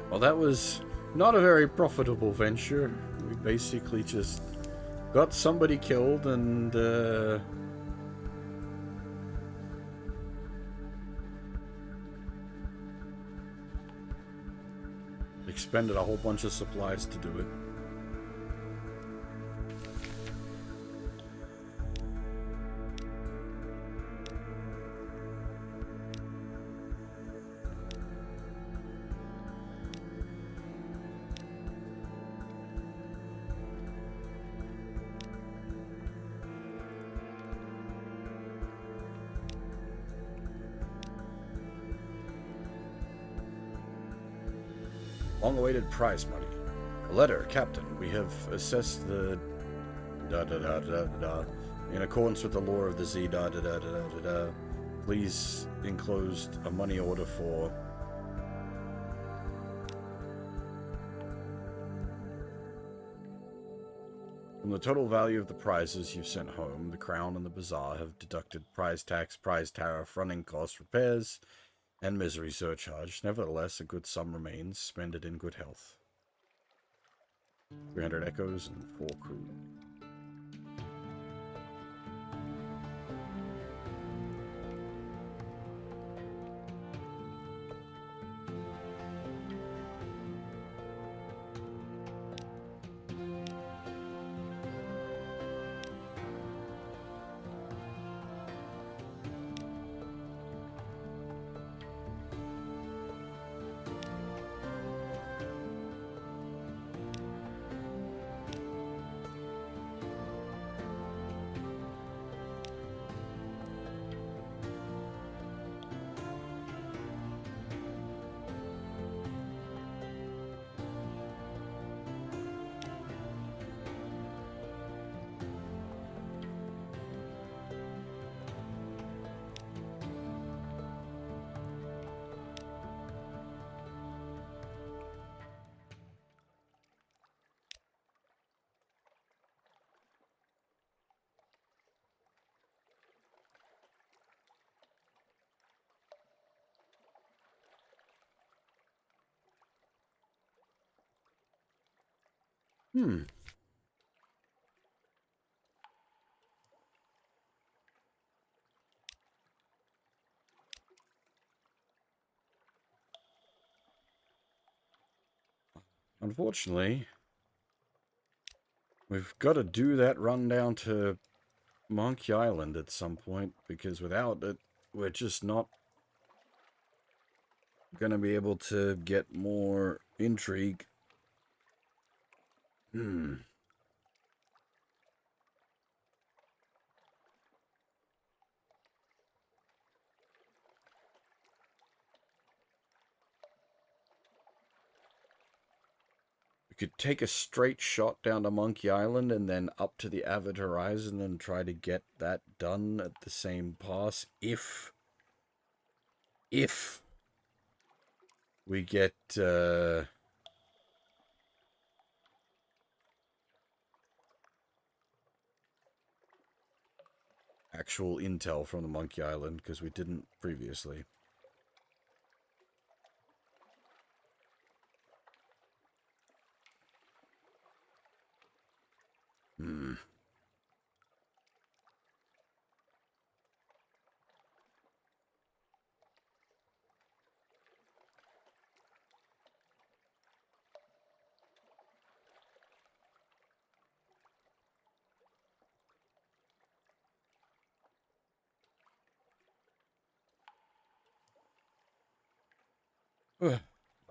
Well, that was not a very profitable venture. We basically just got somebody killed and expended a whole bunch of supplies to do it. Long-awaited prize money. A letter, Captain. We have assessed the... In accordance with the law of the Z... Please enclosed a money order for... From the total value of the prizes you've sent home, the Crown and the Bazaar have deducted prize tax, prize tariff, running costs, repairs, and misery surcharge. Nevertheless, a good sum remains. Spend it in good health. 300 echoes and 4 crew. Unfortunately, we've got to do that run down to Monkey Island at some point, because without it, we're just not going to be able to get more intrigue. We could take a straight shot down to Monkey Island and then up to the Avid Horizon and try to get that done at the same pass if we get actual intel from the Monkey Island, because we didn't previously.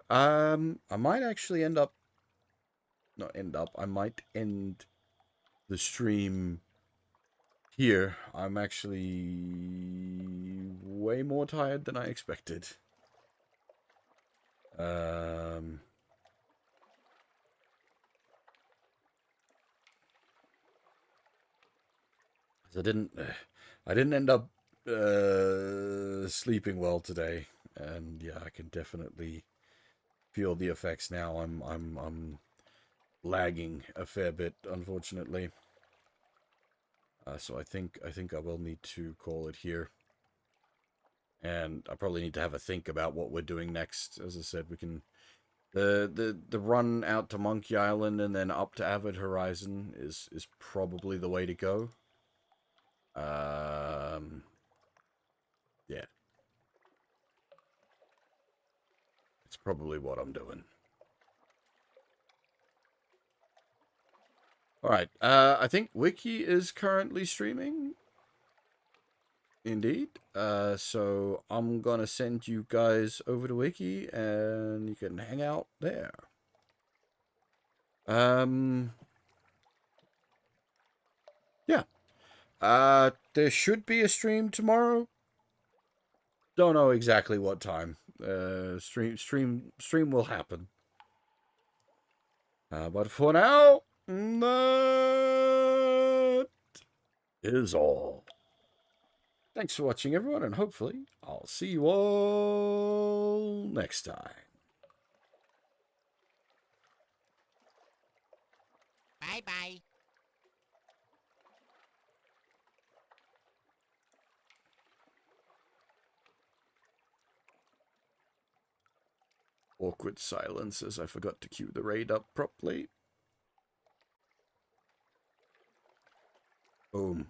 I might actually I might end the stream here. I'm actually way more tired than I expected. I didn't end up sleeping well today, and yeah, I can definitely feel the effects now. I'm lagging a fair bit, unfortunately. So I think I will need to call it here. And I probably need to have a think about what we're doing next. As I said, we can the run out to Monkey Island and then up to Avid Horizon is probably the way to go. Yeah. It's probably what I'm doing. Alright, I think Wiki is currently streaming. Indeed. So I'm gonna send you guys over to Wiki and you can hang out there. Yeah. There should be a stream tomorrow. Don't know exactly what time. Stream will happen. But for now, that is all. Thanks for watching, everyone, and hopefully I'll see you all next time. Bye-bye. Awkward silence as I forgot to cue the raid up properly. Boom.